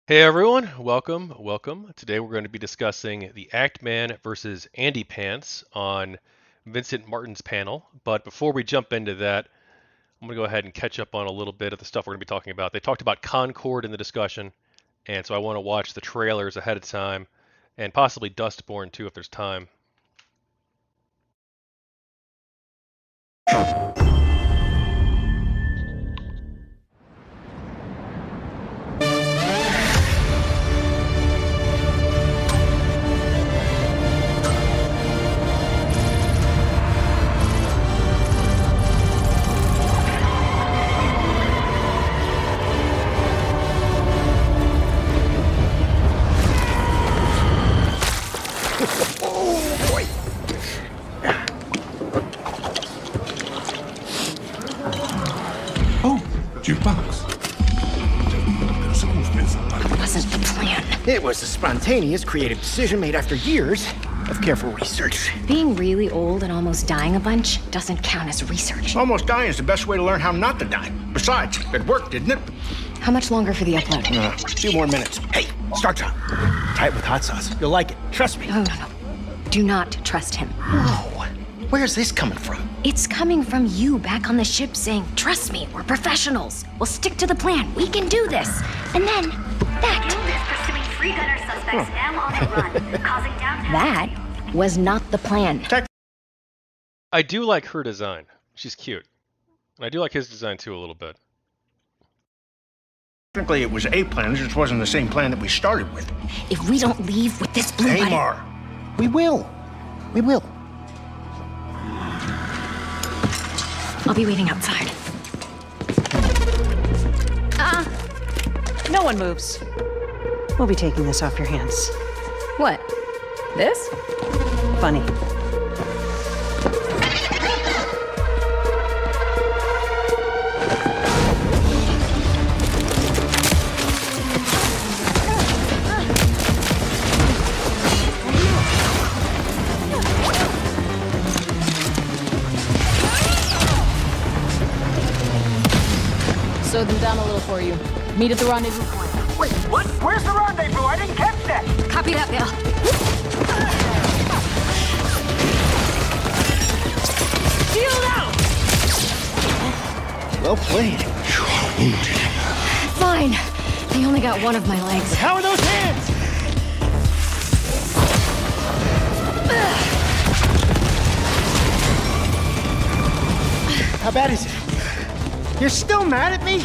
Hey everyone, welcome. Today we're going to be discussing the Act Man versus AndyPants on Vincent Martin's panel. But before we jump into that, I'm going to go ahead and catch up on a little bit of the stuff we're going to be talking about. They talked about Concord in the discussion, and so I want to watch the trailers ahead of time, and possibly Dustborn too if there's time. Jukebox. It wasn't the plan. It was a spontaneous, creative decision made after years of careful research. Being really old and almost dying a bunch doesn't count as research. Almost dying is the best way to learn how not to die. Besides, it worked, didn't it? How much longer for the upload? A few more minutes. Hey, start time. Try it with hot sauce. You'll like it. Trust me. No. Do not trust him. Whoa. Where's this coming from? It's coming from you back on the ship saying, trust me, we're professionals. We'll stick to the plan. We can do this. And then, that. Pursuing free gunner suspects now on the run, causing downtown. That was not the plan. I do like her design. She's cute. And I do like his design too a little bit. Technically, it was a plan. It just wasn't the same plan that we started with. If we don't leave with this blue button... Amar, we will. We will. I'll be waiting outside. No one moves. We'll be taking this off your hands. What? This? Funny. Slow them down a little for you. Meet at the rendezvous point. Wait, what? Where's the rendezvous? I didn't catch that! Copy that, Bill. Shield out! Well played. You are wounded. Fine. They only got one of my legs. How are those hands? How bad is it? You're still mad at me?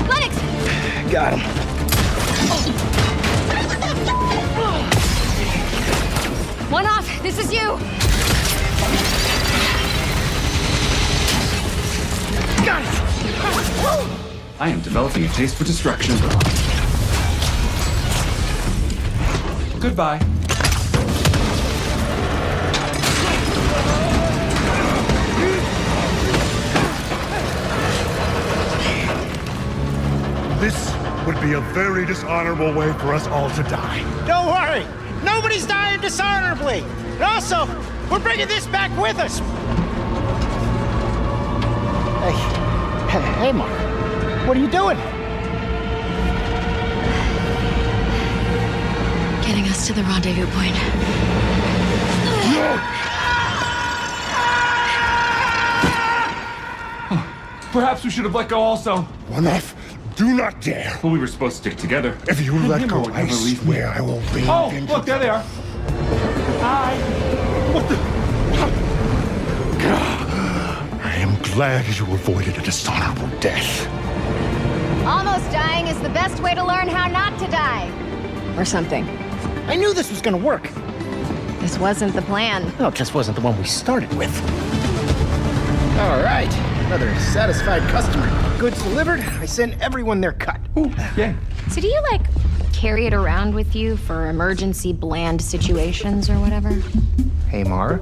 Lennox! Got him. One off. This is you. Got it! I am developing a taste for destruction. Goodbye. This would be a very dishonorable way for us all to die. Don't worry. Nobody's dying dishonorably. And also, we're bringing this back with us. Hey, Mark. What are you doing? Getting us to the rendezvous point. Perhaps we should have let go also. One off. Do not dare. Well, we were supposed to stick together. If you let go, would I never leave me. swear I will bring Oh, vengeance. look, there they are. Hi. What the? I am glad you avoided a dishonorable death. Almost dying is the best way to learn how not to die. Or something. I knew this was gonna work. This wasn't the plan. No, it just wasn't the one we started with. All right. Another satisfied customer. Goods delivered. I send everyone their cut. Ooh, yay. So do you, like, carry it around with you for emergency bland situations or whatever? Hey, Mara.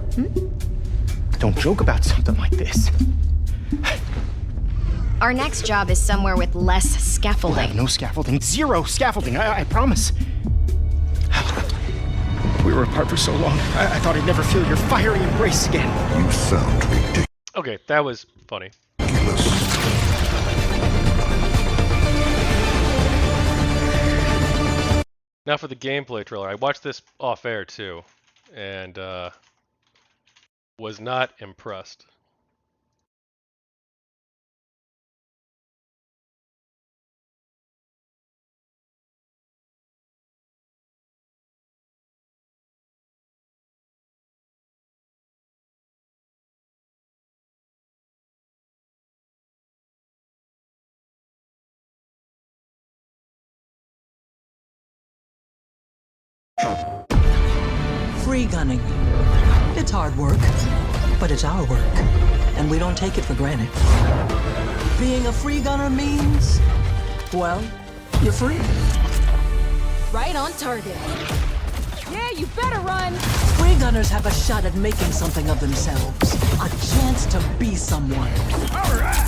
Don't joke about something like this. Our next job is somewhere with less We'll have scaffolding. no scaffolding. Zero scaffolding. I promise. We were apart for so long. I thought I'd never feel your fiery embrace again. You sound ridiculous. Okay, that was funny. Now for the gameplay trailer. I watched this off air too, and was not impressed. Free gunning. It's hard work, but it's our work, and we don't take it for granted. Being a free gunner means, well, you're free. Right on target. Yeah, you better run. Free gunners have a shot at making something of themselves, a chance to be someone. All right.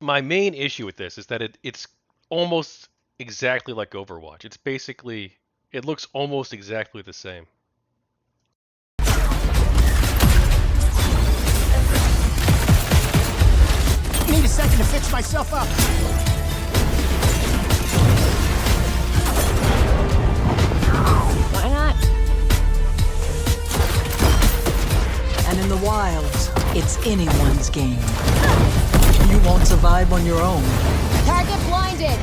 My main issue with this is that it's almost exactly like Overwatch. It's basically, it looks almost exactly the same. Need a second to fix myself up. Why not? And in the wilds, it's anyone's game. You won't survive on your own. Target blinded.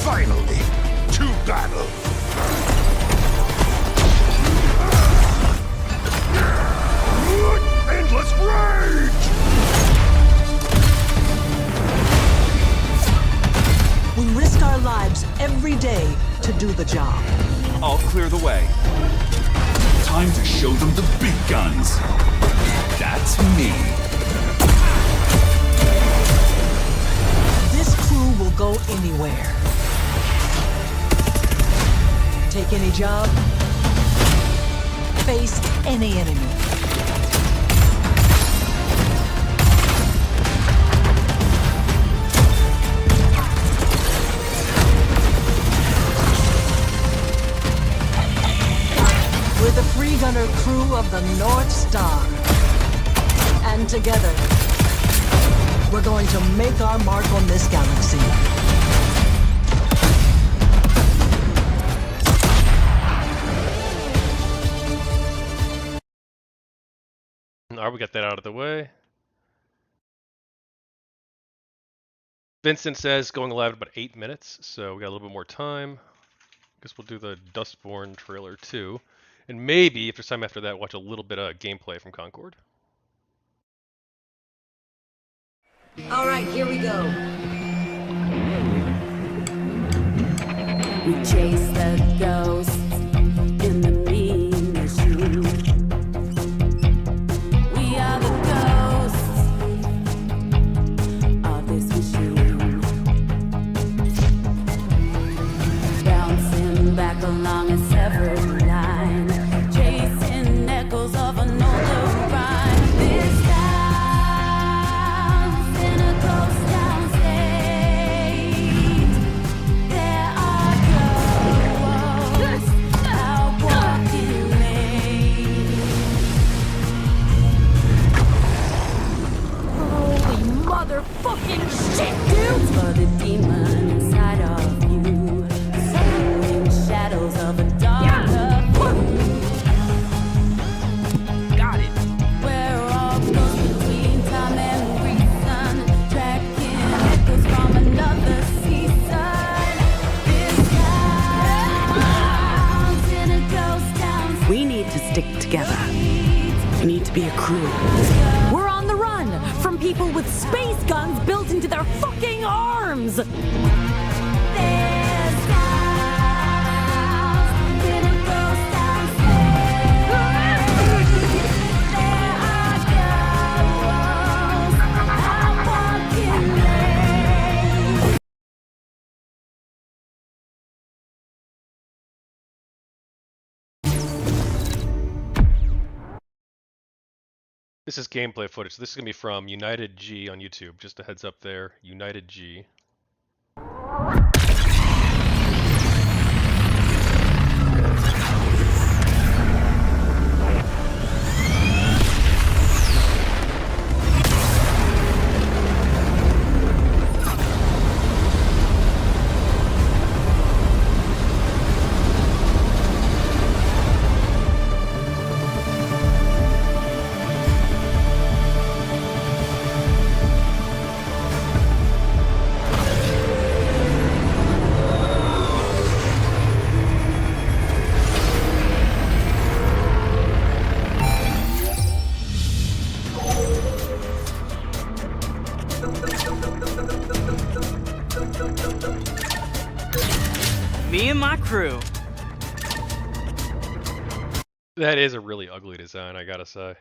Finally, to battle. Endless rage! We risk our lives every day to do the job. I'll clear the way. Time to show them the big guns. That's me. This crew will go anywhere. Take any job. Face any enemy. We're the free gunner crew of the North Star. And together, we're going to make our mark on this galaxy. Alright, we got that out of the way. Vincent says going live in about 8 minutes, so we got a little bit more time. Guess we'll do the Dustborn trailer too. And maybe, if there's time after that, watch a little bit of gameplay from Concord. All right, here we go. We chase the ghosts in the mean machine. We are the ghosts of this machine. Bouncing back along a severed line, chasing echoes of an older rhyme. This town's in a ghost town state. There are ghosts out walking late. Holy motherfucking shit, dude! For the demon inside of you, sending shadows of a darker Got it. we're all close between time and reason, tracking echoes from another season. This town's in a ghost town. We need to stick together. We need to be a crew. We're on the run from people with space guns built into their fucking arms. This town's in a ghost town. There are ghosts out walking late. This is gameplay footage. This is going to be from United G on YouTube. Just a heads up there. United G. crew. That is a really ugly design, I gotta say.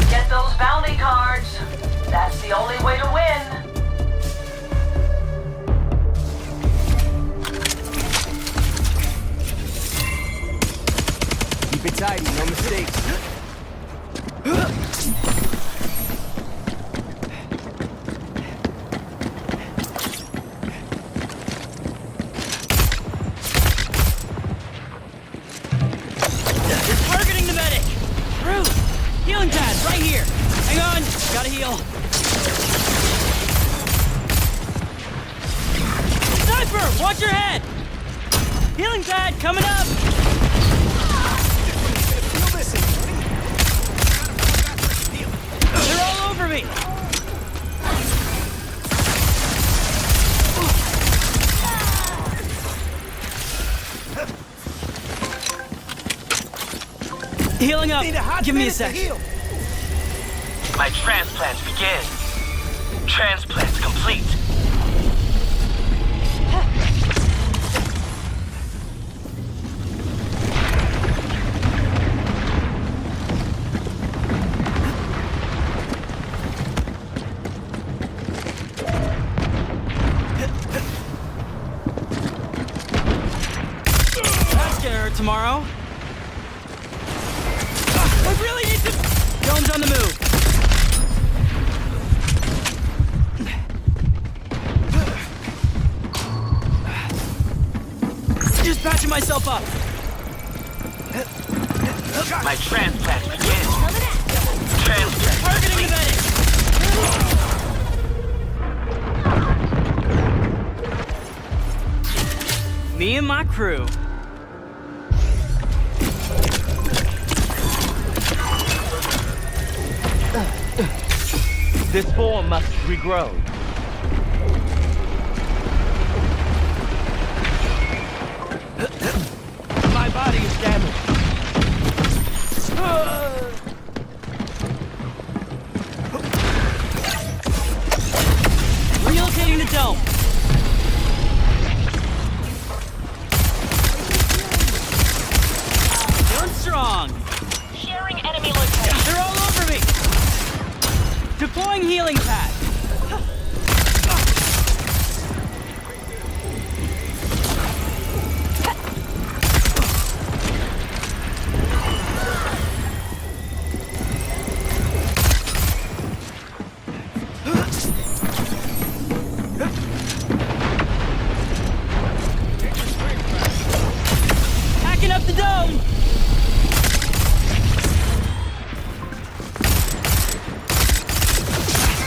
Get those bounty cards. That's the only way to win. Keep it tidy, no mistakes. You're targeting the medic! Rude! Healing pads, right here! Hang on, gotta heal. Sniper, watch your head! Healing pad coming up! They're all over me! Healing up. Give me a sec. My transplants begin. Transplants complete. That's gonna hurt tomorrow. I really need to... Dome's on the move. Just patching myself up. My transplants begin. Transplants Targeting the medic. Me and my crew. This form must regrow. My body is damaged. Relocating the dome. Feeling strong. Sharing enemy location. They're all over me. Deploying healing pad. Hacking up the dome.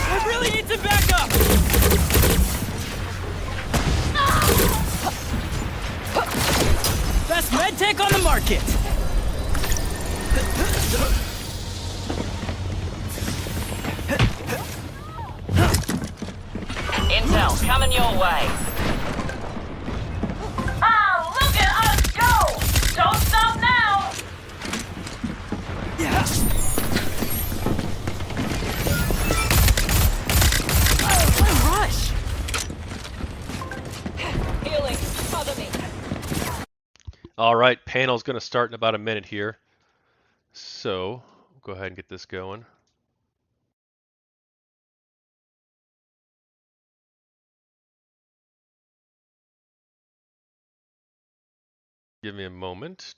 I really need some backup! Best medtech on the market! Intel coming your way. Ah, look at us go! Don't stop now! Yeah. Rush! Healing, cover me. Alright, panel's going to start in about a minute here. So, go ahead and get this going. Give me a moment.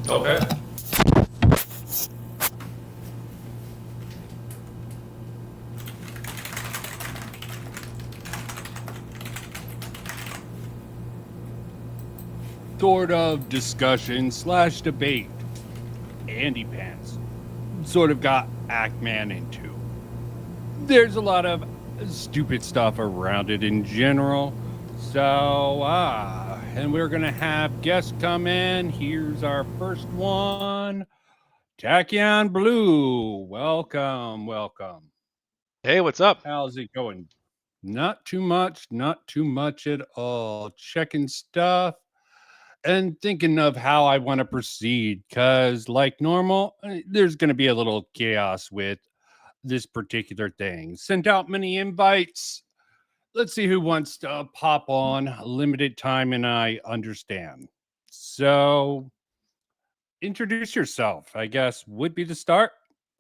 Okay. Sort of discussion / debate. AndyPants sort of got Act-Man into. There's a lot of stupid stuff around it in general. So, and we're gonna have guests come in. Here's our first one. Tachyon Blue. Welcome. Hey, what's up? How's it going? Not too much at all. Checking stuff and thinking of how I want to proceed, because like normal, there's going to be a little chaos with this particular thing. Sent out many invites. Let's see who wants to pop on. Limited time, and I understand. So, introduce yourself, I guess, would be the start.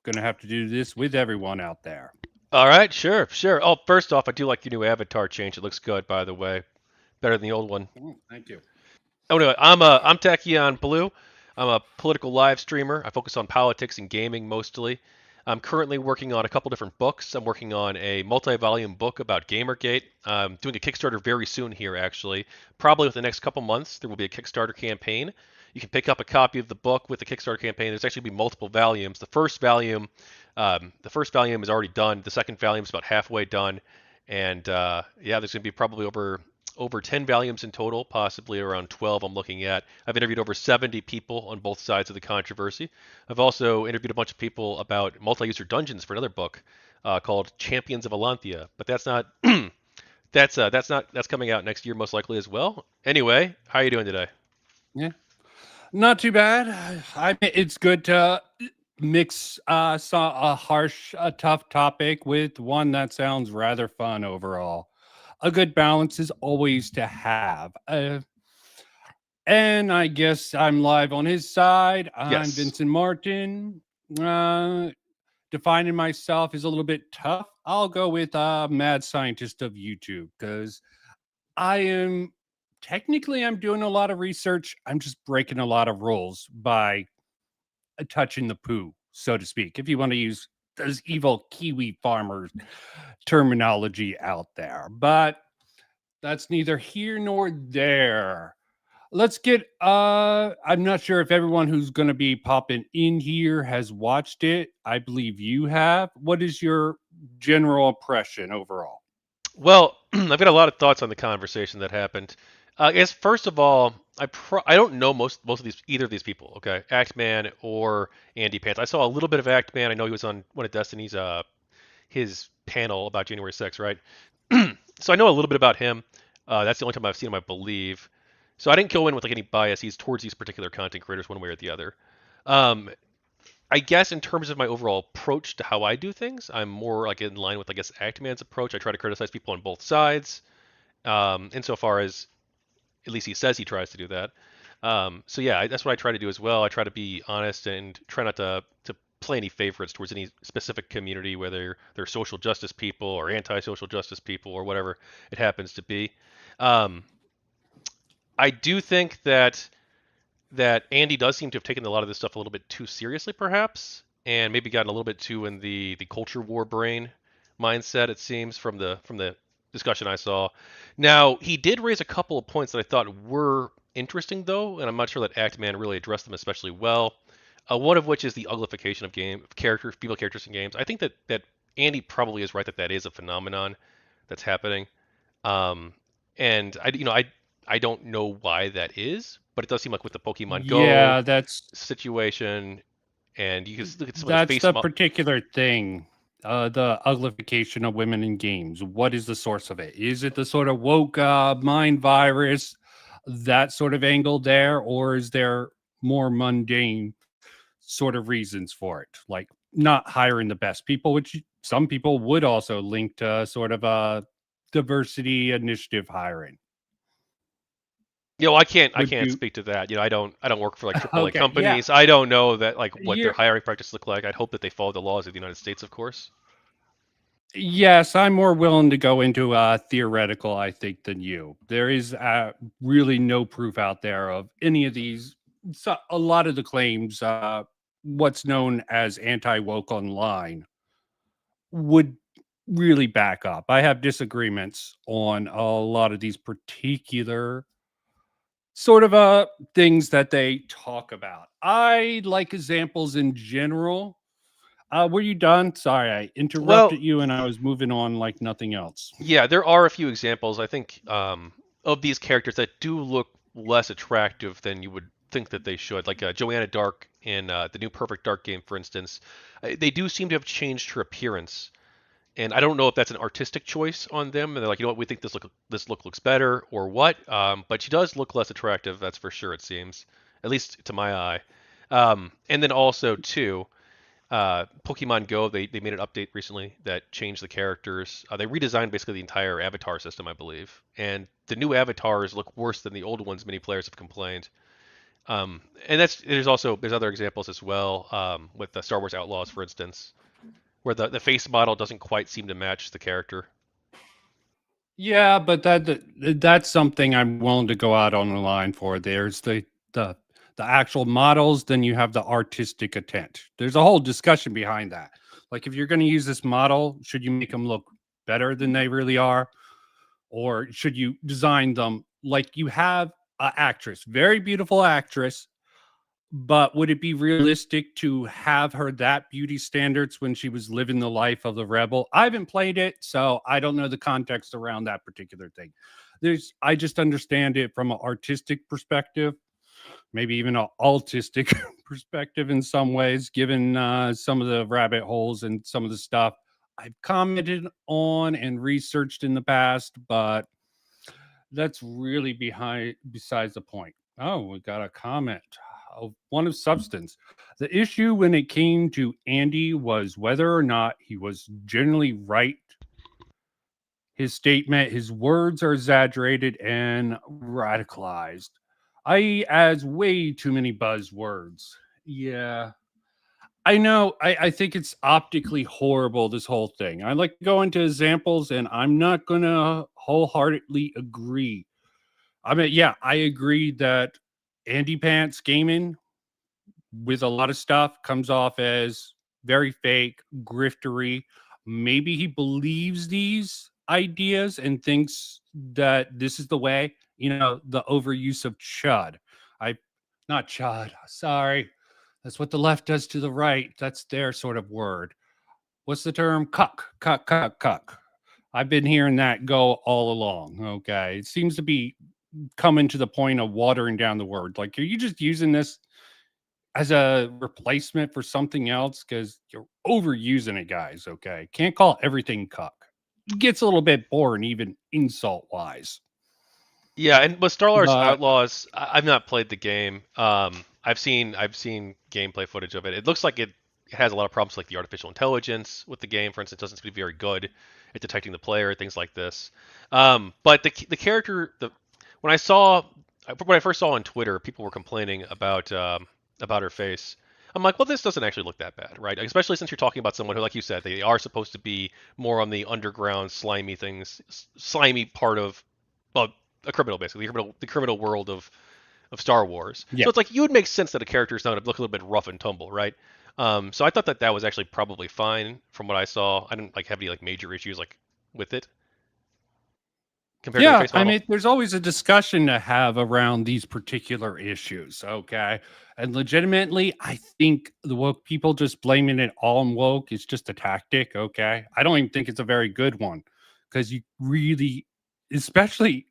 Gonna have to do this with everyone out there. All right, sure. Oh, first off, I do like your new avatar change. It looks good, by the way. Better than the old one. Thank you. Oh no, I'm Tachyon Blue. I'm a political live streamer. I focus on politics and gaming mostly. I'm currently working on a couple different books. I'm working on a multi-volume book about Gamergate. I'm doing a Kickstarter very soon here, actually. Probably within the next couple months, there will be a Kickstarter campaign. You can pick up a copy of the book with the Kickstarter campaign. There's actually going to be multiple volumes. The first volume is already done. The second volume is about halfway done, and yeah, there's going to be probably over 10 volumes in total, possibly around 12 I'm looking at. I've interviewed over 70 people on both sides of the controversy. I've also interviewed a bunch of people about multi-user dungeons for another book called Champions of Alanthea, but that's not that's coming out next year most likely as well. Anyway, how are you doing today? Yeah, not too bad. It's good to mix a harsh, a tough topic with one that sounds rather fun overall. A good balance is always to have. And I guess I'm live on his side. I'm Yes. Vincent Martin. Defining myself is a little bit tough. I'll go with mad scientist of YouTube, because I'm doing a lot of research. I'm just breaking a lot of rules by touching the poo, so to speak, if you want to use those evil Kiwi farmers terminology out there. But that's neither here nor there. Let's get I'm not sure if everyone who's going to be popping in here has watched it. I believe you have. What is your general impression overall? Well, I've got a lot of thoughts on the conversation that happened. I guess first of all, I don't know most of these either of these people. Okay, Actman or AndyPants. I saw a little bit of Actman. I know he was on one of Destiny's his panel about January 6th, right? So I know a little bit about him. That's the only time I've seen him, I believe. So I didn't go in with like any biases towards these particular content creators one way or the other. I guess in terms of my overall approach to how I do things, I'm more like in line with I guess Actman's approach. I try to criticize people on both sides, insofar as at least he says he tries to do that. So yeah, that's what I try to do as well. I try to be honest and try not to play any favorites towards any specific community, whether they're social justice people or anti-social justice people or whatever it happens to be. Um, I do think that Andy does seem to have taken a lot of this stuff a little bit too seriously, perhaps, and maybe gotten a little bit too in the culture war brain mindset. It seems from the discussion I saw. Now he did raise a couple of points that I thought were interesting, though, and I'm not sure that Actman really addressed them especially well. One of which is the uglification of female characters in games. I think that Andy probably is right that that is a phenomenon that's happening. Um, and I don't know why that is, but it does seem like with the Pokemon Go Yeah, that's situation, and you can look at some of the that's face the particular thing. The uglification of women in games. What is the source of it? Is it the sort of woke mind virus, that sort of angle there, or is there more mundane sort of reasons for it, like not hiring the best people, which some people would also link to sort of a diversity initiative hiring? I can't Would you? speak to that. I don't work for like AAA Okay, yeah, companies. I don't know that like what their you're hiring practices look like. I'd hope that they follow the laws of the United States, of course. Yes, I'm more willing to go into theoretical, I think, than you. There is really no proof out there of any of these a lot of the claims, what's known as anti-woke online, would really back up. I have disagreements on a lot of these particular sort of things that they talk about. I like examples in general. Were you done? Sorry, I Well, interrupted you and I was moving on like nothing else. yeah, there are a few examples, I think, of these characters that do look less attractive than you would think that they should. Like Joanna Dark in the new Perfect Dark game, for instance. They do seem to have changed her appearance. And I don't know if that's an artistic choice on them. And they're like, you know what, we think this look looks better or what. But she does look less attractive, that's for sure, it seems. At least to my eye. And then also, too, Pokemon Go, they made an update recently that changed the characters. They redesigned basically the entire avatar system, I believe. And the new avatars look worse than the old ones, many players have complained. And there's other examples as well, with the Star Wars Outlaws, for instance, where the face model doesn't quite seem to match the character. Yeah, but that's something I'm willing to go out on the line for. There's the actual models, then you have the artistic intent. There's a whole discussion behind that. Like if you're going to use this model, should you make them look better than they really are, or should you design them like you have an actress, very beautiful actress, but would it be realistic to have her that beauty standards when she was living the life of the rebel? I haven't played it, so I don't know the context around that particular thing. I just understand it from an artistic perspective, maybe even an autistic perspective in some ways, given some of the rabbit holes and some of the stuff I've commented on and researched in the past, but that's really besides the point. Oh, we got a comment. One of substance. The issue when it came to Andy was whether or not he was generally right. His statement, his words are exaggerated and radicalized, i.e., adds way too many buzzwords. Yeah, I know. I think it's optically horrible, this whole thing. I like to go into examples, and I'm not going to wholeheartedly agree. I mean, yeah, I agree that AndyPants Gaming with a lot of stuff comes off as very fake, griftery. Maybe he believes these ideas and thinks that this is the way, the overuse of chud. Not chud, sorry. That's what the left does to the right. That's their sort of word. What's the term? Cuck, cuck, cuck, cuck. I've been hearing that go all along. Okay. It seems to be coming to the point of watering down the word. Like, are you just using this as a replacement for something else? Because you're overusing it, guys. Okay. Can't call everything cuck. It gets a little bit boring, even insult wise. Yeah, and with Star Wars But Outlaws, I've not played the game. I've seen gameplay footage of it. It looks like it has a lot of problems, like the artificial intelligence with the game, for instance, doesn't seem to be very good at detecting the player, things like this. But the character, when I first saw on Twitter, people were complaining about her face. I'm like, well, this doesn't actually look that bad, right? Especially since you're talking about someone who, like you said, they are supposed to be more on the underground, slimy part of, well, a criminal, basically, the criminal world of Star Wars. Yeah. So it's like you would make sense that a character is not going to look a little bit rough and tumble, right? So I thought that was actually probably fine from what I saw. I didn't have any major issues with it compared to the yeah, face model. I mean, there's always a discussion to have around these particular issues. Okay. And legitimately, I think the woke people just blaming it all on woke is just a tactic. Okay. I don't even think it's a very good one because you really, especially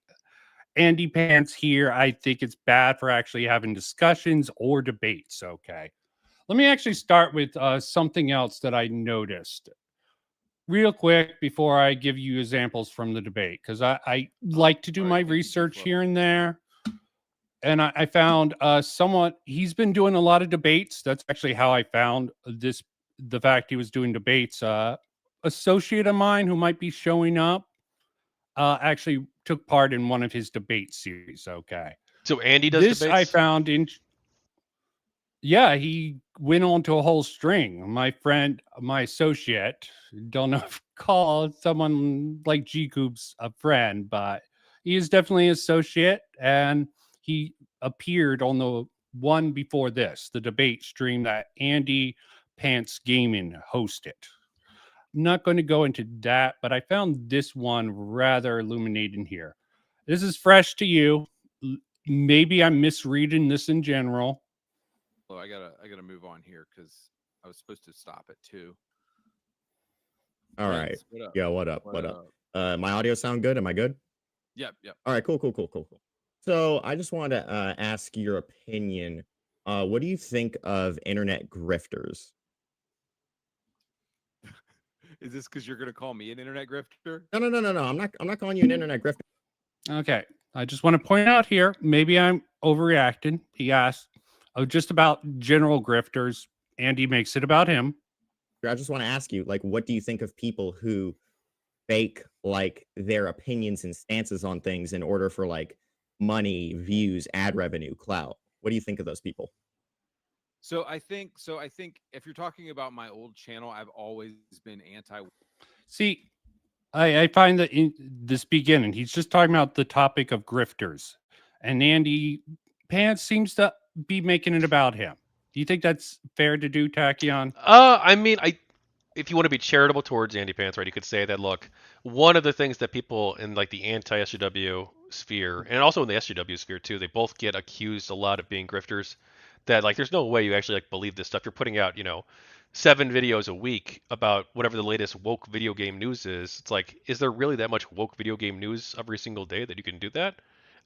Andy Pants here, I think it's bad for actually having discussions or debates. Okay. Let me actually start with something else that I noticed real quick before I give you examples from the debate, because I like to do my research here and there. And I found someone, he's been doing a lot of debates. That's actually how I found the fact he was doing debates. Associate of mine who might be showing up actually took part in one of his debate series. Okay. So Andy does this debates? I found yeah, he went on to a whole string. My friend, my associate, don't know if call someone like G Coop's a friend, but he is definitely an associate, and he appeared on the one before this, the debate stream that AndyPants Gaming hosted. I'm not going to go into that, but I found this one rather illuminating here. This is fresh to you. Maybe I'm misreading this in general. Oh, I gotta move on here because I was supposed to stop at 2. All Vince, right. what up? Yeah, what up? What up? My audio sound good? Am I good? Yep. All right, cool. So I just wanted to ask your opinion. What do you think of internet grifters? Is this because you're gonna call me an internet grifter? No. I'm not calling you an internet grifter. Okay. I just want to point out here, maybe I'm overreacting. He asked just about general grifters. Andy makes it about him. I just want to ask you, like, what do you think of people who fake like their opinions and stances on things in order for like money, views, ad revenue, clout? What do you think of those people? So I think if you're talking about my old channel, I've always been anti. See, I find that in this beginning, he's just talking about the topic of grifters, and Andy Pants seems to be making it about him. Do you think that's fair to do, Tachyon? I mean, if you want to be charitable towards AndyPants, right, you could say that, look, one of the things that people in like the anti-SJW sphere, and also in the SJW sphere too, they both get accused a lot of being grifters. That like, there's no way you actually like believe this stuff. You're putting out, 7 videos a week about whatever the latest woke video game news is. It's like, is there really that much woke video game news every single day that you can do that?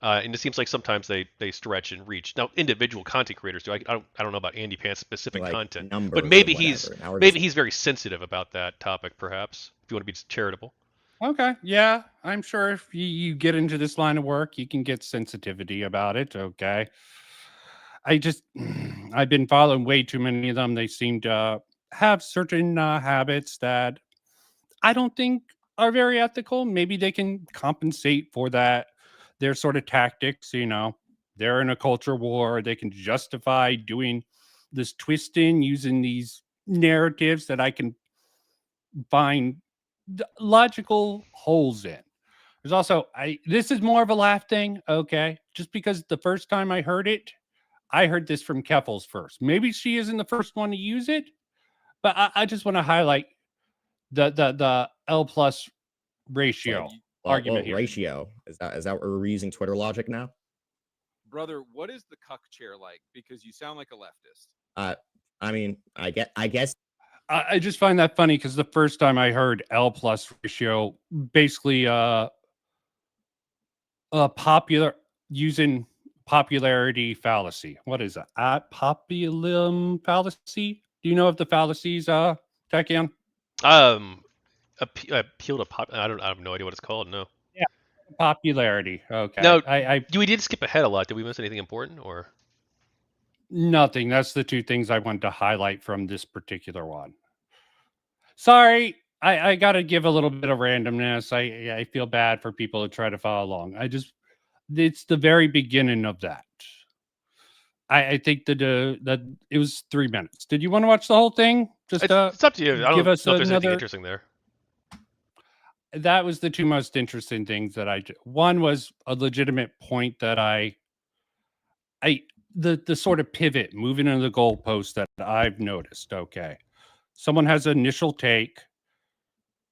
And it seems like sometimes they stretch and reach. Now, individual content creators do. I don't know about AndyPants specific Like content, numbers but or maybe whatever. he's very sensitive about that topic. Perhaps if you want to be charitable. Okay, yeah, I'm sure if you get into this line of work, you can get sensitivity about it. Okay, I've been following way too many of them. They seem to have certain habits that I don't think are very ethical. Maybe they can compensate for that. Their sort of tactics, they're in a culture war. They can justify doing this twisting using these narratives that I can find logical holes in. There's also, this is more of a laugh thing, okay? Just because the first time I heard it, I heard this from Keffels first. Maybe she isn't the first one to use it, but I just want to highlight the L plus ratio argument here. Ratio is that what we're using Twitter logic now? Brother, what is the cuck chair like? Because you sound like a leftist. I mean, I guess. I just find that funny because the first time I heard L plus ratio, basically popular using popularity fallacy. What is it? Populum fallacy? Do you know of the fallacies, Tachyon? Appeal to pop. I have no idea what it's called. No. Yeah, popularity. Okay. No, we did skip ahead a lot. Did we miss anything important or? Nothing. That's the two things I wanted to highlight from this particular one. Sorry, I got to give a little bit of randomness. I feel bad for people who try to follow along. It's the very beginning of that. I think that it was 3 minutes. Did you want to watch the whole thing? Just it's up to you. I don't know if there's anything another interesting there. That was the two most interesting things that one was a legitimate point that the sort of pivot moving into the goalpost that I've noticed. Okay. Someone has an initial take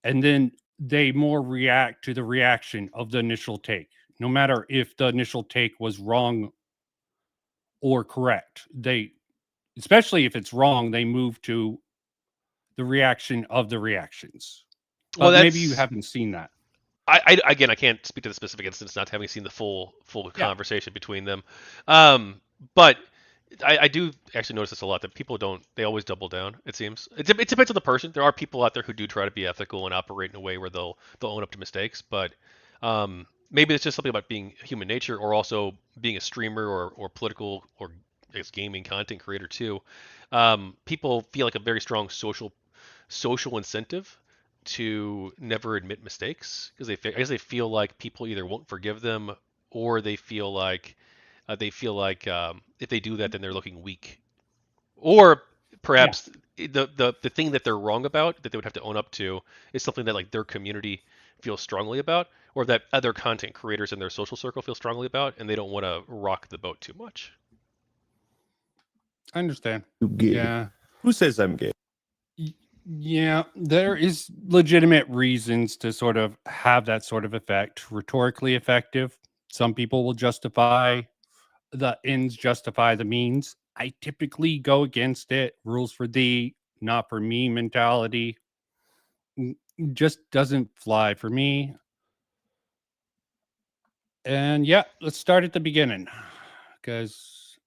and then they more react to the reaction of the initial take. No matter if the initial take was wrong or correct. Especially if it's wrong, they move to the reaction of the reactions. Well, maybe you haven't seen that. I can't speak to the specific instance, not having seen the full conversation between them. But I do actually notice this a lot, that people they always double down, it seems. It depends on the person. There are people out there who do try to be ethical and operate in a way where they'll own up to mistakes, but maybe it's just something about being human nature, or also being a streamer or political, or I guess gaming content creator too. People feel like a very strong social incentive to never admit mistakes, because they feel like people either won't forgive them, or they feel like if they do that, then they're looking weak, or perhaps the thing that they're wrong about, that they would have to own up to, is something that like their community feels strongly about, or that other content creators in their social circle feel strongly about, and they don't want to rock the boat too much. I understand. Gay. Yeah. Who says I'm gay? Yeah, there is legitimate reasons to sort of have that sort of effect. Rhetorically effective. Some people will justify the ends justify the means. I typically go against it. Rules for thee, not for me mentality. Just doesn't fly for me. And yeah, let's start at the beginning. Because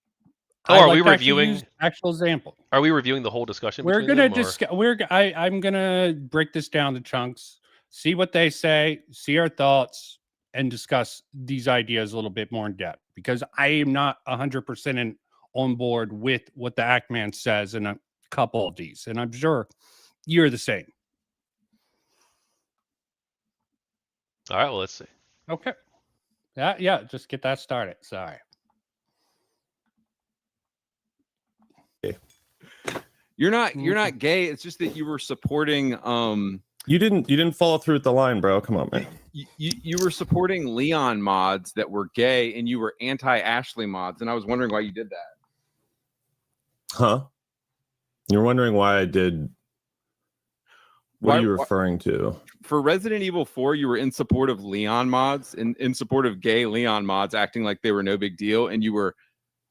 are we reviewing actual example? Are we reviewing the whole discussion? We're between gonna them, or? discuss. I'm gonna break this down to chunks, see what they say, see our thoughts, and discuss these ideas a little bit more in depth. Because I am not 100% on board with what the Act-Man says in a couple of these, and I'm sure you're the same. All right. Well, let's see. Okay. Yeah. Just get that started. Sorry. You're not gay. It's just that you were supporting. You didn't follow through with the line, bro. Come on, man. You were supporting Leon mods that were gay, and you were anti-Ashley mods, and I was wondering why you did that. Huh? You're wondering why I did. What are you referring to? For Resident Evil 4, you were in support of Leon mods, and in support of gay Leon mods, acting like they were no big deal, and you were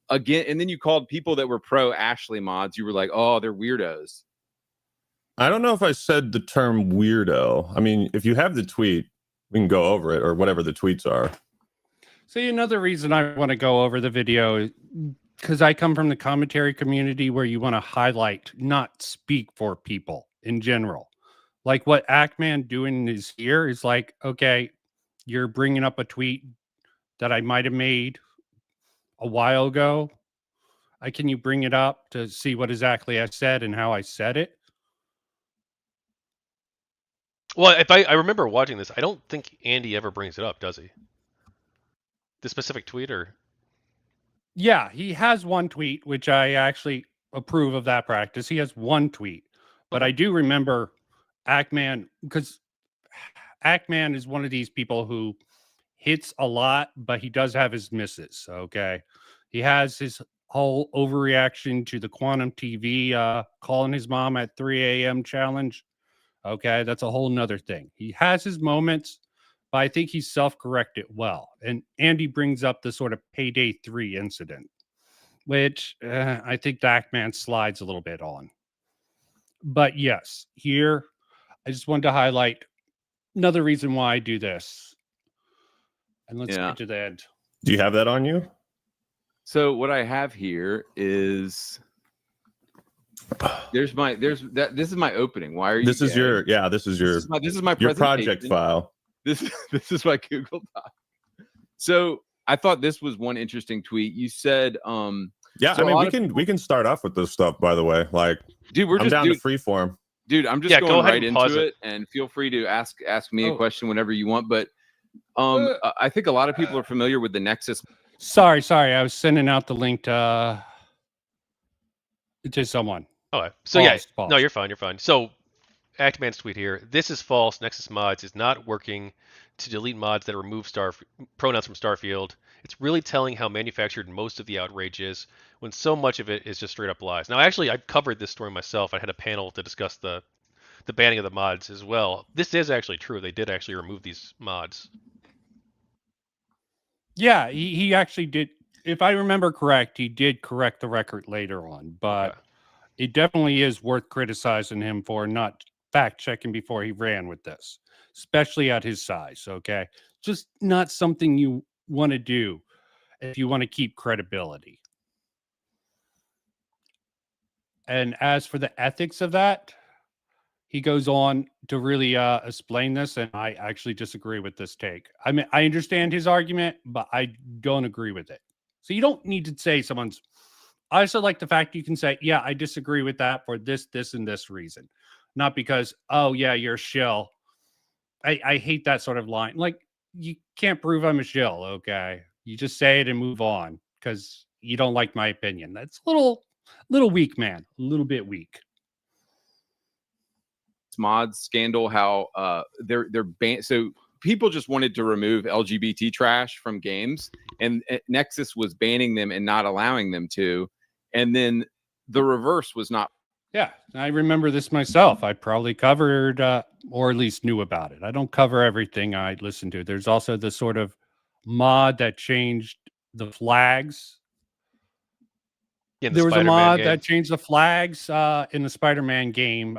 again, and then you called people that were pro Ashley mods. You were like, "Oh, they're weirdos." I don't know if I said the term weirdo. I mean, if you have the tweet, we can go over it, or whatever the tweets are. See, another reason I want to go over the video is because I come from the commentary community where you want to highlight, not speak for people in general. Like what Act-Man doing is here is like, okay, you're bringing up a tweet that I might have made a while ago. Can you bring it up to see what exactly I said and how I said it? Well, if I remember watching this, I don't think Andy ever brings it up, does he? The specific tweet, or? Yeah, he has one tweet, which I actually approve of that practice. He has one tweet, but I do remember Act-Man, because Act-Man is one of these people who hits a lot, but he does have his misses. Okay. He has his whole overreaction to the Quantum TV calling his mom at 3 a.m. challenge. Okay. That's a whole nother thing. He has his moments, but I think he's self-corrected well. And Andy brings up the sort of Payday 3 incident, which I think the Act-Man slides a little bit on. But yes, here, I just wanted to highlight another reason why I do this. And let's get to the end. Do you have that on you? So what I have here is this is my opening. Why are you? This is your this is my your project file. This is my Google Doc. So I thought this was one interesting tweet. You said yeah, so I mean we can start off with this stuff, by the way. Like, dude, I'm down to freeform. Dude, I'm just going right into it, and feel free to ask me a question whenever you want. But I think a lot of people are familiar with the Nexus. Sorry, I was sending out the link to someone. Okay, so false. No, you're fine. So, Act-Man's tweet here: "This is false. Nexus mods is not working to delete mods that remove pronouns from Starfield. It's really telling how manufactured most of the outrage is, when so much of it is just straight up lies." Now, actually, I covered this story myself. I had a panel to discuss the banning of the mods as well. This is actually true. They did actually remove these mods. Yeah, he actually did. If I remember correct, he did correct the record later on. But it definitely is worth criticizing him for not fact checking before he ran with this, especially at his size. Okay, just not something you want to do if you want to keep credibility. And as for the ethics of that, he goes on to really explain this, and I actually disagree with this take. I mean, I understand his argument, but I don't agree with it. So you don't need to say someone's... I also like the fact you can say, yeah, I disagree with that for this, and this reason. Not because, oh, yeah, you're a shill. I hate that sort of line. Like, you can't prove I'm a shill, okay? You just say it and move on because you don't like my opinion. That's a little weak, man. A little bit weak. Mods scandal, how they're banned. So people just wanted to remove LGBT trash from games, and Nexus was banning them and not allowing them to. And then the reverse was not. Yeah, I remember this myself. I probably covered, or at least knew about it. I don't cover everything I listen to. There's also the sort of mod that changed the flags. In the There was a Spider-Man mod game. that changed the flags in the Spider-Man game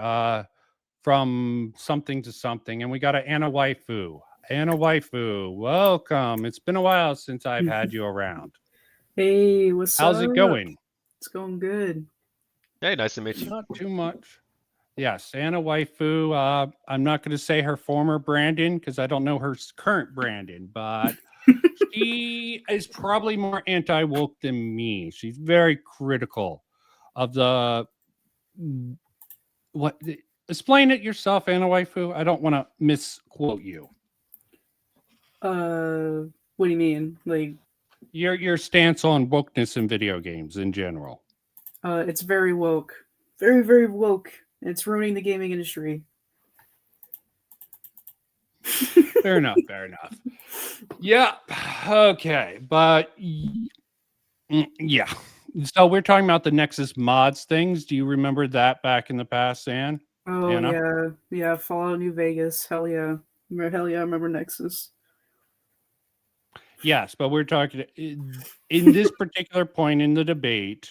from something to something, and we got an Anna Waifu. Anna Waifu, welcome. It's been a while since I've had you around. Hey, what's up? How's it going? It's going good. Hey, nice to meet you. Not too much. Yes, Anna Waifu. I'm not going to say her former Brandon because I don't know her current Brandon, but she is probably more anti-woke than me. She's very critical of the what. Explain it yourself, Anna Waifu. I don't want to misquote you. What do you mean? Like your stance on wokeness in video games in general? It's very woke, very very woke. It's ruining the gaming industry. Fair enough. Fair enough. Yeah. Okay. But yeah. So we're talking about the Nexus mods things. Do you remember that back in the past, Anna? Oh yeah. Fallout New Vegas. Hell yeah. Hell yeah. I remember Nexus. Yes, but we're talking in this particular point in the debate.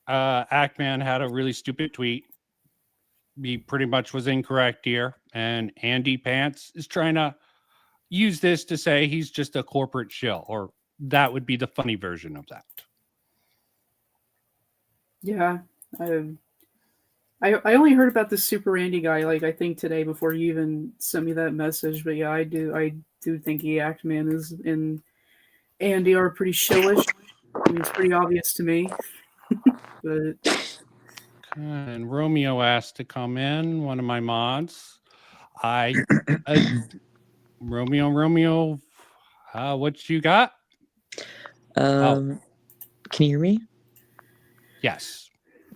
Ackman had a really stupid tweet. He pretty much was incorrect here, and AndyPants is trying to use this to say he's just a corporate shill, or that would be the funny version of that. Yeah, I only heard about this Super Andy guy, like I think today before you even sent me that message. But yeah, I do think Ackman is and Andy are pretty shillish. I mean, it's pretty obvious to me. But and Romeo asked to come in, one of my mods. Romeo, what you got? Can you hear me? Yes.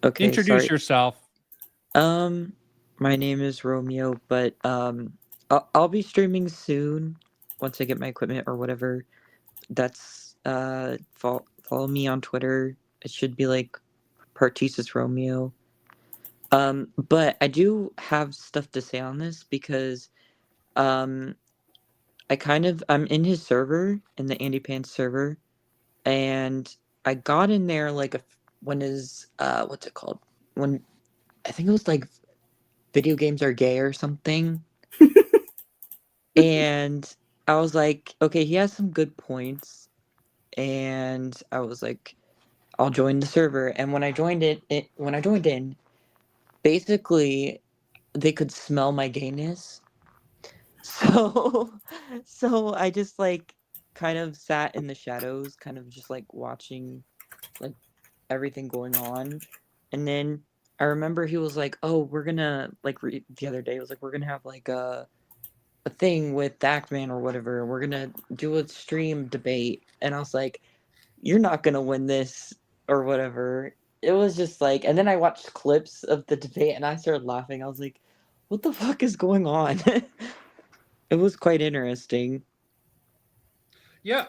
Okay. Introduce sorry. yourself. My name is Romeo, but I'll be streaming soon once I get my equipment or whatever. That's follow me on Twitter. It should be like Partisis Romeo. But I do have stuff to say on this because I'm in his server, in the AndyPants server, and I got in there like when his what's it called? When I think it was like video games are gay or something. And I was like, okay, he has some good points. And I was like, I'll join the server. And when I joined in, basically they could smell my gayness. So I just like kind of sat in the shadows, kind of just like watching like everything going on. And then I remember he was like, oh, we're gonna like the other day, it was like, we're gonna have like a thing with Ackman or whatever. We're gonna do a stream debate. And I was like, you're not gonna win this or whatever. It was just like, and then I watched clips of the debate and I started laughing. I was like, what the fuck is going on? It was quite interesting. Yeah.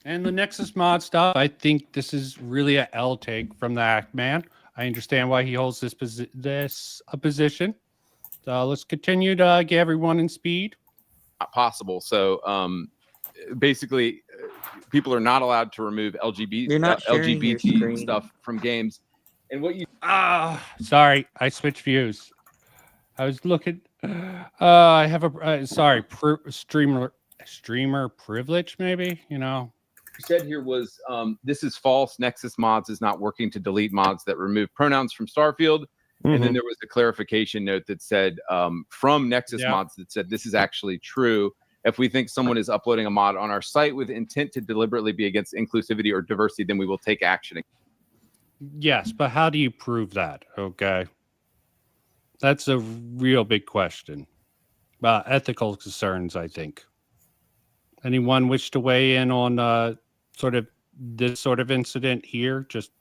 And the Nexus mod stuff, I think this is really a L take from the Ackman. I understand why he holds this position. So let's continue to get everyone in speed. Possible. So basically, people are not allowed to remove LGBT stuff from games. And what you sorry, I switched views. I was looking. I have a streamer privilege, maybe. You know. Said here was this is false. Nexus mods is not working to delete mods that remove pronouns from Starfield. And then there was a clarification note that said from Nexus mods that said this is actually true. If we think someone is uploading a mod on our site with intent to deliberately be against inclusivity or diversity, then we will take action. Yes, but how do you prove that? Okay. That's a real big question. Ethical concerns, I think. Anyone wish to weigh in on sort of this sort of incident here? Just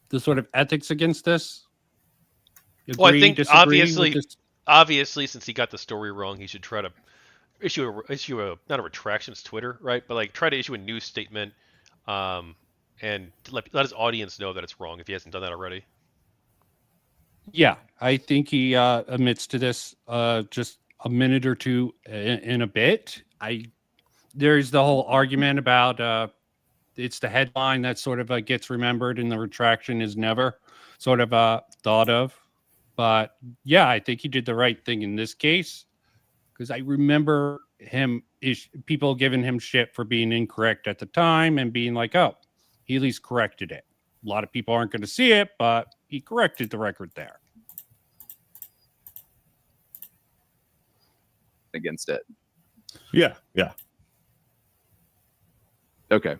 the sort of ethics against this? Agree, well, I think disagree obviously, since he got the story wrong, he should try to issue a not a retraction, it's Twitter, right? But like try to issue a news statement, and let his audience know that it's wrong if he hasn't done that already. Yeah, I think he admits to this just a minute or two in a bit. There's the whole argument about it's the headline that sort of gets remembered and the retraction is never sort of thought of. But yeah, I think he did the right thing in this case because I remember people giving him shit for being incorrect at the time and being like, oh, he at least corrected it. A lot of people aren't going to see it, but he corrected the record there. Against it. Yeah. Okay.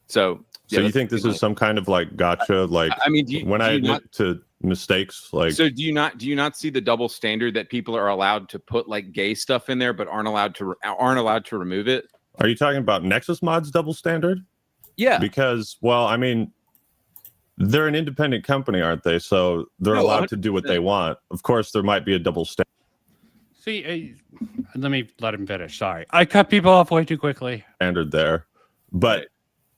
So you think this is some kind of like gotcha? Like, I mean, when I admit to mistakes, like, so do you not see the double standard that people are allowed to put like gay stuff in there, but aren't allowed to remove it? Are you talking about Nexus Mods double standard? Yeah. Because, well, I mean, they're an independent company, aren't they? So they're allowed to do what they want. Of course, there might be a double standard. See, let me let him finish. Sorry, I cut people off way too quickly. Standard there, but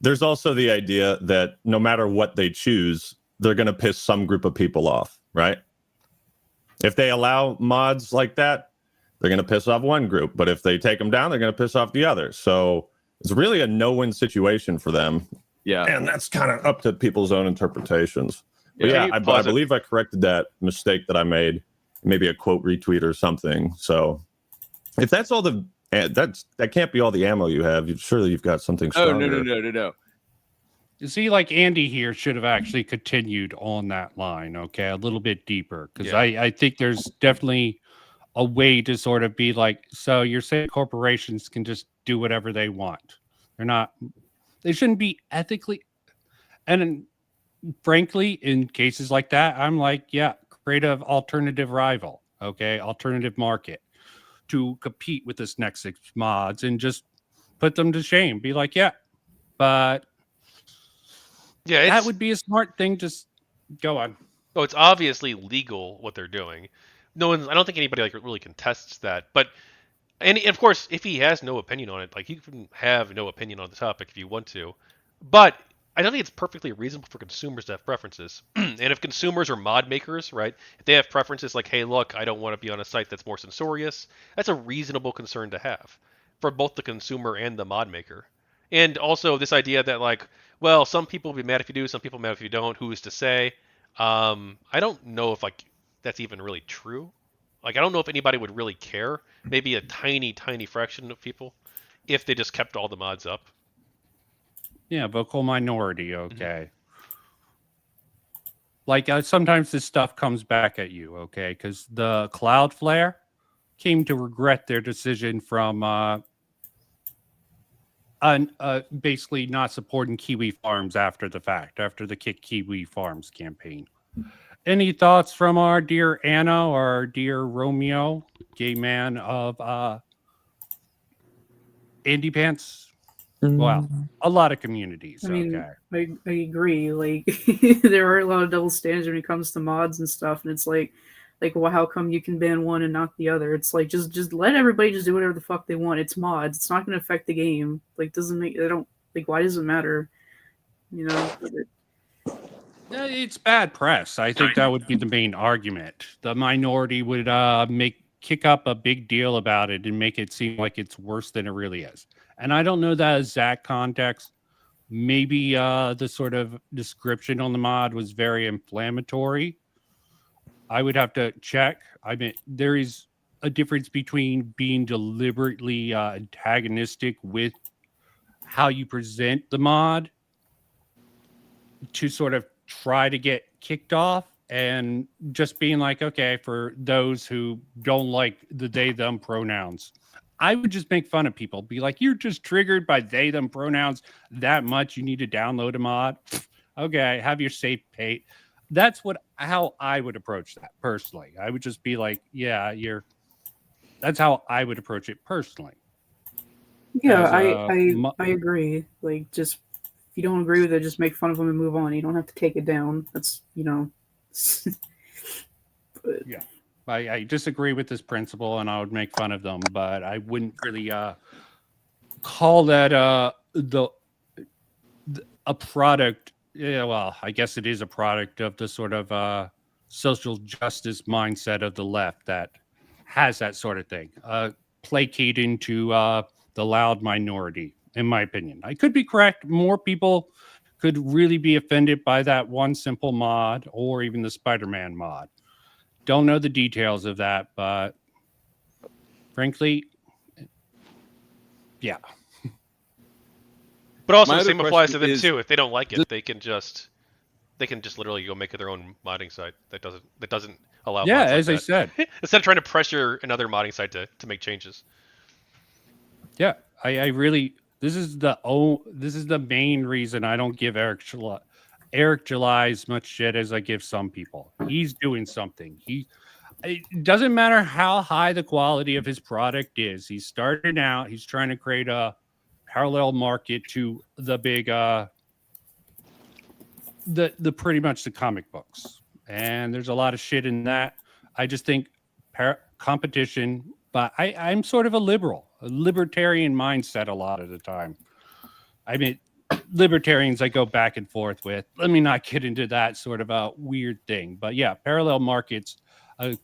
there's also the idea that no matter what they choose, they're going to piss some group of people off, right? If they allow mods like that, they're going to piss off one group, but if they take them down, they're going to piss off the other. So it's really a no-win situation for them. Yeah, and that's kind of up to people's own interpretations. But yeah, I believe I corrected that mistake that I made. Maybe a quote retweet or something. So if that's all that can't be all the ammo you have. Surely you've got something stronger. No. You see, like Andy here should have actually continued on that line, okay, a little bit deeper, because I think there's definitely a way to sort of be like, so you're saying corporations can just do whatever they want. They shouldn't be ethically, and frankly, in cases like that, I'm like, yeah, create an alternative rival, okay, alternative market to compete with this Nexus Mods and just put them to shame. Be like, yeah, but that would be a smart thing. Just go on. Oh, it's obviously legal what they're doing. I don't think anybody like really contests that. But and of course, if he has no opinion on it, like you can have no opinion on the topic if you want to. But I don't think it's perfectly reasonable for consumers to have preferences. And if consumers are mod makers, right, if they have preferences like, hey, look, I don't want to be on a site that's more censorious, that's a reasonable concern to have for both the consumer and the mod maker. And also this idea that like, well, some people will be mad if you do, some people mad if you don't, who's to say? I don't know if like that's even really true. Like, I don't know if anybody would really care. Maybe a tiny, tiny fraction of people if they just kept all the mods up. Yeah, vocal minority, okay. Like, sometimes this stuff comes back at you, okay? Because the Cloudflare came to regret their decision from basically not supporting Kiwi Farms after the fact, after the Kick Kiwi Farms campaign. Any thoughts from our dear Anna or our dear Romeo, gay man of AndyPants? Well, a lot of communities. I mean, okay. I agree. Like, there are a lot of double standards when it comes to mods and stuff, and it's like, well, how come you can ban one and not the other? It's like just let everybody just do whatever the fuck they want. It's mods. It's not going to affect the game. Like, why does it matter? You know. It's bad press. I think that would be the main argument. The minority would kick up a big deal about it and make it seem like it's worse than it really is. And I don't know that exact context. Maybe the sort of description on the mod was very inflammatory. I would have to check. I mean, there is a difference between being deliberately antagonistic with how you present the mod to sort of try to get kicked off and just being like, okay, for those who don't like the they, them pronouns, I would just make fun of people. Be like, you're just triggered by they, them pronouns that much. You need to download a mod. Okay, have your safe pay. That's how I would approach that personally. I would just be like, yeah, that's how I would approach it personally. Yeah, I agree. Like, just if you don't agree with it, just make fun of them and move on. You don't have to take it down. That's, but, yeah. I disagree with this principle, and I would make fun of them, but I wouldn't really call that a product. Yeah, well, I guess it is a product of the sort of social justice mindset of the left that has that sort of thing, placating to the loud minority, in my opinion. I could be correct. More people could really be offended by that one simple mod or even the Spider-Man mod. Don't know the details of that, but frankly, yeah. But also My the other same applies to question them is, too. If they don't like it, they can just literally go make their own modding site that doesn't allow Yeah, mods like as I that. said. Instead of trying to pressure another modding site to make changes. Yeah, I really this is the main reason I don't give Eric July as much shit as I give some people. He's doing something. It doesn't matter how high the quality of his product is. He's starting out. He's trying to create a parallel market to the big the pretty much the comic books. And there's a lot of shit in that. I just think competition, but I'm sort of a libertarian mindset a lot of the time. I mean, libertarians I go back and forth with. Let me not get into that sort of a weird thing. But yeah, parallel markets, the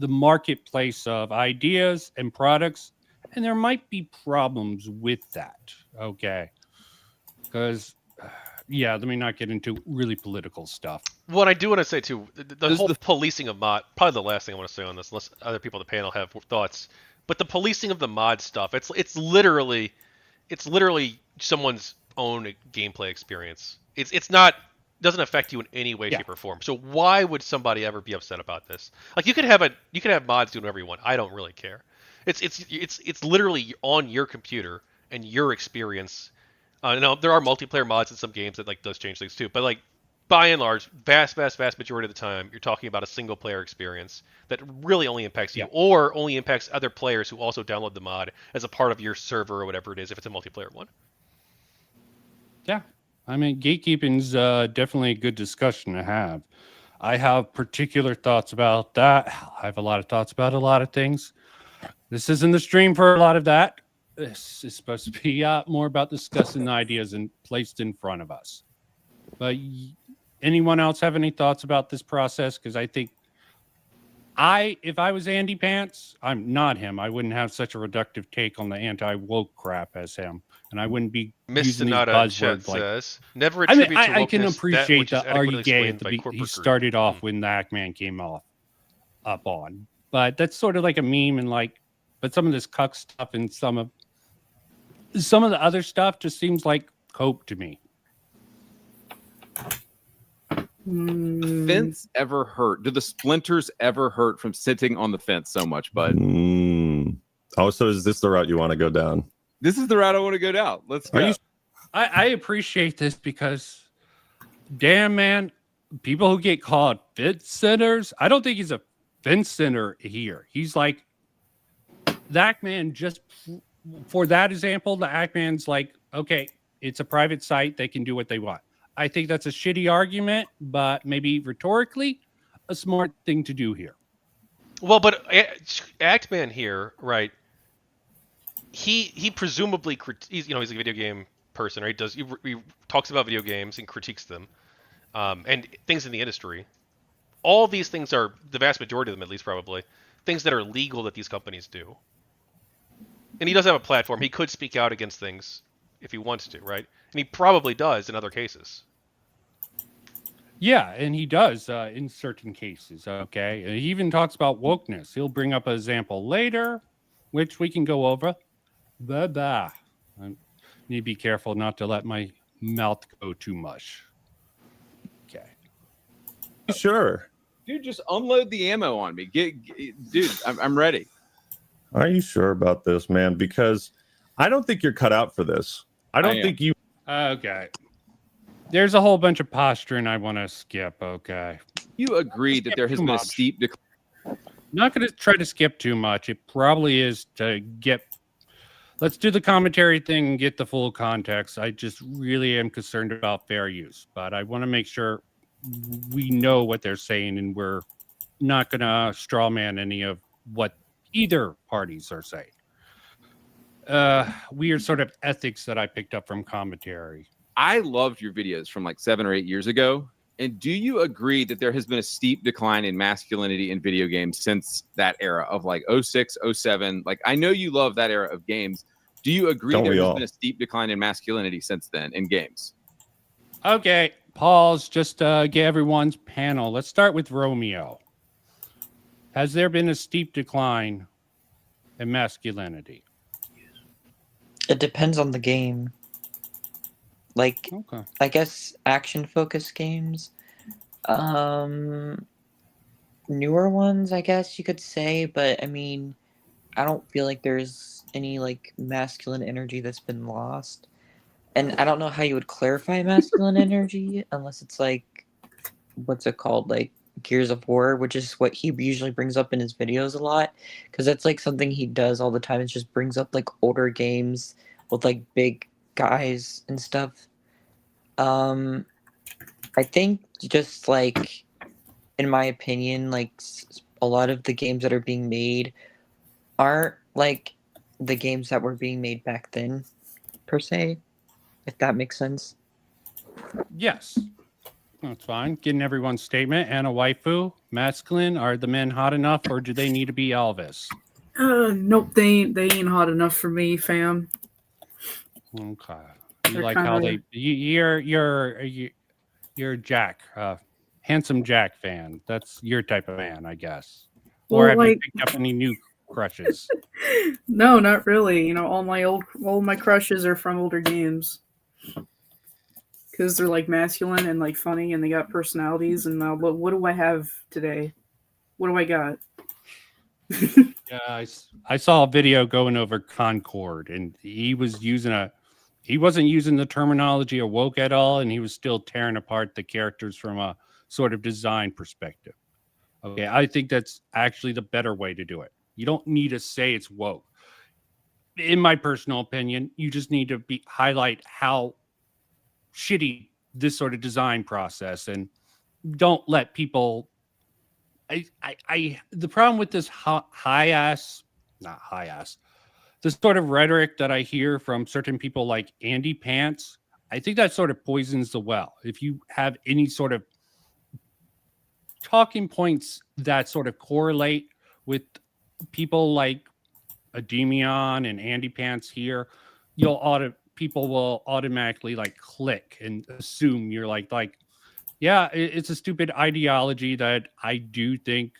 marketplace of ideas and products, and there might be problems with that. Okay. Because yeah, let me not get into really political stuff. What I do want to say too, the whole policing of mod, probably the last thing I want to say on this, unless other people on the panel have thoughts. But the policing of the mod stuff, it's literally someone's own gameplay experience. It's not doesn't affect you in any way, shape, or form. So why would somebody ever be upset about this? Like you could have mods doing whatever you want. I don't really care. It's literally on your computer and your experience. Now there are multiplayer mods in some games that like does change things too, but like by and large, vast majority of the time, you're talking about a single player experience that really only impacts you, or only impacts other players who also download the mod as a part of your server or whatever it is, if it's a multiplayer one. Yeah, I mean, gatekeeping's definitely a good discussion to have. I have particular thoughts about that. I have a lot of thoughts about a lot of things. This isn't the stream for a lot of that. This is supposed to be more about discussing the ideas and placed in front of us. But anyone else have any thoughts about this process? Because I think if I was AndyPants, I'm not him. I wouldn't have such a reductive take on the anti-woke crap as him, and I wouldn't be using these buzzwords like. Says, never attribute to wokeness I can appreciate that the "Are you gay?" at the he started off when the Ackman came up on, but that's sort of like a meme and like, but some of this cuck stuff and some of the other stuff just seems like cope to me. Fence ever hurt? Do the splinters ever hurt from sitting on the fence so much, bud? Oh, so is this the route you want to go down? This is the route I want to go down. Let's go. I appreciate this because, damn man, people who get called fence sitters, I don't think he's a fence sitter here. He's like, the Ackman, just for that example, the Ackman's like, okay, it's a private site. They can do what they want. I think that's a shitty argument, but maybe rhetorically, a smart thing to do here. Well, but Actman here, right? He presumably he's a video game person, right? He talks about video games and critiques them, and things in the industry. All these things are, the vast majority of them, at least probably, things that are legal that these companies do. And he does have a platform. He could speak out against things if he wants to, right? And he probably does in other cases. Yeah, and he does in certain cases, okay? And he even talks about wokeness. He'll bring up an example later, which we can go over. I need to be careful not to let my mouth go too much. Okay. Sure. Dude, just unload the ammo on me. Dude, I'm ready. Are you sure about this, man? Because I don't think you're cut out for this. I don't think you... Okay. There's a whole bunch of posturing I want to skip, okay? You agree that there has been a steep decline. Not going to try to skip too much. It probably is to get... Let's do the commentary thing and get the full context. I just really am concerned about fair use, but I want to make sure we know what they're saying and we're not going to straw man any of what either parties are saying. Weird sort of ethics that I picked up from commentary. I loved your videos from like 7 or 8 years ago. And do you agree that there has been a steep decline in masculinity in video games since that era of like 06, 07? Like, I know you love that era of games. Do you agree Don't there we has all? been a steep decline in masculinity since then in games? Okay, pause. Just get everyone's panel. Let's start with Romeo. Has there been a steep decline in masculinity? It depends on the game. Like, okay. I guess action-focused games. Newer ones, I guess you could say, but I mean, I don't feel like there's any like masculine energy that's been lost. And I don't know how you would clarify masculine energy unless it's like, what's it called? Like Gears of War, which is what he usually brings up in his videos a lot. Because that's like something he does all the time. It just brings up like older games with like big guys and stuff. I think just like, in my opinion, like a lot of the games that are being made aren't like the games that were being made back then, per se, if that makes sense. Yes, that's fine. Getting everyone's statement. And a waifu, masculine. Are the men hot enough, or do they need to be Elvis? Nope, they ain't hot enough for me, fam. Okay. You They're like kinda... how they? You're Jack, handsome Jack fan. That's your type of man, I guess. Or Well, have like... you picked up any new crushes? No, not really. You know, all my crushes are from older games. Because they're like masculine and like funny and they got personalities. And what do I have today? What do I got? Yeah, I saw a video going over Concord, and he wasn't using the terminology of woke at all, and he was still tearing apart the characters from a sort of design perspective. Okay, I think that's actually the better way to do it. You don't need to say it's woke. In my personal opinion, you just need to highlight how shitty this sort of design process, and don't let people. The problem with this the sort of rhetoric that I hear from certain people like AndyPants, I think that sort of poisons the well. If you have any sort of talking points that sort of correlate with people like Ademion and AndyPants here, people will automatically like click and assume you're like, yeah, it's a stupid ideology that I do think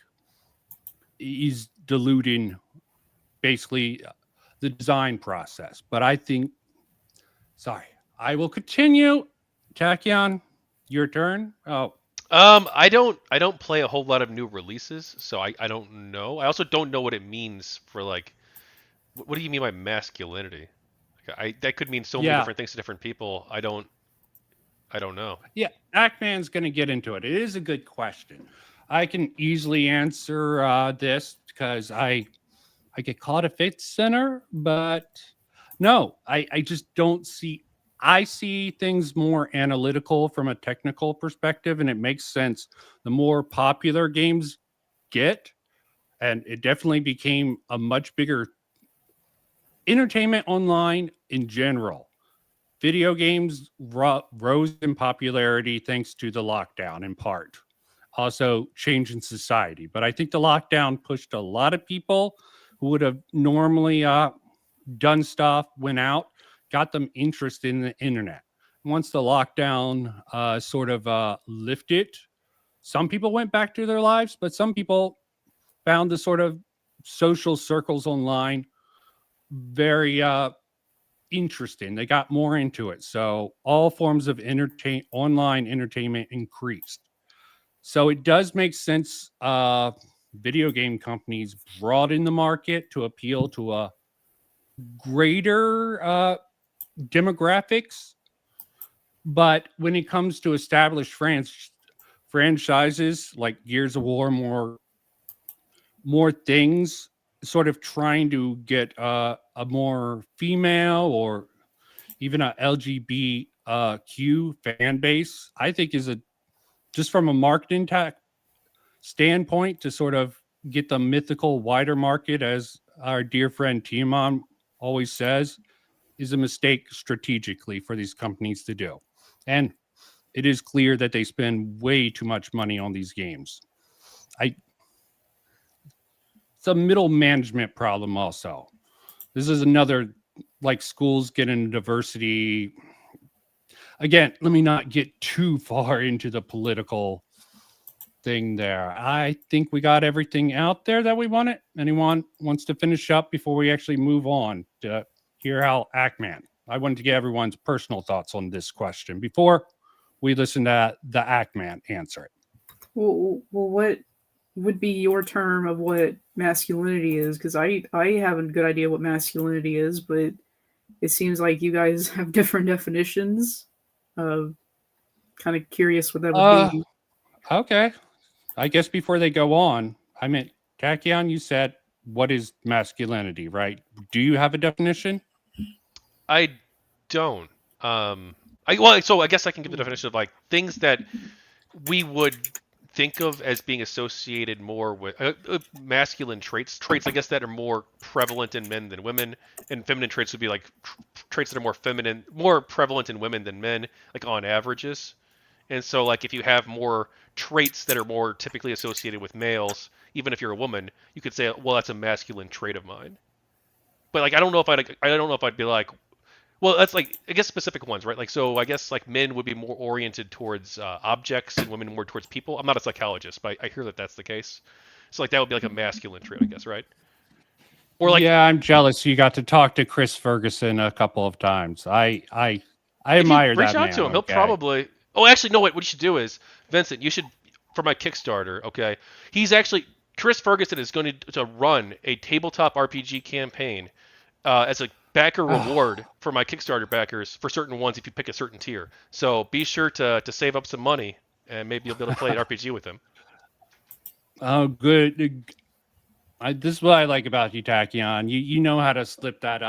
is diluting basically the design process. But I think, sorry, I will continue. Tachyon, your turn. Oh, I don't play a whole lot of new releases, so I don't know. I also don't know what it means for like, what do you mean by masculinity? That could mean so many different things to different people. I don't know. Yeah, Ackman's going to get into it. It is a good question. I can easily answer this because I get caught if it's center, but no, I just don't see. I see things more analytical from a technical perspective, and it makes sense. The more popular games get, and it definitely became a much bigger entertainment online in general. Video games rose in popularity thanks to the lockdown in part. Also, change in society. But I think the lockdown pushed a lot of people who would have normally done stuff, went out, got them interested in the internet. Once the lockdown sort of lifted, some people went back to their lives, but some people found the sort of social circles online very interesting. They got more into it. So all forms of online entertainment increased. So it does make sense. Video game companies broaden the market to appeal to a greater demographics. But when it comes to established franchises like Gears of War, more things, sort of trying to get a more female or even a LGBTQ fan base, I think is just from a marketing standpoint to sort of get the mythical wider market, as our dear friend Timon always says, is a mistake strategically for these companies to do. And it is clear that they spend way too much money on these games. It's a middle management problem also. This is another, like, schools getting diversity. Again, let me not get too far into the political thing there. I think we got everything out there that we wanted. Anyone wants to finish up before we actually move on to hear how Ackman? I wanted to get everyone's personal thoughts on this question before we listen to the Ackman answer it. Well, what would be your term of what masculinity is? Because I have a good idea what masculinity is, but it seems like you guys have different definitions. Kind of curious what that would be. Okay. I guess before they go on, I meant, Tachyon, you said, what is masculinity, right? Do you have a definition? I don't. So I guess I can give the definition of like things that we would think of as being associated more with masculine traits. Traits, I guess, that are more prevalent in men than women, and feminine traits would be like traits that are more feminine, more prevalent in women than men, like on averages. And so, like, if you have more traits that are more typically associated with males, even if you're a woman, you could say, well, that's a masculine trait of mine. But like, I don't know if I'd be like, well, that's like, I guess specific ones, right? Like, so I guess like men would be more oriented towards objects and women more towards people. I'm not a psychologist, but I hear that that's the case. So like that would be like a masculine trait, I guess, right? Or like, yeah, I'm jealous you got to talk to Chris Ferguson a couple of times. I admire that man. Reach out to him. He'll probably. Oh, actually, no. Wait. What you should do is, Vincent, you should, for my Kickstarter. Okay, he's actually Chris Ferguson is going to run a tabletop RPG campaign as a backer reward for my Kickstarter backers for certain ones if you pick a certain tier. So be sure to save up some money and maybe you'll be able to play an RPG with him. Oh, good. This is what I like about you, Tachyon. You know how to slip that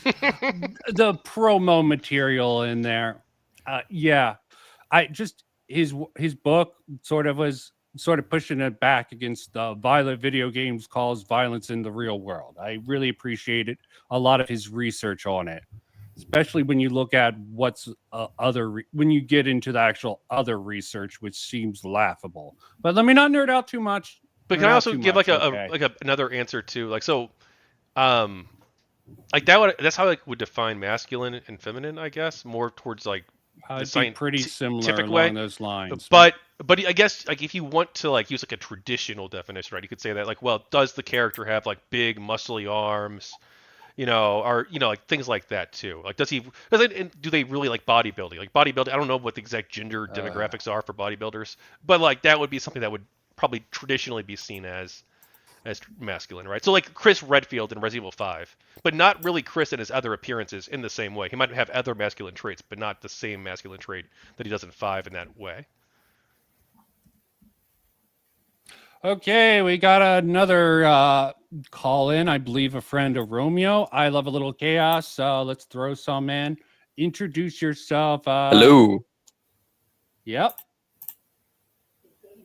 the promo material in there. Yeah, I just his book was sort of pushing it back against violent video games cause violence in the real world. I really appreciated a lot of his research on it, especially when you look at what's when you get into the actual other research, which seems laughable. But let me not nerd out too much. But can I also give another answer too? Like, so, like that's how I would define masculine and feminine, I guess, more towards like the pretty similar along way. Those lines. But I guess like if you want to like use like a traditional definition, right? You could say that like, well, does the character have like big muscly arms? Or like things like that too. Like, do they really like bodybuilding? Like bodybuilding, I don't know what the exact gender demographics are for bodybuilders, but like that would be something that would probably traditionally be seen as masculine, right? So like Chris Redfield in Resident Evil 5, but not really Chris in his other appearances in the same way. He might have other masculine traits, but not the same masculine trait that he does in 5 in that way. Okay, we got another call in. I believe a friend of Romeo. I love a little chaos, so let's throw some in. Introduce yourself. Hello. Yep.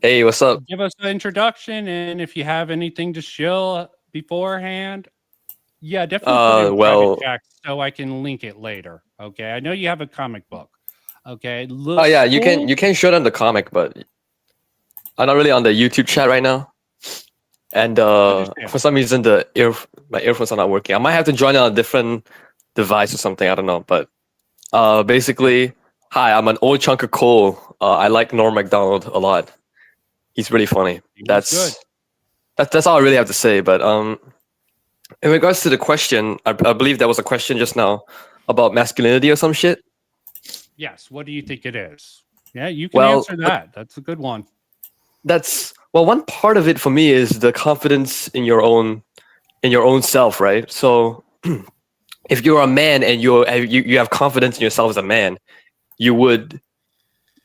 Hey, what's up? Give us an introduction, and if you have anything to shill beforehand, yeah, definitely put it in private chat so I can link it later. Okay, I know you have a comic book. Okay. Oh yeah, you can show them the comic, but I'm not really on the YouTube chat right now, and for some reason my earphones are not working. I might have to join on a different device or something. I don't know, but basically, hi, I'm an old chunk of coal. I like Norm Macdonald a lot. He's really funny. That's all I really have to say. But in regards to the question, I believe there was a question just now about masculinity or some shit. Yes. What do you think it is? Yeah, you can answer that. That's a good one. One part of it for me is the confidence in your own self, right? So if you're a man and you have confidence in yourself as a man, you would.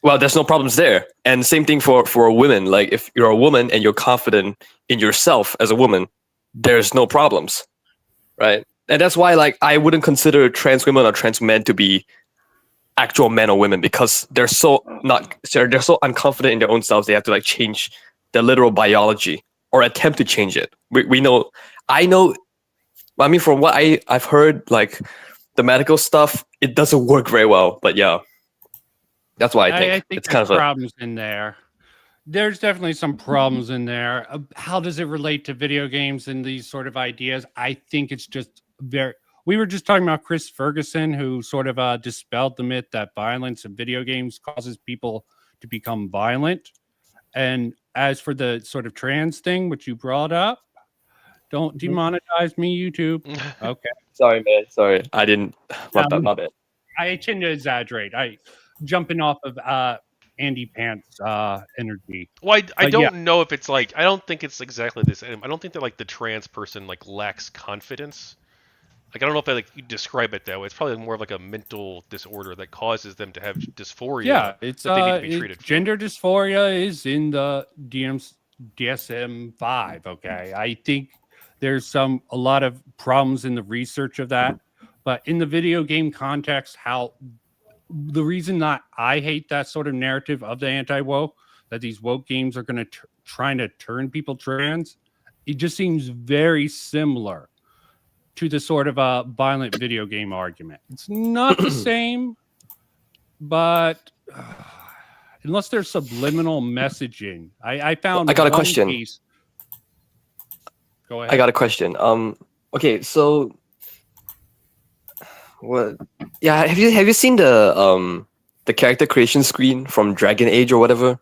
Well, there's no problems there. And same thing for a woman. Like if you're a woman and you're confident in yourself as a woman, there's no problems, right? And that's why like I wouldn't consider trans women or trans men to be actual men or women because they're so unconfident in their own selves. They have to like change their literal biology or attempt to change it. I mean, from what I've heard, like the medical stuff, it doesn't work very well. But yeah. That's why I think, I think it's kind there's of a problems in there. There's definitely some problems in there. How does it relate to video games and these sort of ideas? I think it's just very. We were just talking about Chris Ferguson, who sort of dispelled the myth that violence in video games causes people to become violent. And as for the sort of trans thing, which you brought up, don't demonetize me, YouTube. Okay. Sorry, man. Sorry, I didn't. My bad. I tend to exaggerate. Jumping off of AndyPants energy. Well, I But don't yeah. know if it's like, I don't think it's exactly this. I don't think that like the trans person like lacks confidence. Like I don't know if you describe it that way. It's probably more of like a mental disorder that causes them to have dysphoria. Yeah, it's that they need to be treated. Gender dysphoria is in the DSM-5. Okay, I think there's a lot of problems in the research of that, but in the video game context, the reason that I hate that sort of narrative of the anti-woke, that these woke games are going to trying to turn people trans, it just seems very similar to the sort of a violent video game argument. It's not the same, but unless there's subliminal messaging, I found. I got a one question. Piece. Go ahead. I got a question. Okay, so what? Yeah, have you seen the character creation screen from Dragon Age or whatever?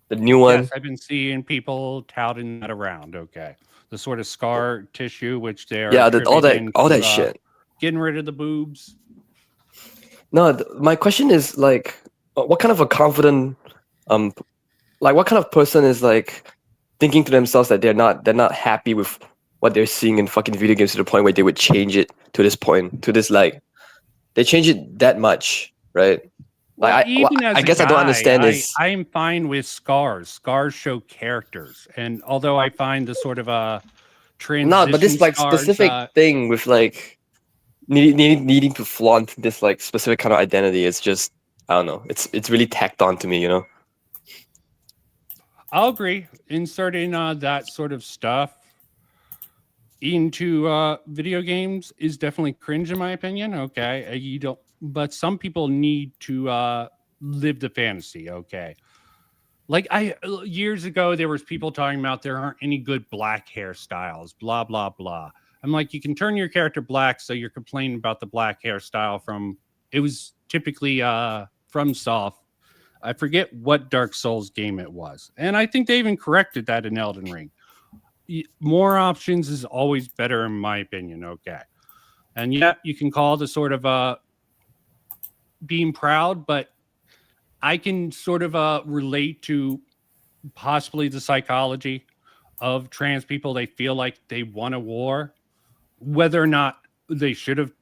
The new one. Yes, I've been seeing people touting that around. Okay, the sort of scar tissue, which they're all that attributing to, shit. Getting rid of the boobs. No, my question is like, what kind of a confident, like what kind of person is like thinking to themselves that they're not happy with what they're seeing in fucking video games to the point where they would change it to this point, to this like, they change it that much, right? Well, Like I guess I don't understand this. I'm fine with scars. Scars show characters, and although I find the sort of transition No, but this like scars, specific thing with like needing to flaunt this like specific kind of identity, it's just, I don't know. It's really tacked on to me, you know. I'll agree. Inserting that sort of stuff into video games is definitely cringe, in my opinion. Okay, you don't. But some people need to live the fantasy. Okay, like years ago, there was people talking about there aren't any good black hairstyles. Blah blah blah. I'm like, you can turn your character black, so you're complaining about the black hairstyle from. It was typically from Soft. I forget what Dark Souls game it was, and I think they even corrected that in Elden Ring. More options is always better, in my opinion. Okay, and yeah, you can call the sort of being proud, but I can sort of relate to possibly the psychology of trans people. They feel like they want a war, whether or not they should have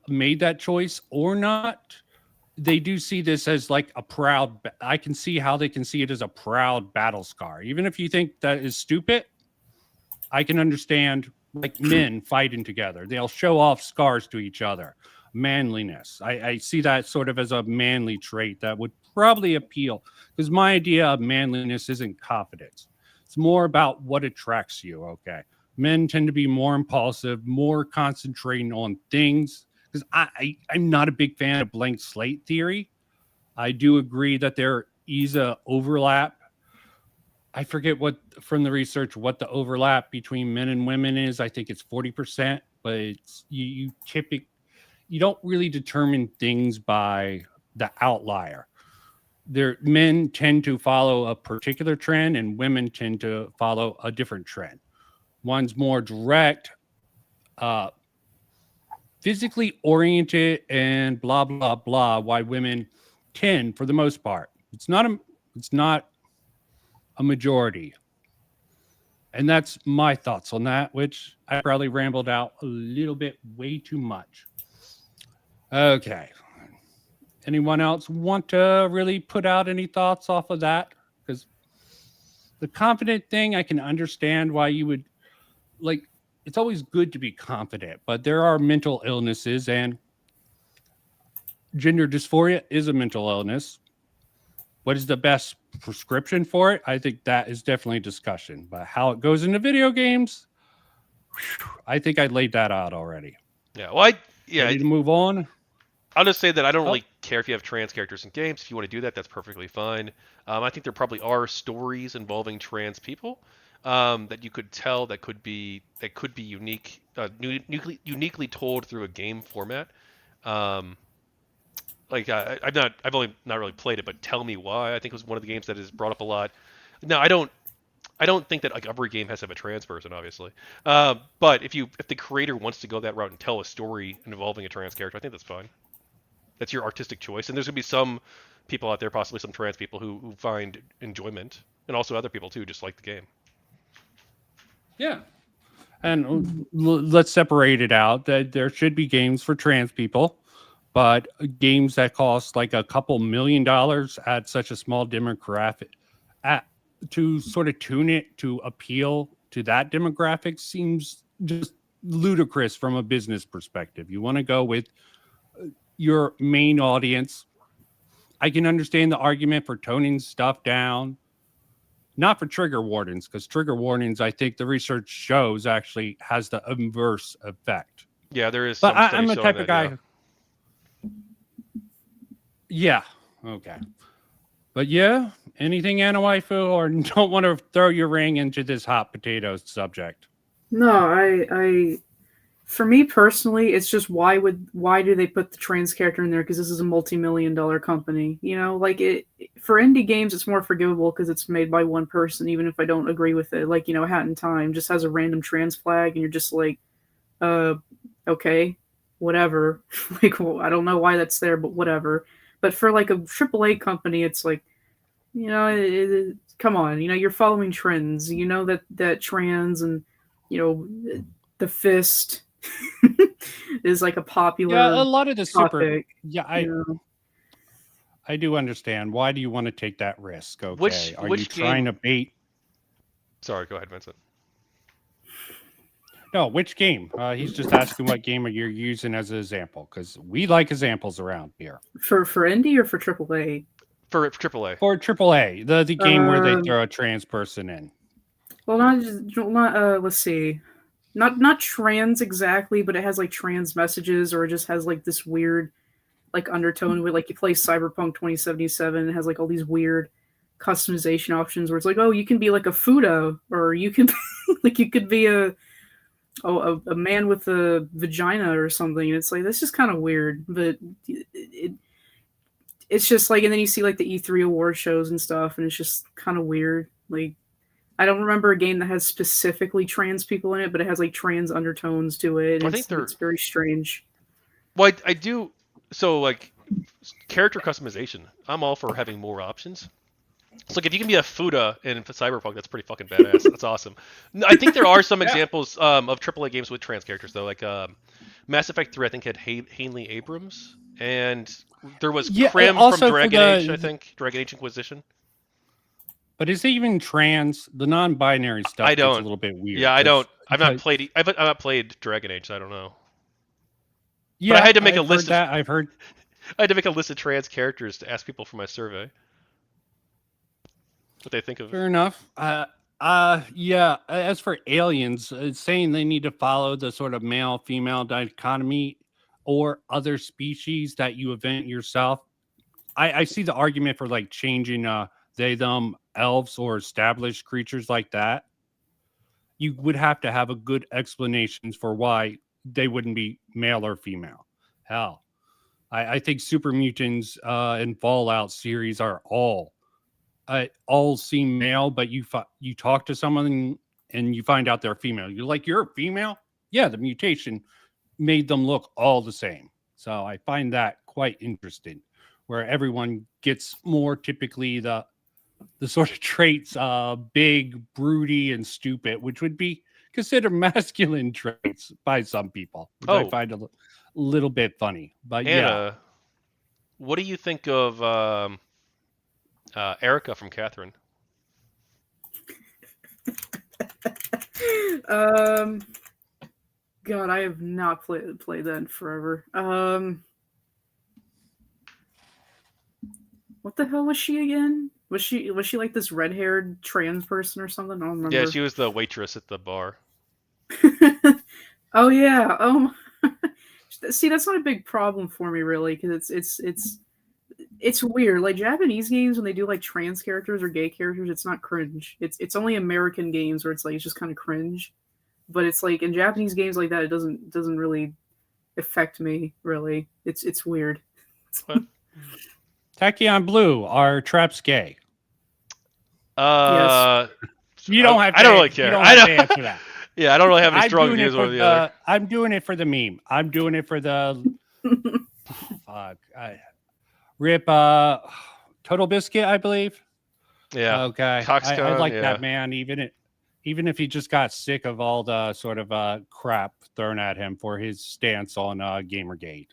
made that choice or not. They do see this as like a proud. I can see how they can see it as a proud battle scar. Even if you think that is stupid, I can understand. Like men fighting together, they'll show off scars to each other. Manliness. I see that sort of as a manly trait that would probably appeal, because my idea of manliness isn't confidence. It's more about what attracts you. Okay, men tend to be more impulsive, more concentrating on things. Because I'm not a big fan of blank slate theory. I do agree that there is a overlap. I forget what from the research what the overlap between men and women is. I think it's 40%, but it's you don't really determine things by the outlier. Men tend to follow a particular trend, and women tend to follow a different trend. One's more direct, physically oriented, and blah blah blah. Why women tend, for the most part, it's not a majority. And that's my thoughts on that, which I probably rambled out a little bit way too much. Okay. Anyone else want to really put out any thoughts off of that? Because the confident thing, I can understand why you would like. It's always good to be confident, but there are mental illnesses, and gender dysphoria is a mental illness. What is the best prescription for it? I think that is definitely a discussion. But how it goes into video games, I think I laid that out already. Yeah. Well, ready to move on. I'll just say that I don't really care if you have trans characters in games. If you want to do that, that's perfectly fine. I think there probably are stories involving trans people that you could tell that could be unique, uniquely told through a game format. I've only not really played it, but Tell Me Why I think was one of the games that is brought up a lot. No, I don't think that like every game has to have a trans person, obviously. But if the creator wants to go that route and tell a story involving a trans character, I think that's fine. That's your artistic choice, and there's gonna be some people out there, possibly some trans people, who find enjoyment, and also other people too, just like the game. Yeah. And let's separate it out that there should be games for trans people, but games that cost like a couple $1 million at such a small demographic to sort of tune it to appeal to that demographic seems just ludicrous from a business perspective. You want to go with your main audience. I can understand the argument for toning stuff down, not for trigger warnings, because trigger warnings, I think the research shows actually has the inverse effect. Yeah, there is. But Some I'm the type of guy. Yeah. Okay. But yeah, anything Anna Waifu, or don't want to throw your ring into this hot potato subject? No, I for me personally, it's just why do they put the trans character in there? Because this is a multi-million-dollar company, you know. Like for indie games, it's more forgivable because it's made by one person, even if I don't agree with it. Like Hat in Time just has a random trans flag, and you're just like, okay, whatever. Like, well, I don't know why that's there, but whatever. But for like a AAA company, it's like, you know, come on, you know, you're following trends. You know that trans and, you know, the fist is like a popular. Yeah, a lot of the topic, I do understand. Why do you want to take that risk? Okay, which you trying to bait? Sorry, go ahead, Vincent. No, which game? He's just asking what game you're using as an example, because we like examples around here. For indie or for AAA? For AAA. For AAA, the game where they throw a trans person in. Well, not let's see, not trans exactly, but it has like trans messages, or it just has like this weird like undertone with like you play Cyberpunk 2077, it has like all these weird customization options where it's like, oh, you can be like a Fuda, or you can like you could be a man with a vagina or something. And it's like, that's just kind of weird, but it's just like, and then you see like the E3 award shows and stuff, and it's just kind of weird. Like, I don't remember a game that has specifically trans people in it, but it has like trans undertones to it. I think it's very strange. Well, I do. So like character customization, I'm all for having more options. So like if you can be a Fuda in Cyberpunk, that's pretty fucking badass. That's awesome. I think there are some examples of AAA games with trans characters though. Like Mass Effect 3, I think had Hanley Abrams, and there was Krim from Dragon Age. I think Dragon Age Inquisition. But is it even trans? The non-binary stuff I don't. Gets a little bit weird. Yeah, I don't. I've not played Dragon Age, so I don't know. Yeah, but I had to make a list. I've heard. I had to make a list of trans characters to ask people for my survey what they think of it. Fair enough. Yeah. As for aliens, it's saying they need to follow the sort of male-female dichotomy or other species that you invent yourself. I see the argument for like changing they, them, elves, or established creatures like that. You would have to have a good explanations for why they wouldn't be male or female. Hell, I think Super Mutants and Fallout series are all seem male, but you talk to someone and you find out they're female. You're like, you're a female? Yeah, the mutation made them look all the same. So I find that quite interesting, where everyone gets more typically the sort of traits, big, broody, and stupid, which would be considered masculine traits by some people, which I find a little bit funny. But Anna, what do you think of Erica from Catherine? God, I have not played that in forever. What the hell was she again? Was she like this red-haired trans person or something? I don't remember. Yeah, she was the waitress at the bar. Oh yeah. see, that's not a big problem for me really, because it's weird. Like Japanese games, when they do like trans characters or gay characters, it's not cringe. It's only American games where it's like it's just kind of cringe. But it's like in Japanese games like that, it doesn't really affect me really. It's weird. Tachyon Blue, are traps gay? Yes. You don't have to. I don't really care. You don't have to answer that. Yeah, I don't really have any I'm strong doing views it one for or the other. I'm doing it for the meme. I'm doing it for the fuck. Rip Total Biscuit, I believe. Yeah. Okay. Coxcon, I like yeah. that man, even if he just got sick of all the sort of crap thrown at him for his stance on Gamergate.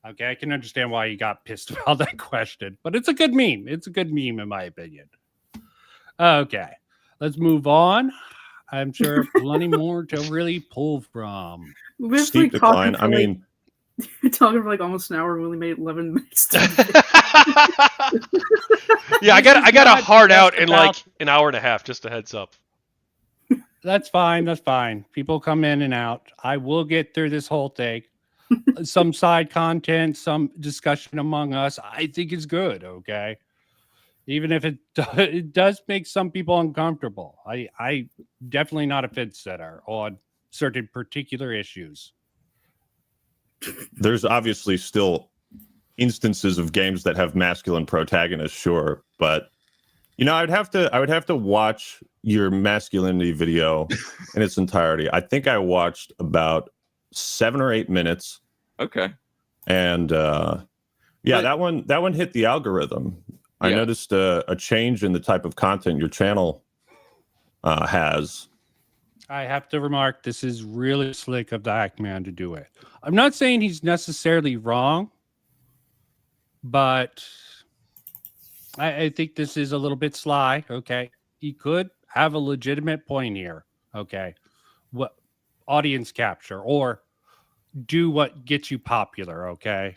Okay, I can understand why he got pissed about that question, but it's a good meme. It's a good meme in my opinion. Okay, let's move on. I'm sure plenty more to really pull from. Steep decline. I mean, we're talking for like almost an hour. We only made 11 minutes. Yeah, I got a hard out in like an hour and a half. Just a heads up. That's fine. That's fine. People come in and out. I will get through this whole thing. Some side content, some discussion among us, I think is good. Okay, even if it does make some people uncomfortable. I definitely not a fence setter on certain particular issues. there's obviously still instances of games that have masculine protagonists, sure, but you know, I would have to watch your masculinity video in its entirety. I think I watched about 7 or 8 minutes. Okay. And that one hit the algorithm. I noticed a change in the type of content your channel has. I have to remark, this is really slick of the Hackman to do it. I'm not saying he's necessarily wrong, but I think this is a little bit sly. Okay. He could have a legitimate point here. Okay. What audience capture or do what gets you popular. Okay.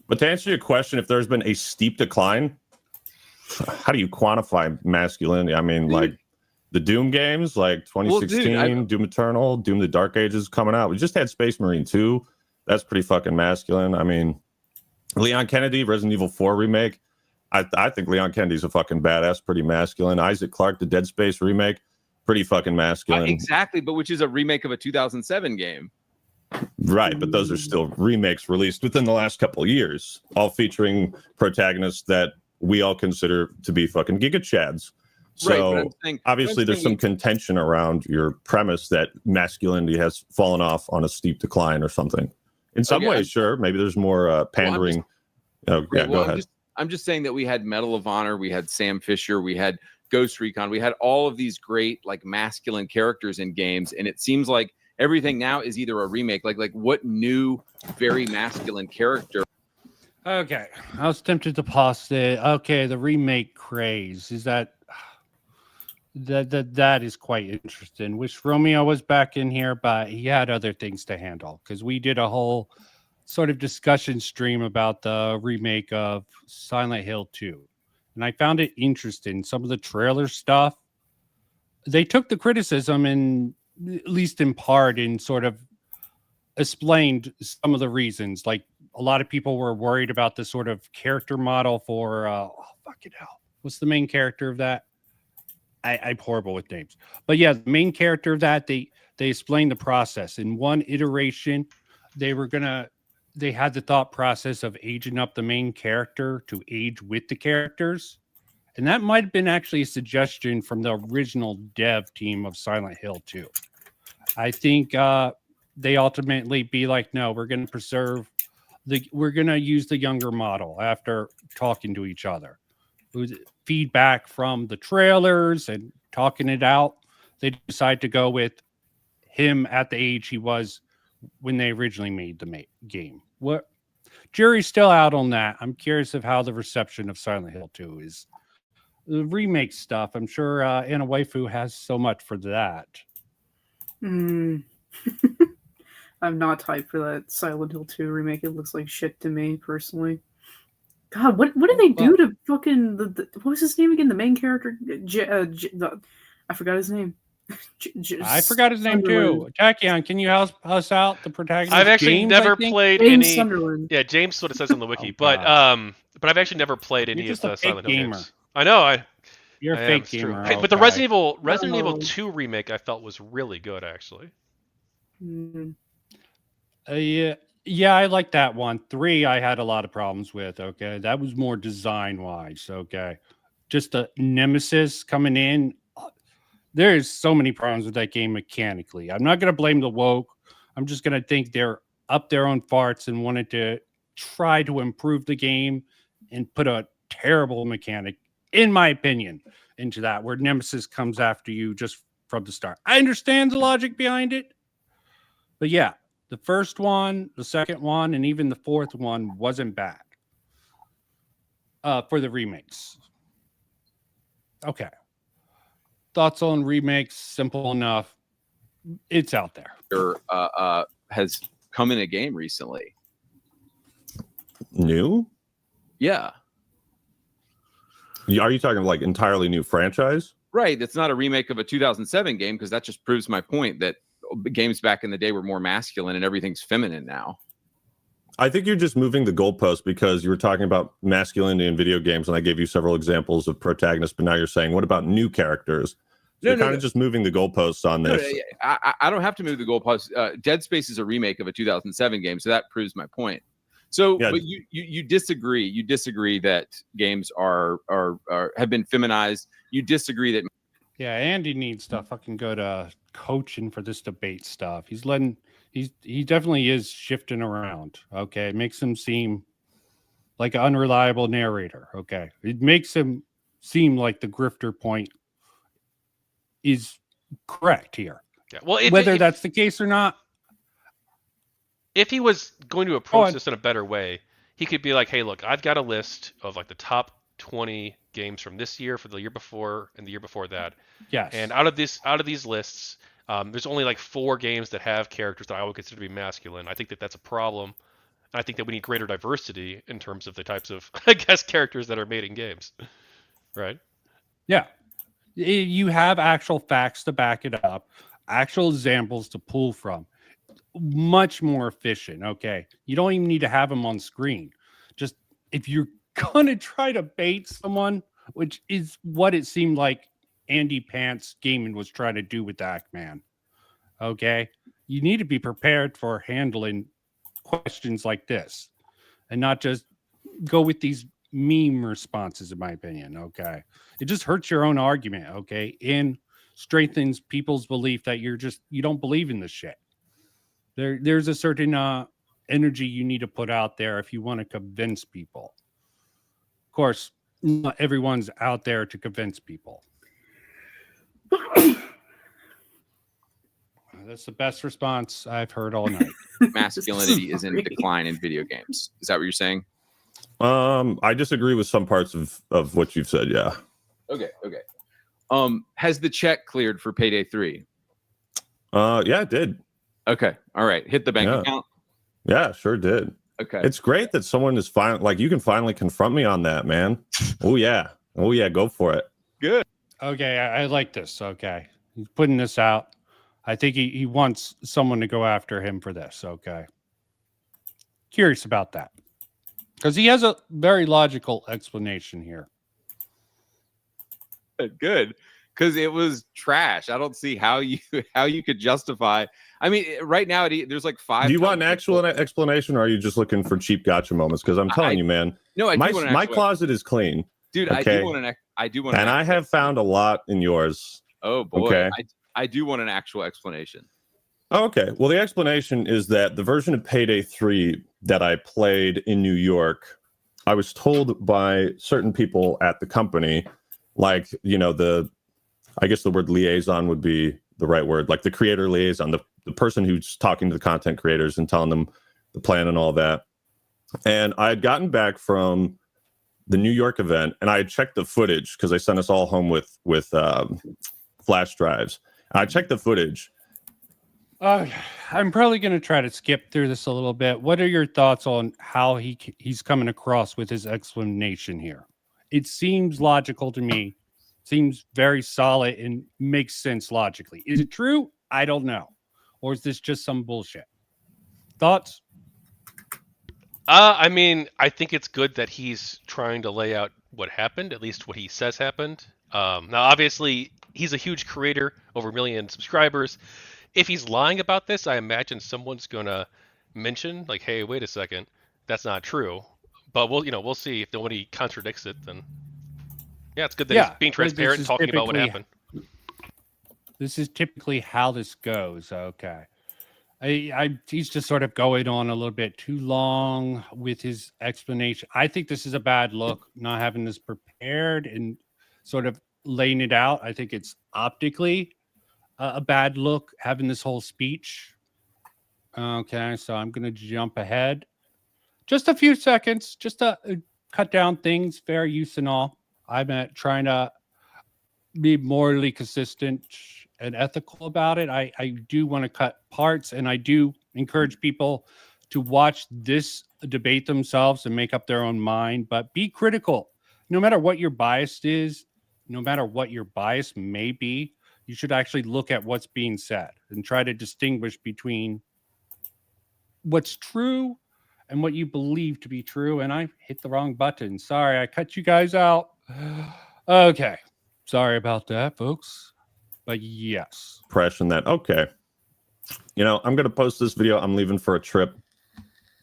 But to answer your question, if there's been a steep decline, how do you quantify masculinity? I mean, like the Doom games, like 2016, Doom Eternal, Doom the Dark Ages coming out. We just had Space Marine 2. That's pretty fucking masculine. I mean, Leon Kennedy, Resident Evil 4 remake. I think Leon Kennedy's a fucking badass, pretty masculine. Isaac Clarke, the Dead Space remake, pretty fucking masculine. Exactly, but which is a remake of a 2007 game. Right, but those are still remakes released within the last couple of years, all featuring protagonists that we all consider to be fucking Giga Chads. So right, obviously there's some contention around your premise that masculinity has fallen off on a steep decline or something. In some ways, sure. Maybe there's more pandering. Go ahead. I'm just saying that we had Medal of Honor, we had Sam Fisher, we had Ghost Recon, we had all of these great like masculine characters in games, and it seems like everything now is either a remake. Like what new, very masculine character? Okay, I was tempted to pause it. Okay, the remake craze is that is quite interesting. Wish Romeo was back in here, but he had other things to handle because we did a whole sort of discussion stream about the remake of Silent Hill 2. And I found it interesting. Some of the trailer stuff, they took the criticism and at least in part and sort of explained some of the reasons. Like a lot of people were worried about the sort of character model for, fucking hell. What's the main character of that? I'm horrible with names. But yeah, the main character of that, they explained the process. In one iteration, they had the thought process of aging up the main character to age with the characters. And that might have been actually a suggestion from the original dev team of Silent Hill 2. I think they ultimately be like, no, we're going to we're going to use the younger model after talking to each other. With feedback from the trailers and talking it out, they decide to go with him at the age he was when they originally made the game. What jury's still out on that. I'm curious of how the reception of Silent Hill 2 is. The remake stuff, I'm sure Anna Waifu has so much for that. I'm not hyped for that Silent Hill 2 remake. It looks like shit to me personally. God, what did they do to fucking what was his name again? The main character, I forgot his name. I forgot his name too. Tachyon, can you help us out? The protagonist. I've actually James, never I think? played James any. Sunderland. Yeah, James is what it says on the wiki, Oh, but I've actually never played any You're of just a the fake Silent Hill gamer. games. I know. You're a I am, fake it's true. gamer. Hey, but the okay. Resident Evil No. 2 remake I felt was really good actually. Mm. Yeah, I like that one. 3, I had a lot of problems with. Okay, that was more design wise. Okay, just the Nemesis coming in. There's so many problems with that game mechanically. I'm not gonna blame the woke. I'm just gonna think they're up their own farts and wanted to try to improve the game and put a terrible mechanic, in my opinion, into that where Nemesis comes after you just from the start. I understand the logic behind it, but yeah. The first one, the second one, and even the fourth one wasn't bad for the remakes. Okay. Thoughts on remakes? Simple enough. It's out there. Has come in a game recently. New? Yeah. Are you talking like entirely new franchise? Right. It's not a remake of a 2007 game because that just proves my point that games back in the day were more masculine and everything's feminine now. I think you're just moving the goalpost because you were talking about masculinity in video games, and I gave you several examples of protagonists, but now you're saying, what about new characters? So you're kind of just moving the goalposts on this. I don't have to move the goalposts. Dead Space is a remake of a 2007 game, so that proves my point. So, Yeah. but you disagree. You disagree that games have been feminized. You disagree that. Yeah, Andy needs to fucking go to coaching for this debate stuff. He definitely is shifting around. Okay, it makes him seem like an unreliable narrator. Okay, it makes him seem like the grifter point is correct here. Yeah. Well, whether that's the case or not, if he was going to approach this in a better way, he could be like, "Hey, look, I've got a list of like the top 20 games from this year, for the year before, and the year before that. Yes. And out of these lists, there's only like 4 games that have characters that I would consider to be masculine. I think that that's a problem. And I think that we need greater diversity in terms of the types of, I guess, characters that are made in games. Right? Yeah. You have actual facts to back it up, actual examples to pull from. Much more efficient. Okay. You don't even need to have them on screen. Just if you're going to try to bait someone, which is what it seemed like AndyPants Gaming was trying to do with Ackman. Okay. You need to be prepared for handling questions like this and not just go with these meme responses, in my opinion. Okay. It just hurts your own argument. Okay. And strengthens people's belief that you don't believe in this shit. There's a certain energy you need to put out there if you want to convince people. Of course, not everyone's out there to convince people. That's the best response I've heard all night. Masculinity is in decline in video games. Is that what you're saying? I disagree with some parts of what you've said. Yeah. Okay. Has the check cleared for Payday 3? Yeah, it did. Okay. All right. Hit the bank account. Yeah, sure did. Okay. It's great that someone is you can finally confront me on that, man. Oh yeah, go for it. Good. Okay, I like this. Okay, he's putting this out. I think he wants someone to go after him for this. Okay, curious about that because he has a very logical explanation here. Good, because it was trash. I don't see how you could justify. I mean, right now there's like 5. Do you want an actual explanation, or are you just looking for cheap gotcha moments? Because I'm telling you, man. No, my closet is clean, dude. Okay? I do want. And I have found a lot in yours. Oh boy, okay. I do want an actual explanation. Okay, well, the explanation is that the version of Payday 3 that I played in New York, I was told by certain people at the company, like I guess the word liaison would be the right word, like the creator liaison, the person who's talking to the content creators and telling them the plan and all that. And I had gotten back from the New York event, and I had checked the footage because they sent us all home with flash drives. And I checked the footage. I'm probably going to try to skip through this a little bit. What are your thoughts on how he's coming across with his explanation here? It seems logical to me. Seems very solid and makes sense logically. Is it true? I don't know. Or is this just some bullshit? Thoughts? I mean, I think it's good that he's trying to lay out what happened, at least what he says happened. Now, obviously, he's a huge creator, over 1 million subscribers. If he's lying about this, I imagine someone's gonna mention, like, "Hey, wait a second, that's not true." But we'll see. If nobody contradicts it, then yeah, it's good that he's being transparent and talking about what happened. This is typically how this goes. Okay. He's just sort of going on a little bit too long with his explanation. I think this is a bad look, not having this prepared and sort of laying it out. I think it's optically a bad look having this whole speech. Okay, so I'm going to jump ahead just a few seconds, just to cut down things, fair use and all. I'm trying to be morally consistent and ethical about it. I do want to cut parts, and I do encourage people to watch this debate themselves and make up their own mind, but be critical. No matter what your bias is, no matter what your bias may be, you should actually look at what's being said and try to distinguish between what's true and what you believe to be true. And I hit the wrong button. Sorry, I cut you guys out. Okay. Sorry about that, folks. But yes. Impression that, okay, I'm going to post this video. I'm leaving for a trip,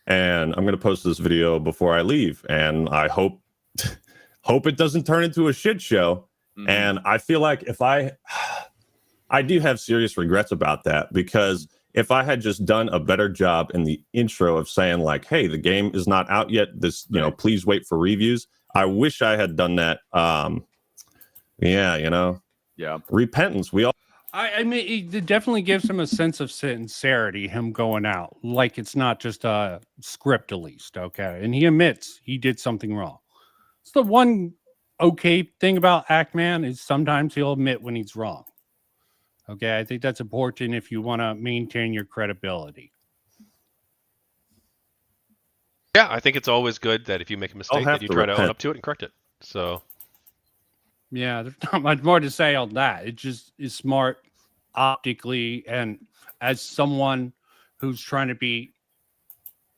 and I'm going to post this video before I leave. And I hope it doesn't turn into a shit show. Mm-hmm. And I feel like I do have serious regrets about that, because if I had just done a better job in the intro of saying, like, hey, the game is not out yet, this, please wait for reviews. I wish I had done that. Yeah. Repentance. We all. I mean, it definitely gives him a sense of sincerity, him going out. Like, it's not just a script, at least. Okay. And he admits he did something wrong. It's the one okay thing about Ackman is sometimes he'll admit when he's wrong. Okay. I think that's important if you want to maintain your credibility. Yeah, I think it's always good that if you make a mistake, that you try to own up to it and correct it. So. Yeah, there's not much more to say on that. It just is smart optically, and as someone who's trying to be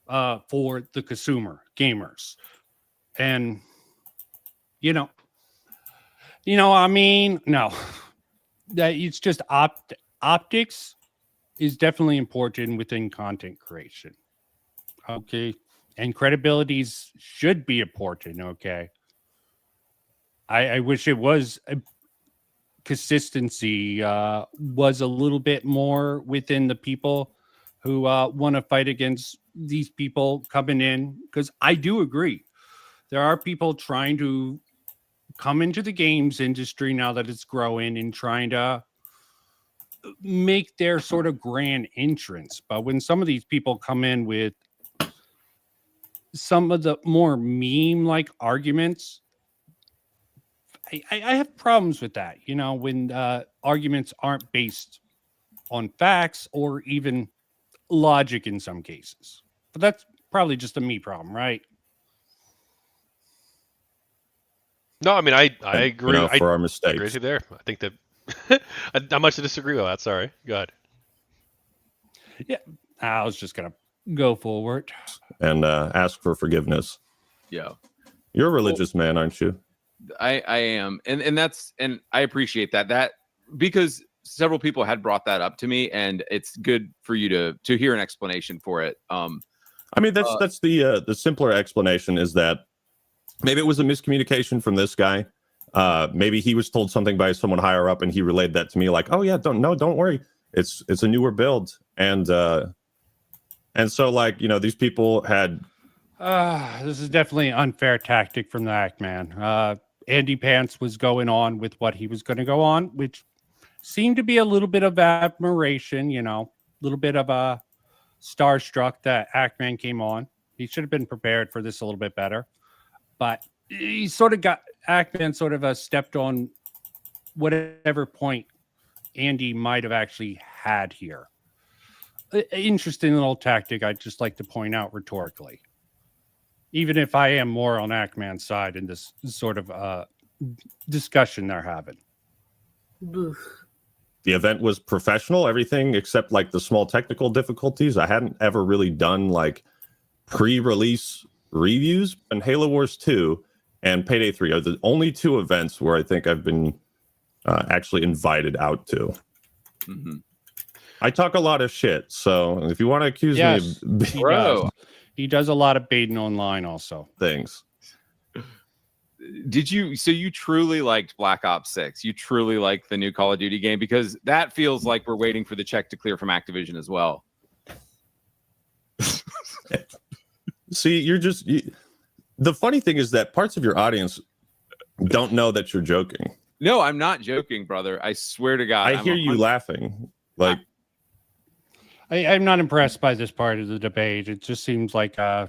for the consumer gamers, and no, that it's just optics is definitely important within content creation. Okay, and credibilities should be important. Okay. I wish it was consistency was a little bit more within the people who want to fight against these people coming in, because I do agree. There are people trying to come into the games industry now that it's growing and trying to make their sort of grand entrance. But when some of these people come in with some of the more meme-like arguments, I have problems with that, when arguments aren't based on facts or even logic in some cases. But that's probably just a me problem, right? No, I mean, I agree. For our mistakes. I agree with you there. I think that not much to disagree with that. Sorry. Go ahead. Yeah, I was just going to go forward. And ask for forgiveness. Yeah. You're a religious man, aren't you? I am, and I appreciate that because several people had brought that up to me, and it's good for you to hear an explanation for it. I mean, that's the simpler explanation is that maybe it was a miscommunication from this guy. Maybe he was told something by someone higher up, and he relayed that to me, like, oh yeah, don't worry, it's a newer build, and so, like, these people had. This is definitely an unfair tactic from the Ackman. AndyPants was going on with what he was going to go on, which seemed to be a little bit of admiration, a little bit of a starstruck that Ackman came on. He should have been prepared for this a little bit better. But he sort of Ackman sort of stepped on whatever point Andy might have actually had here. Interesting little tactic I'd just like to point out rhetorically. Even if I am more on Ackman's side in this sort of discussion they're having. Ugh. The event was professional, everything except like the small technical difficulties. I hadn't ever really done like pre-release reviews, and Halo Wars 2 and Payday 3 are the only two events where I think I've been actually invited out to. Mm-hmm. I talk a lot of shit, so if you want to accuse me of he does a lot of baiting online also. Things. Did you? So you truly liked Black Ops 6? You truly like the new Call of Duty game? Because that feels like we're waiting for the check to clear from Activision as well. See, the funny thing is that parts of your audience don't know that you're joking. No, I'm not joking, brother. I swear to God. I hear you laughing. Like, I'm not impressed by this part of the debate. It just seems like I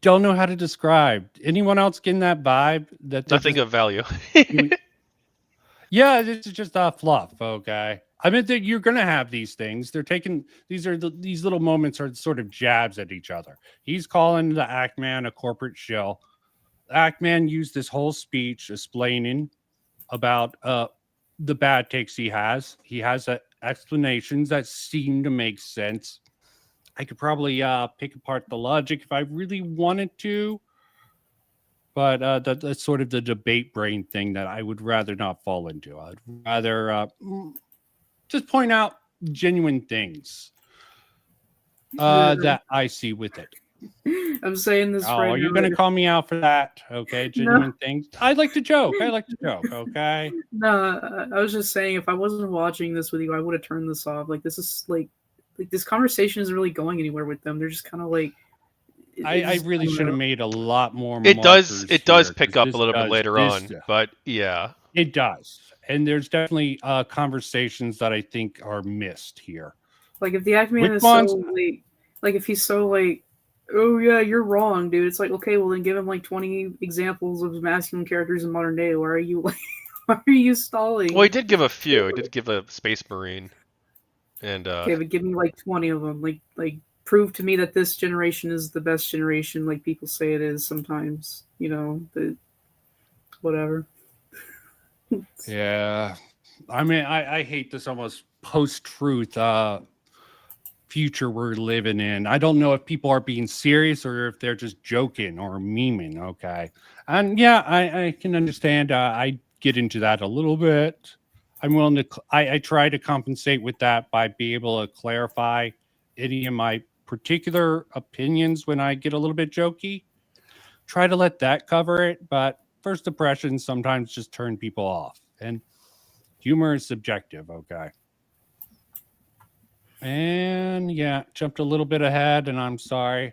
don't know how to describe. Anyone else getting that vibe? That Nothing of value. Yeah, this is just fluff, okay. I mean, that you're going to have these things. They're taking these little moments are sort of jabs at each other. He's calling the Act Man a corporate shill. Act Man used this whole speech explaining about the bad takes he has. He has explanations that seem to make sense. I could probably pick apart the logic if I really wanted to, but that's sort of the debate brain thing that I would rather not fall into. I'd rather just point out genuine things that I see with it. I'm saying this right now. Are you going to call me out for that? Okay, genuine things. I like to joke. Okay. No, I was just saying, if I wasn't watching this with you, I would have turned this off. Like, this is like this conversation isn't really going anywhere with them. They're just kind of like. I really should have made a lot more. It does pick up a little bit later on, but yeah, it does. And there's definitely conversations that I think are missed here. Like, if the Act Man is so like if he's so like, oh yeah, you're wrong, dude. It's like, okay, well then give him like 20 examples of masculine characters in modern day. Why are you like, why are you stalling? Well, he did give a few. He did give a Space Marine, and okay, but give me like 20 of them. Like prove to me that this generation is the best generation, like people say it is sometimes. You know, but whatever. Yeah, I mean, I hate this almost post-truth future we're living in. I don't know if people are being serious or if they're just joking or memeing. Okay, and yeah, I can understand. I get into that a little bit. I'm willing to. I try to compensate with that by being able to clarify any of my particular opinions when I get a little bit jokey. Try to let that cover it, but first impressions sometimes just turn people off, and humor is subjective. Okay. And yeah, jumped a little bit ahead, and I'm sorry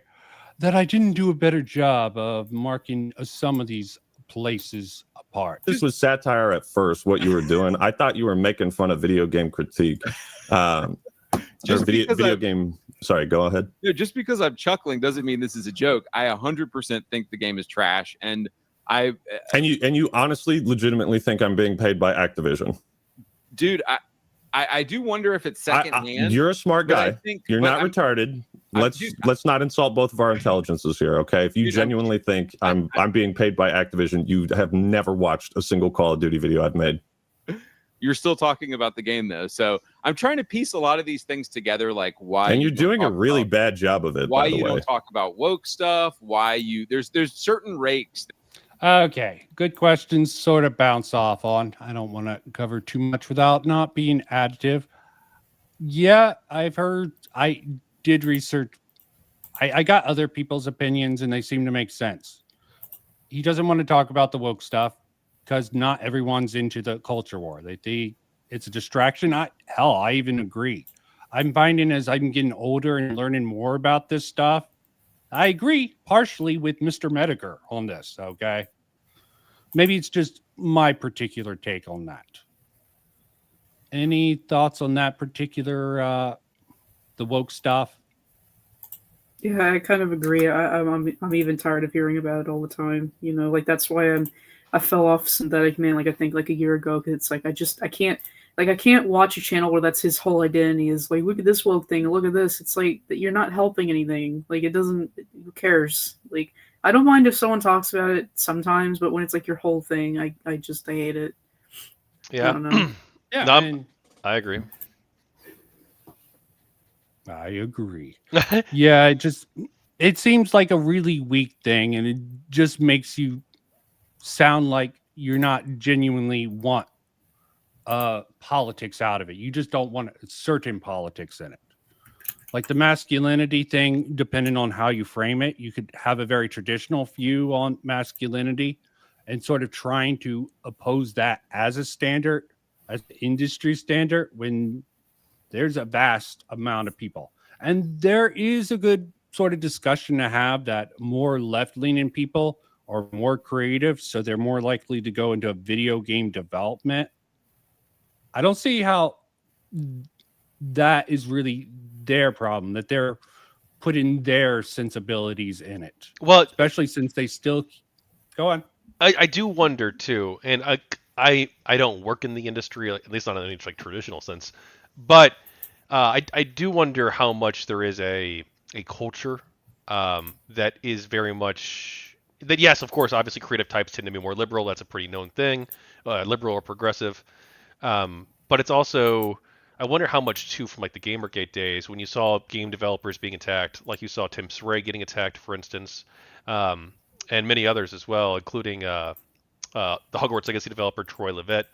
that I didn't do a better job of marking some of these places apart. This was satire at first, what you were doing. I thought you were making fun of video game critique. Video game. Sorry, go ahead. Yeah, just because I'm chuckling doesn't mean this is a joke. I 100% think the game is trash, and you honestly, legitimately think I'm being paid by Activision, dude. I do wonder if it's secondhand. You're a smart guy. You're not retarded. Let's not insult both of our intelligences here, okay? If you genuinely think I'm being paid by Activision, you have never watched a single Call of Duty video I've made. You're still talking about the game though, so I'm trying to piece a lot of these things together, like why. And you're doing a really bad job of it. Why by the you way. don't talk about woke stuff? Why you there's certain rakes. Okay, good questions. Sort of bounce off on. I don't want to cover too much without not being additive. Yeah, I've heard. I did research. I got other people's opinions, and they seem to make sense. He doesn't want to talk about the woke stuff because not everyone's into the culture war. They think it's a distraction. I even agree. I'm finding as I'm getting older and learning more about this stuff, I agree partially with Mr. Mediker on this, okay? Maybe it's just my particular take on that. Any thoughts on that particular, the woke stuff? Yeah, I kind of agree. I'm even tired of hearing about it all the time. You know, like that's why I fell off Synthetic Man. Like I think like a year ago, because it's like I can't watch a channel where that's his whole identity is like, look at this woke thing, look at this. It's like that you're not helping anything. Like it doesn't. Who cares? Like I don't mind if someone talks about it sometimes, but when it's like your whole thing, I hate it. Yeah. I don't know. Yeah, No, I agree. I agree. Yeah, it seems like a really weak thing, and it just makes you sound like you're not genuinely want politics out of it. You just don't want certain politics in it. Like the masculinity thing, depending on how you frame it, you could have a very traditional view on masculinity and sort of trying to oppose that as a standard, as an industry standard, when there's a vast amount of people. And there is a good sort of discussion to have that more left-leaning people are more creative, so they're more likely to go into video game development. I don't see how that is really their problem, that they're putting their sensibilities in it. Well, especially since they still go on. I do wonder too, and I don't work in the industry, at least not in any like traditional sense, but I do wonder how much there is a culture that is very much that. Yes, of course, obviously creative types tend to be more liberal. That's a pretty known thing, liberal or progressive. But it's also, I wonder how much too from like the Gamergate days when you saw game developers being attacked, like you saw Tim Sray getting attacked, for instance, and many others as well, including the Hogwarts Legacy developer Troy Levitt,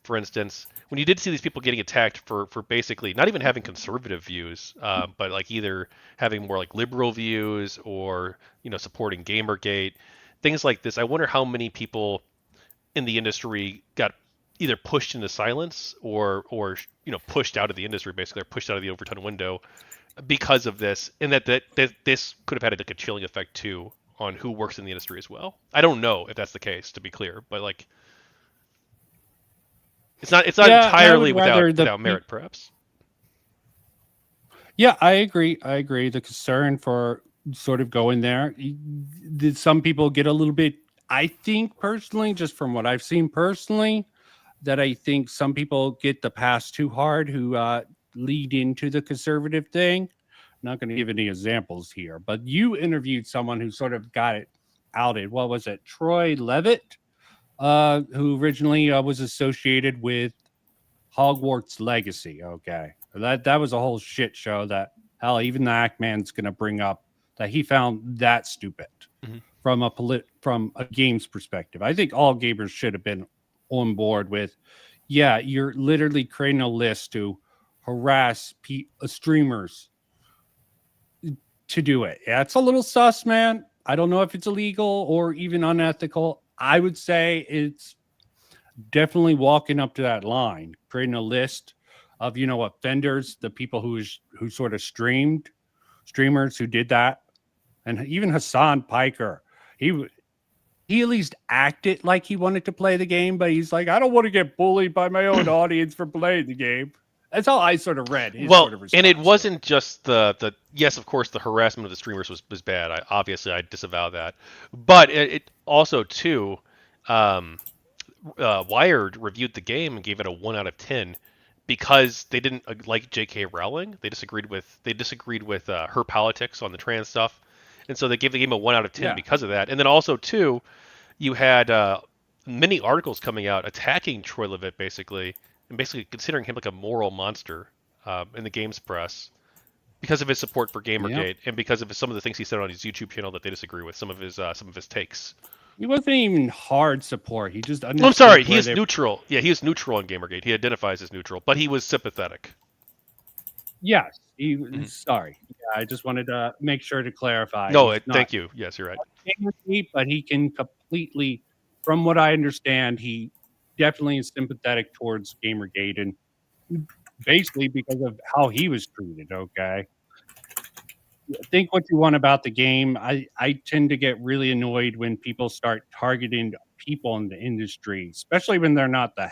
for instance. When you did see these people getting attacked for basically not even having conservative views, but like either having more like liberal views or supporting Gamergate, things like this. I wonder how many people in the industry got either pushed into silence or pushed out of the industry, basically, or pushed out of the Overton window because of this, and that this could have had like a chilling effect too on who works in the industry as well. I don't know if that's the case, to be clear, but like it's not entirely without merit, perhaps. Yeah, I agree. The concern for sort of going there, did some people get a little bit, I think personally, just from what I've seen personally, that I think some people get the pass too hard who lead into the conservative thing. I'm not going to give any examples here, but you interviewed someone who sort of got it outed. What was it? Troy Levitt, who originally was associated with Hogwarts Legacy. Okay. That was a whole shit show that, hell, even the Ackman's going to bring up that he found that stupid from a games perspective. I think all gamers should have been on board with, yeah, you're literally creating a list to harass streamers to do it. Yeah, it's a little sus, man. I don't know if it's illegal or even unethical. I would say it's definitely walking up to that line, creating a list of offenders, the people who sort of streamers who did that, and even Hassan Piker, he at least acted like he wanted to play the game, but he's like, I don't want to get bullied by my own audience for playing the game. That's how I sort of read his sort of response. And it wasn't just the yes, of course, the harassment of the streamers was bad. I disavow that, but it also too, Wired reviewed the game and gave it a 1 out of 10 because they didn't like J.K. Rowling. They disagreed with her politics on the trans stuff, and so they gave the game a 1 out of 10 because of that. And then also too, you had many articles coming out attacking Troy Levitt basically considering him like a moral monster in the games press because of his support for Gamergate and because of some of the things he said on his YouTube channel that they disagree with, some of his takes. He wasn't even hard support. He just understood. I'm sorry, he is neutral. Yeah, he is neutral on Gamergate. He identifies as neutral, but he was sympathetic. Yes, he was sorry. Yeah, I just wanted to make sure to clarify. No, thank you. Yes, you're right. Gamergate, but he can completely, from what I understand, he definitely is sympathetic towards Gamergate, and basically because of how he was treated. Okay. Think what you want about the game. I tend to get really annoyed when people start targeting people in the industry, especially when they're not the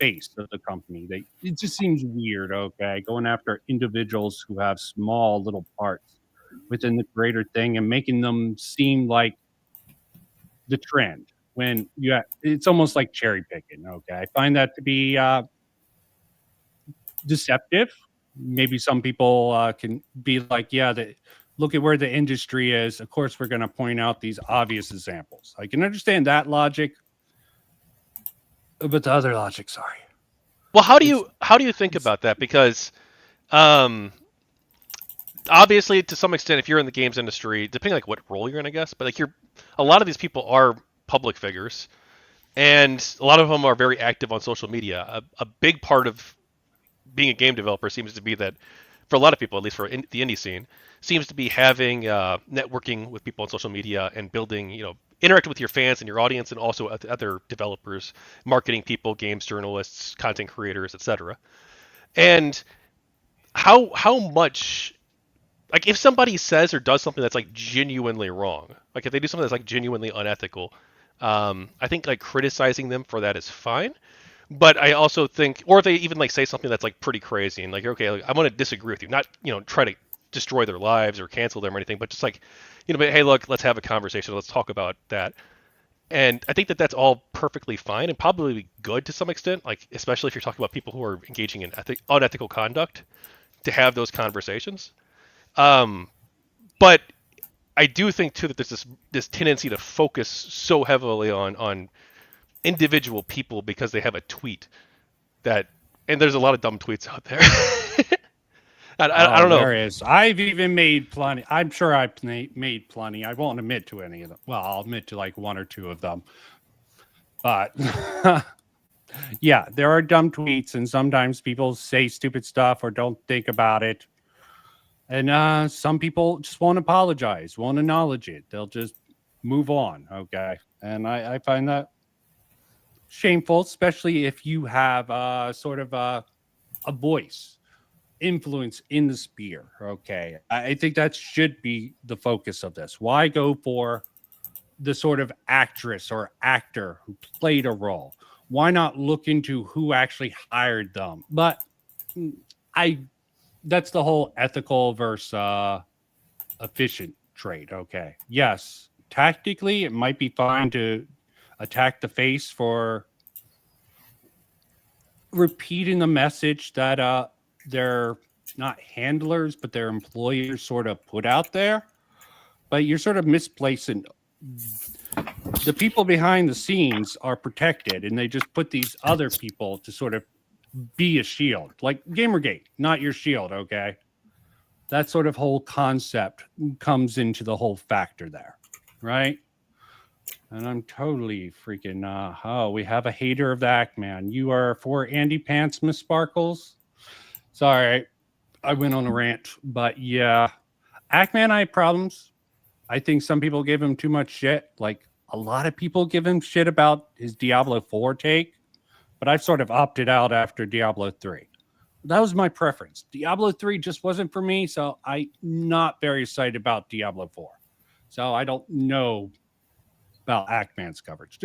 face of the company. It just seems weird, okay? Going after individuals who have small little parts within the greater thing and making them seem like the trend when it's almost like cherry picking, okay? I find that to be deceptive. Maybe some people can be like, yeah, look at where the industry is. Of course, we're going to point out these obvious examples. I can understand that logic, but the other logic, sorry. Well, how do you think about that? Because obviously, to some extent, if you're in the games industry, depending like what role you're in, I guess, but like a lot of these people are public figures, and a lot of them are very active on social media. A big part of being a game developer seems to be that, for a lot of people, at least for the indie scene, seems to be having networking with people on social media and building, interacting with your fans and your audience, and also other developers, marketing people, games journalists, content creators, etc. And how much, like, if somebody says or does something that's like genuinely wrong, like if they do something that's like genuinely unethical, I think like criticizing them for that is fine. But I also think, or if they even like say something that's like pretty crazy and like, okay, like, I want to disagree with you, not try to destroy their lives or cancel them or anything, but just like, but hey, look, let's have a conversation, let's talk about that. And I think that that's all perfectly fine and probably good to some extent, like especially if you're talking about people who are engaging in unethical conduct, to have those conversations. But I do think too that there's this tendency to focus so heavily on individual people because they have a tweet and there's a lot of dumb tweets out there. I don't know. There is. I've even made plenty. I'm sure I've made plenty. I won't admit to any of them. Well, I'll admit to like one or two of them. But yeah, there are dumb tweets, and sometimes people say stupid stuff or don't think about it. And some people just won't apologize, won't acknowledge it. They'll just move on. Okay. And I find that shameful, especially if you have sort of a voice, influence in the sphere. Okay. I think that should be the focus of this. Why go for the sort of actress or actor who played a role? Why not look into who actually hired them? But that's the whole ethical versus efficient trade. Okay. Yes. Tactically, it might be fine to attack the face for repeating the message that they're not handlers, but their employers sort of put out there. But you're sort of misplacing. The people behind the scenes are protected, and they just put these other people to sort of be a shield, like Gamergate, not your shield. Okay. That sort of whole concept comes into the whole factor there. Right. And I'm totally freaking, we have a hater of the Act Man. You are for AndyPants, Miss Sparkles? Sorry, I went on a rant, but yeah. Act Man, I have problems. I think some people give him too much shit. Like, a lot of people give him shit about his Diablo 4 take, but I've sort of opted out after Diablo 3. That was my preference. Diablo 3 just wasn't for me, so I'm not very excited about Diablo 4. So I don't know about Act Man's coverage.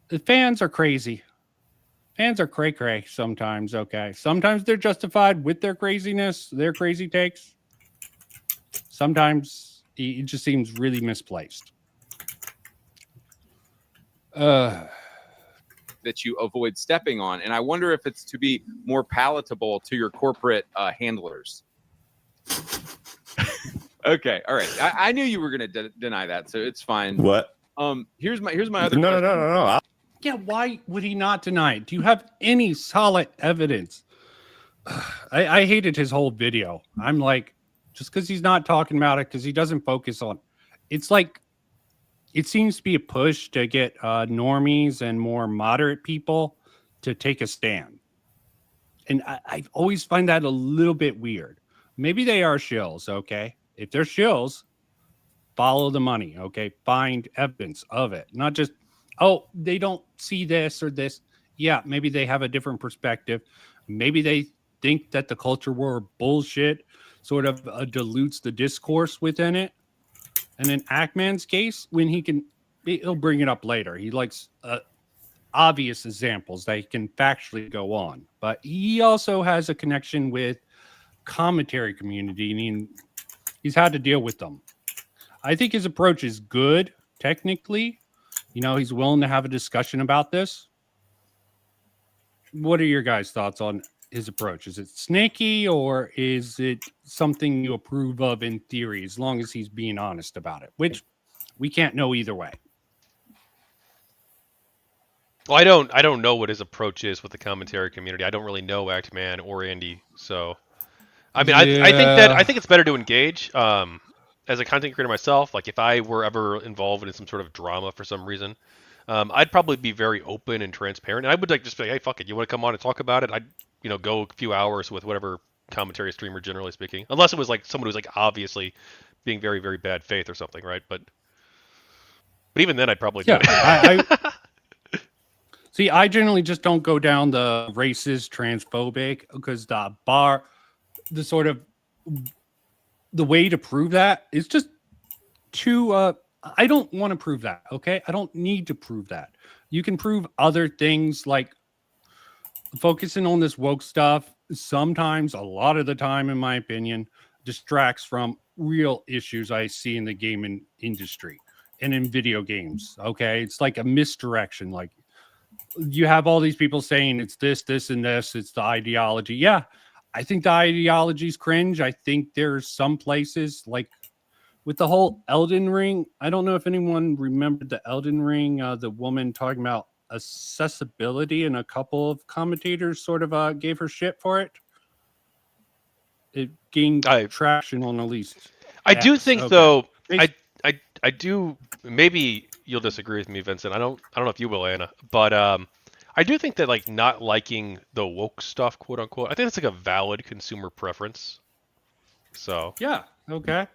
The fans are crazy. Fans are cray-cray sometimes, okay? Sometimes they're justified with their craziness, their crazy takes. Sometimes it just seems really misplaced. That you avoid stepping on. And I wonder if it's to be more palatable to your corporate handlers. Okay, all right. I knew you were going to deny that, so it's fine. What? Here's my other question. No. Yeah, why would he not deny it? Do you have any solid evidence? I hated his whole video. I'm like, just because he's not talking about it, because he doesn't focus on. It's like, it seems to be a push to get normies and more moderate people to take a stand. And I always find that a little bit weird. Maybe they are shills, okay? If they're shills, follow the money, okay? Find evidence of it. Not just, oh, they don't see this or this. Yeah, maybe they have a different perspective. Maybe they think that the culture war bullshit sort of dilutes the discourse within it. And in Ackman's case, when he'll bring it up later. He likes obvious examples that he can factually go on. But he also has a connection with commentary community, and he's had to deal with them. I think his approach is good, technically. He's willing to have a discussion about this. What are your guys' thoughts on his approach? Is it snaky or is it something you approve of in theory, as long as he's being honest about it? Which we can't know either way. Well, I don't know what his approach is with the commentary community. I don't really know Actman or Andy, so I mean, I think it's better to engage. As a content creator myself, like if I were ever involved in some sort of drama for some reason, I'd probably be very open and transparent. And I would like just be like, hey, fuck it, you want to come on and talk about it? I'd go a few hours with whatever commentary streamer, generally speaking, unless it was like someone who's like obviously being very very bad faith or something, right? But even then, I'd probably do it. I see. I generally just don't go down the racist, transphobic, because the sort of the way to prove that is just too. I don't want to prove that. Okay, I don't need to prove that. You can prove other things like focusing on this woke stuff. Sometimes, a lot of the time, in my opinion, distracts from real issues I see in the gaming industry and in video games. Okay, it's like a misdirection. Like you have all these people saying it's this, and this. It's the ideology. Yeah, I think the ideology's cringe. I think there's some places like with the whole Elden Ring. I don't know if anyone remembered the Elden Ring. The woman talking about accessibility, and a couple of commentators sort of gave her shit for it. It gained traction on at least. I do think though. I do. Maybe you'll disagree with me, Vincent. I don't know if you will, Anna. But I do think that like not liking the woke stuff, quote unquote. I think that's like a valid consumer preference. So yeah, okay.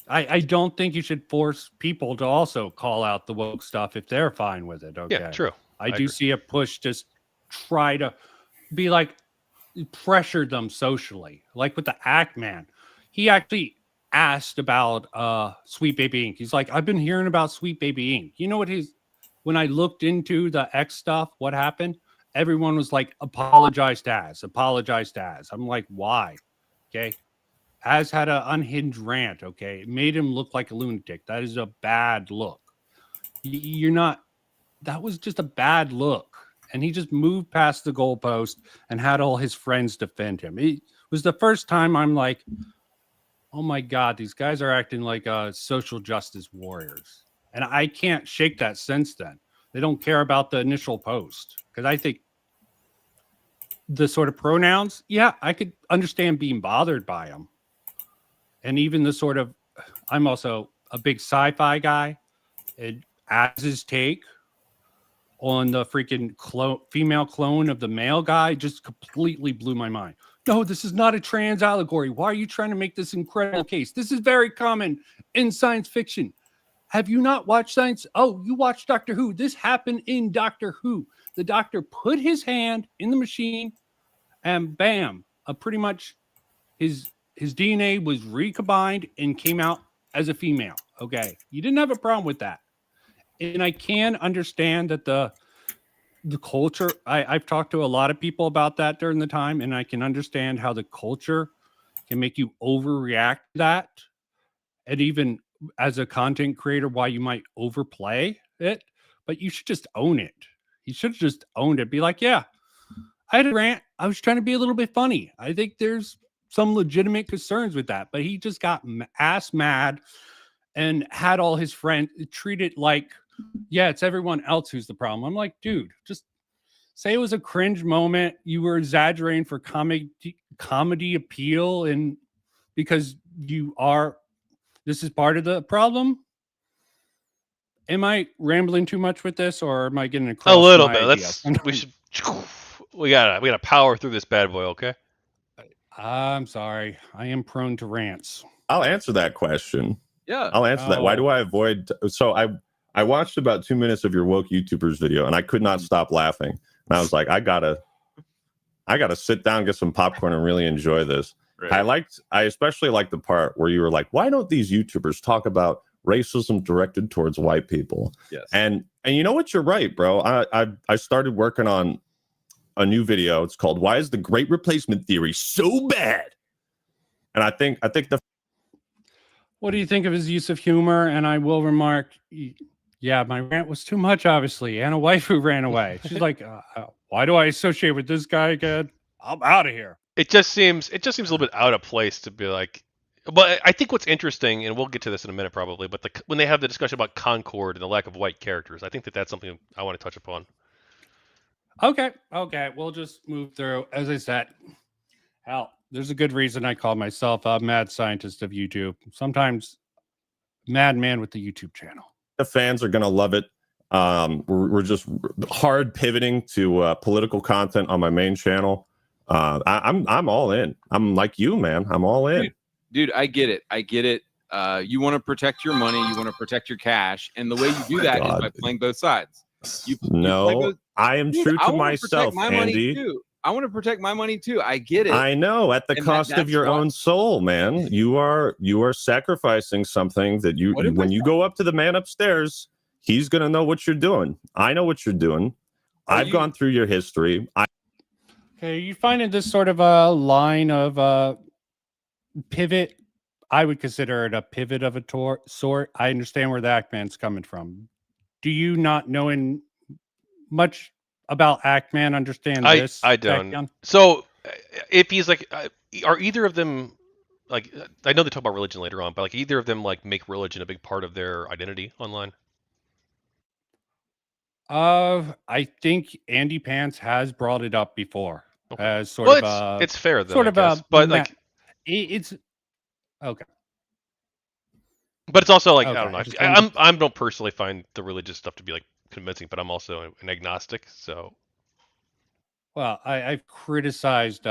I don't think you should force people to also call out the woke stuff if they're fine with it. Okay. Yeah, true. I do see a push to try to be like pressure them socially, like with the Actman. He actually asked about Sweet Baby Inc. He's like, I've been hearing about Sweet Baby Inc. You know what when I looked into the X stuff, what happened? Everyone was like, apologized as. I'm like, why? Okay. Has had an unhinged rant. Okay. It made him look like a lunatic. That is a bad look. That was just a bad look. And he just moved past the goalpost and had all his friends defend him. It was the first time I'm like, oh my God, these guys are acting like social justice warriors. And I can't shake that since then. They don't care about the initial post. Because I think the sort of pronouns, yeah, I could understand being bothered by them. And even the sort of, I'm also a big sci-fi guy. And as his take on the freaking female clone of the male guy just completely blew my mind. No, this is not a trans allegory. Why are you trying to make this incredible case? This is very common in science fiction. Have you not watched science? Oh, you watched Doctor Who. This happened in Doctor Who. The doctor put his hand in the machine and bam, pretty much his DNA was recombined and came out as a female. Okay. You didn't have a problem with that. And I can understand that the culture, I've talked to a lot of people about that during the time, and I can understand how the culture can make you overreact to that. And even as a content creator, why you might overplay it, but you should just own it. You should have just owned it. Be like, yeah, I had a rant. I was trying to be a little bit funny. I think there's some legitimate concerns with that, but he just got ass mad and had all his friends treat it like, yeah, it's everyone else who's the problem. I'm like, dude, just say it was a cringe moment. You were exaggerating for comedy appeal, and because this is part of the problem. Am I rambling too much with this, or am I getting across a little my bit? idea? We gotta power through this bad boy, okay? I'm sorry. I am prone to rants. I'll answer that question. Yeah. I'll answer that. Why do I avoid? So I watched about 2 minutes of your woke YouTubers video and I could not stop laughing. And I was like, I gotta sit down, get some popcorn and really enjoy this. Right. I especially liked the part where you were like, why don't these YouTubers talk about racism directed towards white people? Yes. And you know what? You're right, bro. I started working on a new video. It's called "Why is the Great Replacement Theory So Bad?" And I think the. What do you think of his use of humor? And I will remark, yeah, my rant was too much, obviously. And a wife who ran away. She's like, why do I associate with this guy again? I'm out of here. It just seems a little bit out of place to be like. But I think what's interesting, and we'll get to this in a minute probably, but when they have the discussion about Concord and the lack of white characters, I think that's something I want to touch upon. Okay, we'll just move through. As I said, hell, there's a good reason I call myself a mad scientist of YouTube. Sometimes madman with the YouTube channel. The fans are gonna love it. We're just hard pivoting to political content on my main channel. I'm all in. I'm like you, man. I'm all in. Dude, I get it. You want to protect your money, you want to protect your cash, and the way you do that is by playing both sides. I am true to myself, Andy. I want to protect my money too. I get it. I know, at the cost of your own soul, man. You are sacrificing something that when you go up to the man upstairs, he's gonna know what you're doing. I know what you're doing. I've gone through your history. Okay, you finding this sort of a line of pivot? I would consider it a pivot of a sort. I understand where the Act-Man's coming from. Do you not knowing much about Act-Man understand this? I don't. Tachyon? So if he's like, are either of them like? I know they talk about religion later on, but like either of them like make religion a big part of their identity online? I think AndyPants has brought it up before as sort of it's fair though, sort I of guess. But like it's okay. But it's also like Okay, I don't know. I don't personally find the religious stuff to be like convincing, but I'm also an agnostic, so. Well, I've criticized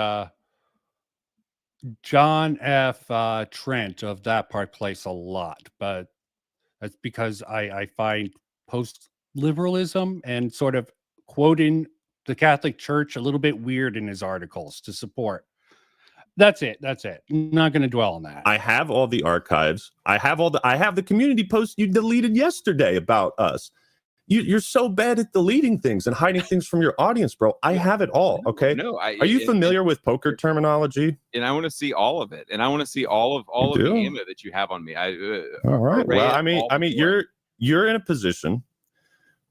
John F. Trent of That Part Place a lot, but that's because I find post-liberalism and sort of quoting the Catholic Church a little bit weird in his articles to support. That's it. I'm not going to dwell on that. I have all the archives. I have the community posts you deleted yesterday about us. You're so bad at deleting things and hiding things from your audience, bro. I have it all. Okay. Are you familiar with poker terminology? And I want to see all of it, and I want to see all of the ammo that you have on me. All right. Well, I mean, you're in a position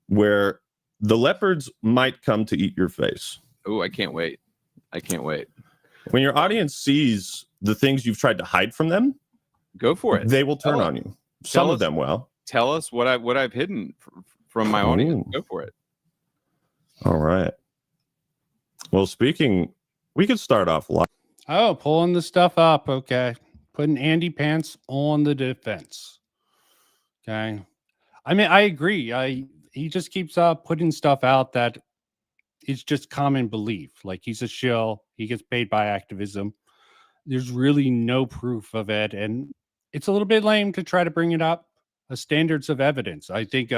where the leopards might come to eat your face. Oh, I can't wait. When your audience sees the things you've tried to hide from them, go for it. They will turn on you. Some of them will. Tell us what I've hidden from my audience. Go for it. All right. Well, we could start off live. Oh, pulling the stuff up. Okay. Putting AndyPants on the defense. Okay. I mean, I agree. He just keeps putting stuff out that is just common belief. Like he's a shill. He gets paid by activism. There's really no proof of it. And it's a little bit lame to try to bring it up as standards of evidence. I think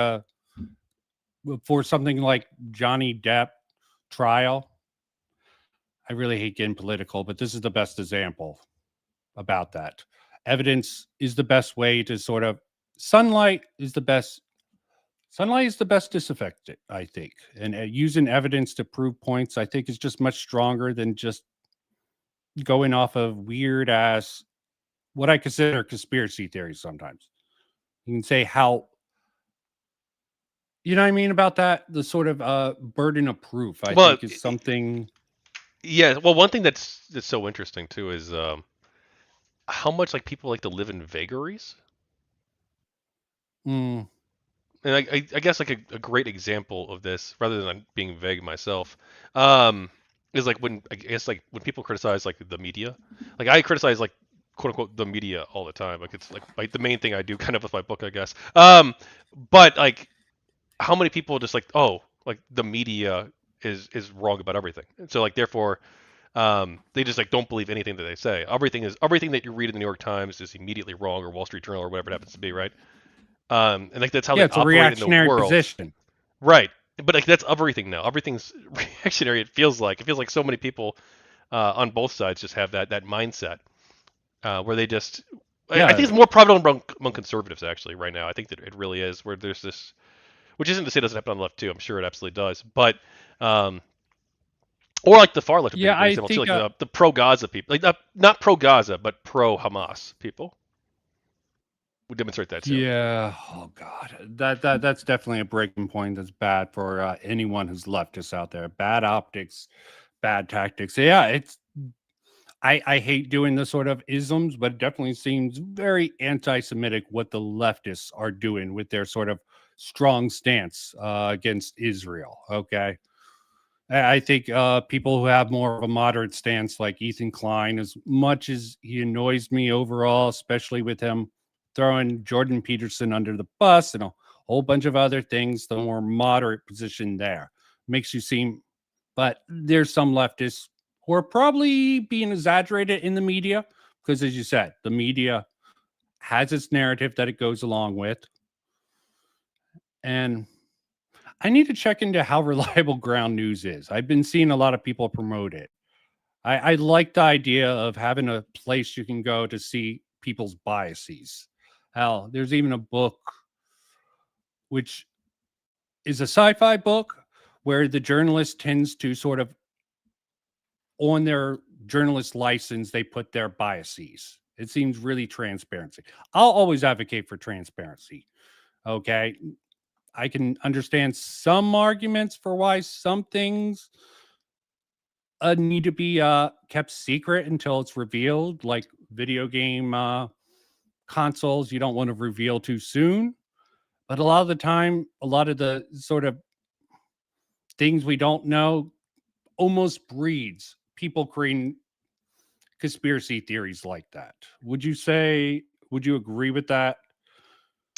for something like Johnny Depp trial, I really hate getting political, but this is the best example about that. Evidence is the best way to sort of sunlight is the best disinfectant, I think. And using evidence to prove points, I think, is just much stronger than just going off of weird ass, what I consider conspiracy theories sometimes. You can say how, you know what I mean about that? The sort of burden of proof, I think, is something. Yeah. Well, one thing that's so interesting too is how much like people like to live in vagaries. And I guess like a great example of this, rather than being vague myself, is like when when people criticize like the media, like I criticize like quote unquote the media all the time. Like it's like the main thing I do kind of with my book, I guess. But like how many people just like, oh, like the media is wrong about everything. So like therefore they just like don't believe anything that they say. Everything that you read in the New York Times is immediately wrong, or Wall Street Journal, or whatever it happens to be, right? And like that's how they it's a operate in the reactionary world. position. Right. But like that's everything now. Everything's reactionary. It feels like so many people on both sides just have that mindset where they just. I think it's more prevalent among conservatives actually right now. I think that it really is, where there's this, which isn't to say it doesn't happen on the left too. I'm sure it absolutely does. But or like the far left. Yeah, I think too, like the pro Gaza people, like not pro Gaza, but pro Hamas people. We demonstrate that too. Yeah. Oh God, that's definitely a breaking point. That's bad for anyone who's leftist out there. Bad optics, bad tactics. Yeah, it's I hate doing the sort of isms, but it definitely seems very anti-Semitic what the leftists are doing with their sort of strong stance against Israel. Okay, I think people who have more of a moderate stance, like Ethan Klein, as much as he annoys me overall, especially with him throwing Jordan Peterson under the bus and a whole bunch of other things, the more moderate position there makes you seem. But there's some leftists who are probably being exaggerated in the media because, as you said, the media has its narrative that it goes along with. And I need to check into how reliable ground news is. I've been seeing a lot of people promote it. I like the idea of having a place you can go to see people's biases. Hell, there's even a book which is a sci-fi book where the journalist tends to sort of, on their journalist license, they put their biases. It seems really transparency. I'll always advocate for transparency. Okay. I can understand some arguments for why some things need to be kept secret until it's revealed, like video game consoles. You don't want to reveal too soon. But a lot of the time, a lot of the sort of things we don't know almost breeds people creating conspiracy theories like that. Would you agree with that?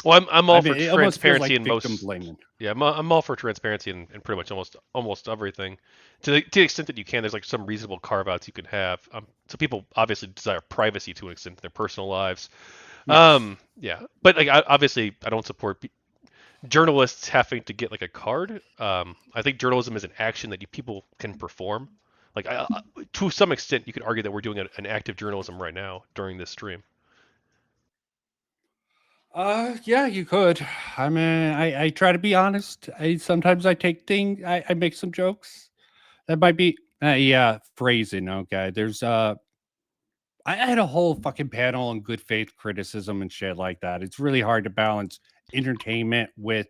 Well, I'm all for it almost feels like transparency in victim most. blaming. Yeah, I'm all for transparency in pretty much almost everything, to the extent that you can. There's like some reasonable carve outs you can have. So people obviously desire privacy to an extent in their personal lives. Yes. Yeah, but like obviously I don't support journalists having to get like a card. I think journalism is an action that people can perform. Like to some extent, you could argue that we're doing an active journalism right now during this stream. Yeah, you could. I mean, I try to be honest. Sometimes I take things, I make some jokes. That might be, yeah, phrasing. Okay. I had a whole fucking panel on good faith criticism and shit like that. It's really hard to balance entertainment with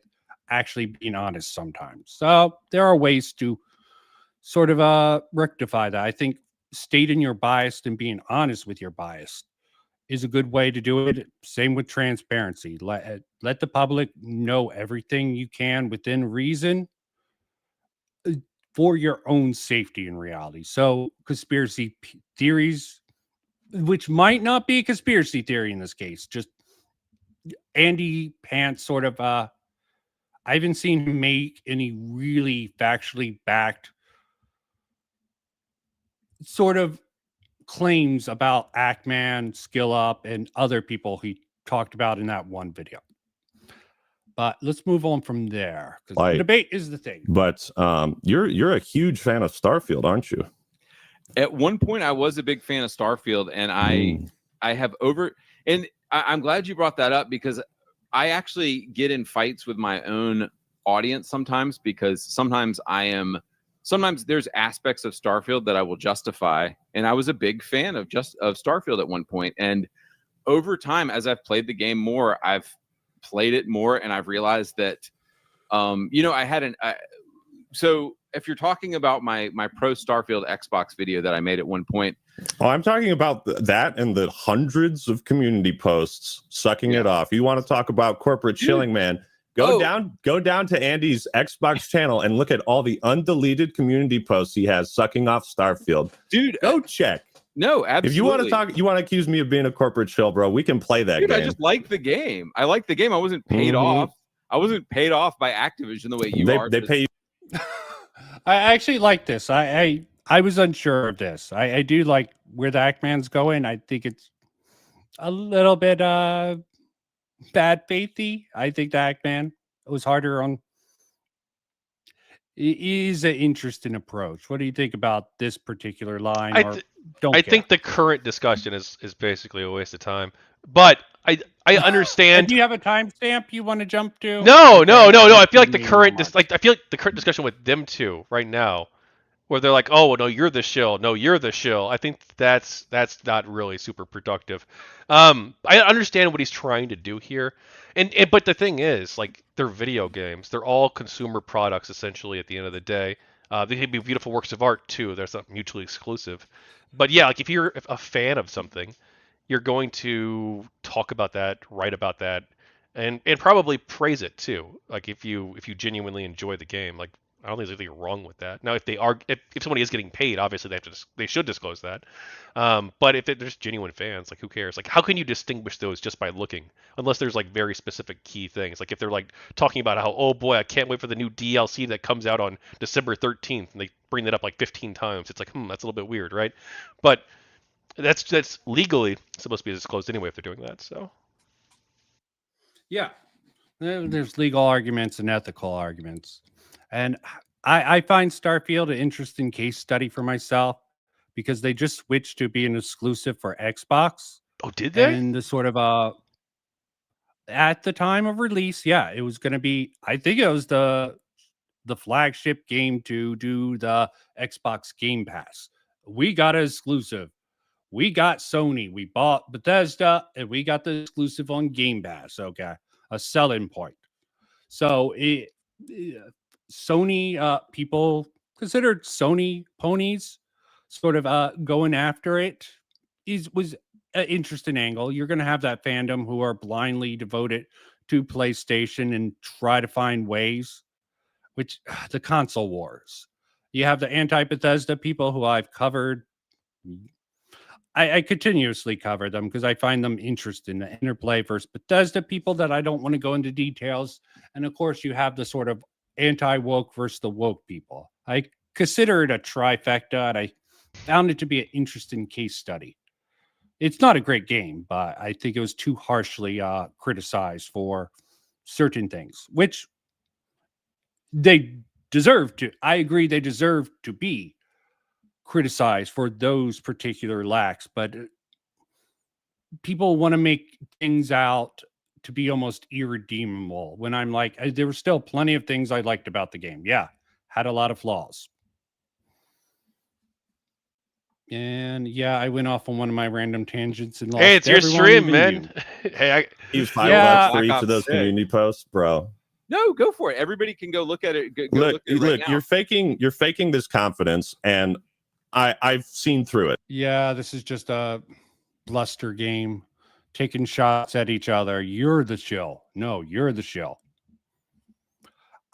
actually being honest sometimes. So there are ways to sort of rectify that. I think stating your bias and being honest with your bias is a good way to do it. Same with transparency. Let the public know everything you can within reason for your own safety in reality. So conspiracy theories, which might not be a conspiracy theory in this case, just Andy Pants sort of I haven't seen him make any really factually backed sort of claims about Ackman, Skill Up, and other people he talked about in that one video. But let's move on from there because the debate is the thing. But you're a huge fan of Starfield, aren't you? At one point, I was a big fan of Starfield, and I have I'm glad you brought that up because I actually get in fights with my own audience sometimes because sometimes there's aspects of Starfield that I will justify, and I was a big fan of Starfield at one point, and over time, as I've played the game more, I've played it more, and I've realized that, I had so if you're talking about my pro Starfield Xbox video that I made at one point. Oh, I'm talking about that and the hundreds of community posts sucking it off. You want to talk about corporate chilling, man? Go down to Andy's Xbox channel and look at all the undeleted community posts he has sucking off Starfield. Dude, go check. No, absolutely. If you want to accuse me of being a corporate chill, bro, we can play that game. I just like the game. I like the game. I wasn't paid off. I wasn't paid off by Activision the way you are. They pay you. I actually like this. I was unsure of this. I do like where the Ackman's going. I think it's a little bit bad faithy. I think the Ackman was harder on. It is an interesting approach. What do you think about this particular line? I think the current discussion is basically a waste of time. But I understand. Do you have a timestamp you want to jump to? No. I feel like the current discussion with them two right now, where they're like, "Oh, no, you're the shill. No, you're the shill." I think that's not really super productive. I understand what he's trying to do here, but the thing is, like, they're video games. They're all consumer products essentially. At the end of the day, They can be beautiful works of art too. That's not mutually exclusive. But yeah, like if you're a fan of something, you're going to talk about that, write about that, and probably praise it too. Like if you genuinely enjoy the game, like I don't think there's anything wrong with that. Now, if somebody is getting paid, obviously they should disclose that. But if there's genuine fans, like who cares? Like how can you distinguish those just by looking? Unless there's like very specific key things. Like if they're like talking about how, oh boy, I can't wait for the new DLC that comes out on December 13th, and they bring that up like 15 times. It's like, that's a little bit weird, right? But that's legally supposed to be disclosed anyway if they're doing that. So Yeah, there's legal arguments and ethical arguments, and I find Starfield an interesting case study for myself because they just switched to being exclusive for Xbox. Oh, did they? And the sort of at the time of release, yeah, it was going to be. I think it was the flagship game to do the Xbox Game Pass. We got an exclusive. We got Sony. We bought Bethesda, and we got the exclusive on Game Pass. Okay, a selling point. So Sony people considered Sony ponies, sort of going after it. Was an interesting angle. You're going to have that fandom who are blindly devoted to PlayStation and try to find ways, which the console wars. You have the anti-Bethesda people who I've covered. I continuously cover them because I find them interesting. The interplay versus Bethesda people that I don't want to go into details. And of course, you have the sort of anti-woke versus the woke people. I consider it a trifecta, and I found it to be an interesting case study. It's not a great game, but I think it was too harshly criticized for certain things, which they deserve to. I agree they deserve to be criticized for those particular lacks, but people want to make things out to be almost irredeemable when I'm like, there were still plenty of things I liked about the game. Yeah, had a lot of flaws. And yeah, I went off on one of my random tangents and lost. Hey, it's your stream, man. Hey, use $5 for each of those community posts, bro. No, go for it. Everybody can go look at it. Go Look, look at it right now. you're faking this confidence, and I've seen through it. Yeah, this is just a bluster game, taking shots at each other. You're the shill. No, you're the shill.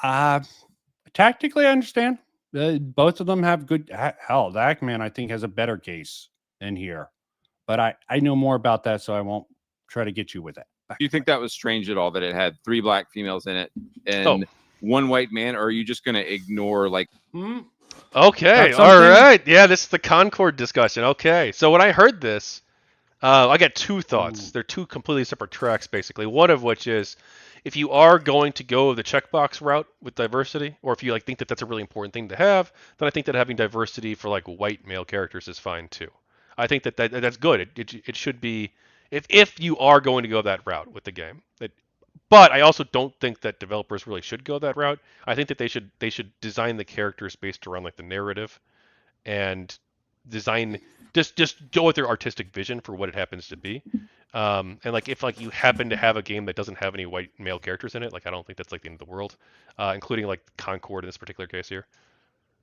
Tactically, I understand. Both of them have good. Hell, the Ackman, I think, has a better case in here. But I know more about that, so I won't try to get you with it. Do you think that was strange at all that it had 3 black females in it and 1 white man, or are you just going to ignore like? Okay, all right. Yeah, this is the Concord discussion. Okay, so when I heard this, I got 2 thoughts. They're 2 completely separate tracks, basically. One of which is, if you are going to go the checkbox route with diversity, or if you like think that that's a really important thing to have, then I think that having diversity for like white male characters is fine too. I think that's good. It should be if you are going to go that route with the game. But I also don't think that developers really should go that route. I think that they should design the characters based around like the narrative, and design just go with their artistic vision for what it happens to be. And like if like you happen to have a game that doesn't have any white male characters in it, like I don't think that's like the end of the world, including like Concord in this particular case here.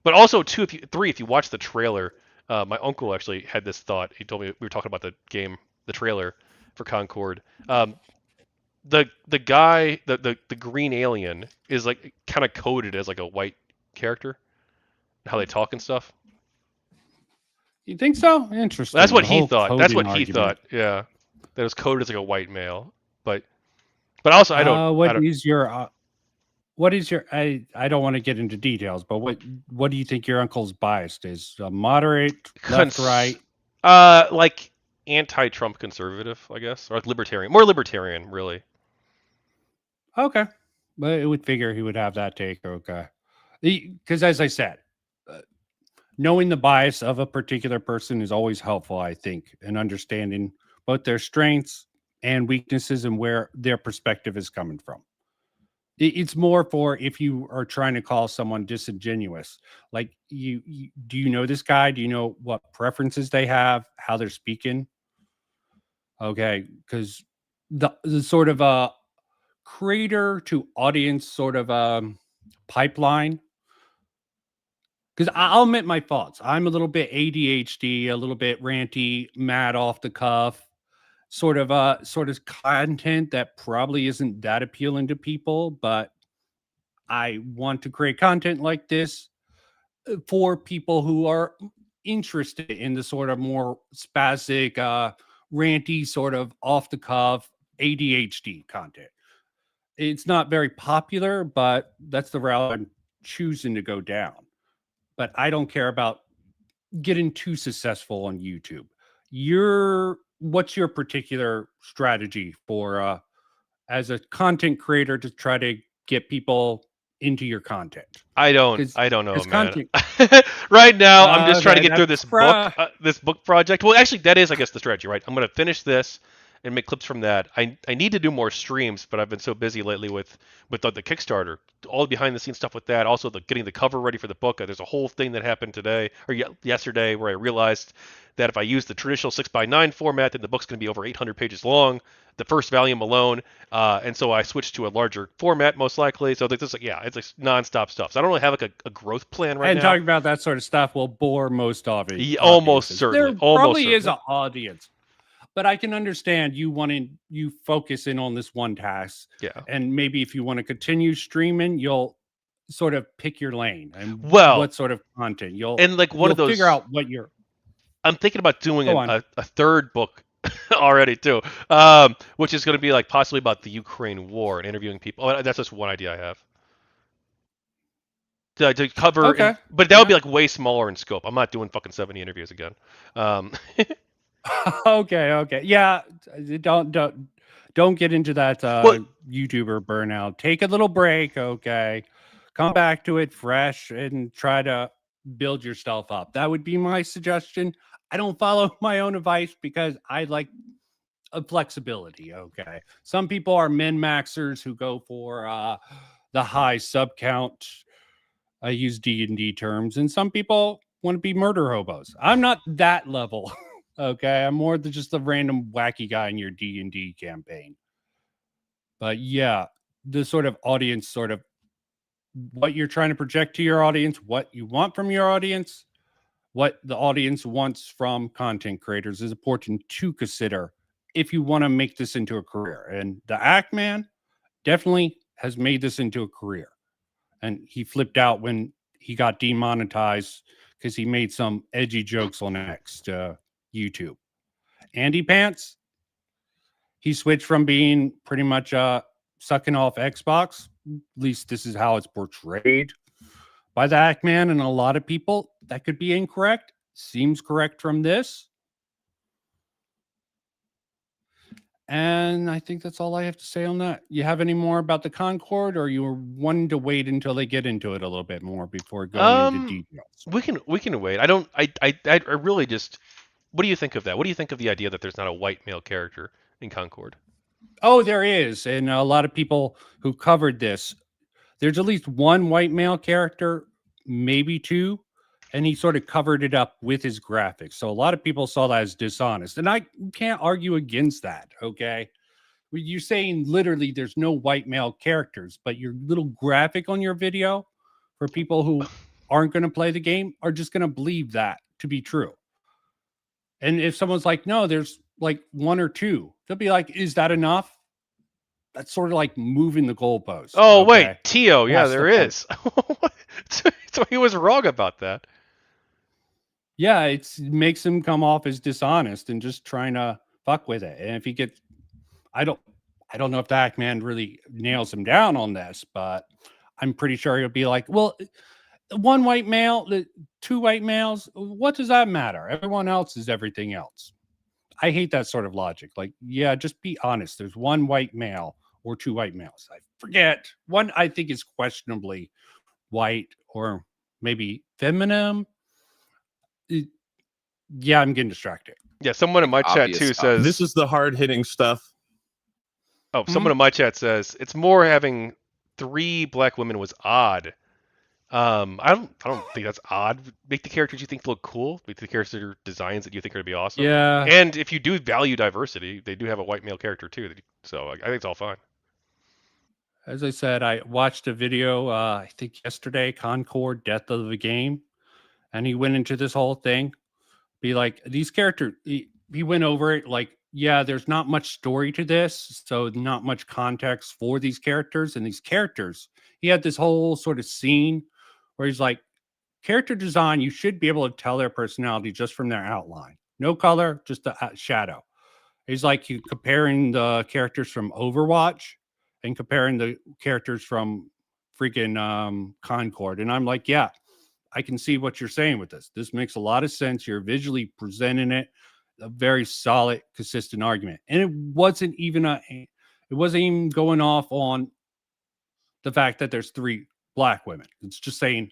But also if you watch the trailer, my uncle actually had this thought. He told me, we were talking about the game, the trailer for Concord. The guy, the green alien is like kind of coded as like a white character, how they talk and stuff. You think so? Interesting. That's what he thought. That's what he thought. Yeah, that was coded as like a white male. But also I don't. What is your? I don't want to get into details, but what do you think your uncle's biased is? Moderate, left, right? Like anti-Trump conservative, I guess, or like libertarian, more libertarian, really. Okay, but it would figure he would have that take. Okay, because as I said, knowing the bias of a particular person is always helpful, I think, in understanding both their strengths and weaknesses and where their perspective is coming from. It's more for if you are trying to call someone disingenuous, like do you know this guy? Do you know what preferences they have, how they're speaking? Okay, because the sort of creator to audience sort of pipeline because I'll admit my faults. I'm a little bit ADHD, a little bit ranty, mad off the cuff, sort of content that probably isn't that appealing to people, but I want to create content like this for people who are interested in the sort of more spastic, ranty, sort of off the cuff ADHD content. It's not very popular, but that's the route I'm choosing to go down. But I don't care about getting too successful on YouTube. What's your particular strategy for as a content creator to try to get people into your content? I don't know, man. Content, right now, I'm just trying to okay, get through this book, this book project. Well, actually, that is, I guess, the strategy, right? I'm gonna finish this and make clips from that. I need to do more streams, but I've been so busy lately with the Kickstarter, all the behind the scenes stuff with that. Also, getting the cover ready for the book. There's a whole thing that happened today or yesterday where I realized that if I use the traditional 6x9 format, then the book's going to be over 800 pages long, the first volume alone. And so I switched to a larger format, most likely. So it's like, yeah, it's like nonstop stuff. So I don't really have like a growth plan right and now. talking about that sort of stuff will bore most audiences. Yeah, almost certainly. There almost probably certainly. is an audience, but I can understand you focusing on this one task. Yeah. And maybe if you want to continue streaming, you'll sort of pick your lane and Well, what sort of content you'll and like one of you'll those figure out what you're. I'm thinking about doing Go on. a third book already too, which is going to be like possibly about the Ukraine war and interviewing people. Oh, that's just one idea I have. To cover, Okay. but that would be like way smaller in scope. I'm not doing fucking 70 interviews again. Okay. Yeah, don't get into that YouTuber burnout. Take a little break, okay? Come back to it fresh and try to build yourself up. That would be my suggestion. I don't follow my own advice because I like a flexibility, okay? Some people are min-maxers who go for the high sub count. I use D&D terms, and some people want to be murder hobos. I'm not that level. Okay, I'm more than just a random wacky guy in your D&D campaign. But yeah, the sort of audience, sort of what you're trying to project to your audience, what you want from your audience, what the audience wants from content creators is important to consider if you want to make this into a career. And the Act Man definitely has made this into a career. And he flipped out when he got demonetized because he made some edgy jokes on X YouTube. AndyPants, he switched from being pretty much sucking off Xbox. At least this is how it's portrayed by the Act Man and a lot of people. That could be incorrect. Seems correct from this. And I think that's all I have to say on that. You have any more about the Concord, or you were wanting to wait until they get into it a little bit more before going into details? We can wait. I really just. What do you think of that? What do you think of the idea that there's not a white male character in Concord? Oh, there is. And a lot of people who covered this, there's at least one white male character, maybe two, and he sort of covered it up with his graphics. So a lot of people saw that as dishonest. And I can't argue against that, okay? You're saying literally there's no white male characters, but your little graphic on your video for people who aren't going to play the game are just going to believe that to be true. And if someone's like, no, there's like one or two, they'll be like, is that enough? That's sort of like moving the goalpost. Oh, okay? wait, Tio. Yeah, there is. So he was wrong about that. Yeah, it makes him come off as dishonest and just trying to fuck with it. And if he gets, I don't know if the Act Man really nails him down on this, but I'm pretty sure he'll be like, well, one white male, two white males, what does that matter? Everyone else is everything else. I hate that sort of logic. Like, yeah, just be honest. There's one white male or two white males. I forget. One I think is questionably white or maybe feminine. Yeah, I'm getting distracted. Yeah, someone in my chat too says this is the hard-hitting stuff. Oh, someone in my chat says it's more having 3 black women was odd. I don't think that's odd. Make the characters you think look cool. Make the character designs that you think are gonna be awesome. Yeah. And if you do value diversity, they do have a white male character too. So I think it's all fine. As I said, I watched a video, I think yesterday, Concord, Death of the Game. and he went into this whole thing, be like, these characters, he went over it like, yeah, there's not much story to this, so not much context for these characters. And these characters, he had this whole sort of scene where he's like, character design, you should be able to tell their personality just from their outline. No color, just a shadow. He's like comparing the characters from Overwatch and comparing the characters from freaking Concord. And I'm like, yeah, I can see what you're saying with this. This makes a lot of sense. You're visually presenting it, a very solid, consistent argument. And it wasn't even going off on the fact that there's 3 black women. It's just saying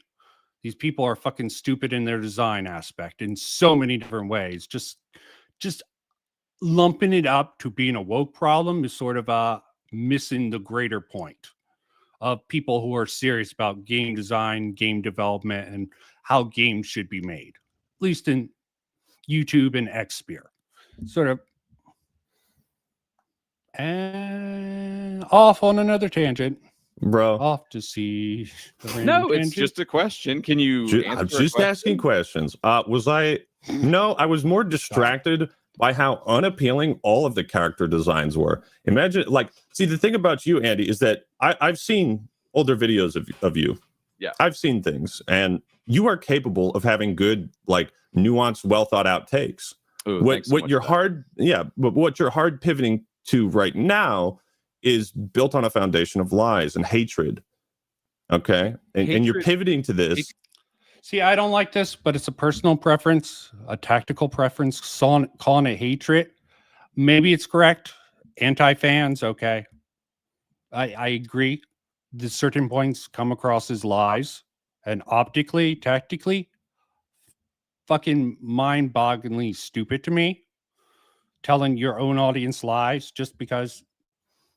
these people are fucking stupid in their design aspect in so many different ways. Just lumping it up to being a woke problem is sort of missing the greater point of people who are serious about game design, game development, and how games should be made, at least in YouTube and Xperia. Sort of. And off on another tangent. Bro. Off to see. No, it's just a question. Can you I'm just asking questions. I was more distracted by how unappealing all of the character designs were. Imagine, see, the thing about you, Andy, is that I've seen older videos of you. Yeah. I've seen things, and you are capable of having good, nuanced, well thought out takes. Ooh, what you're hard pivoting to right now is built on a foundation of lies and hatred. Okay. And you're pivoting to this. See, I don't like this, but it's a personal preference, a tactical preference. Calling it hatred, maybe it's correct. Anti-fans, okay. I agree. The certain points come across as lies, and optically, tactically, fucking mind-bogglingly stupid to me. Telling your own audience lies just because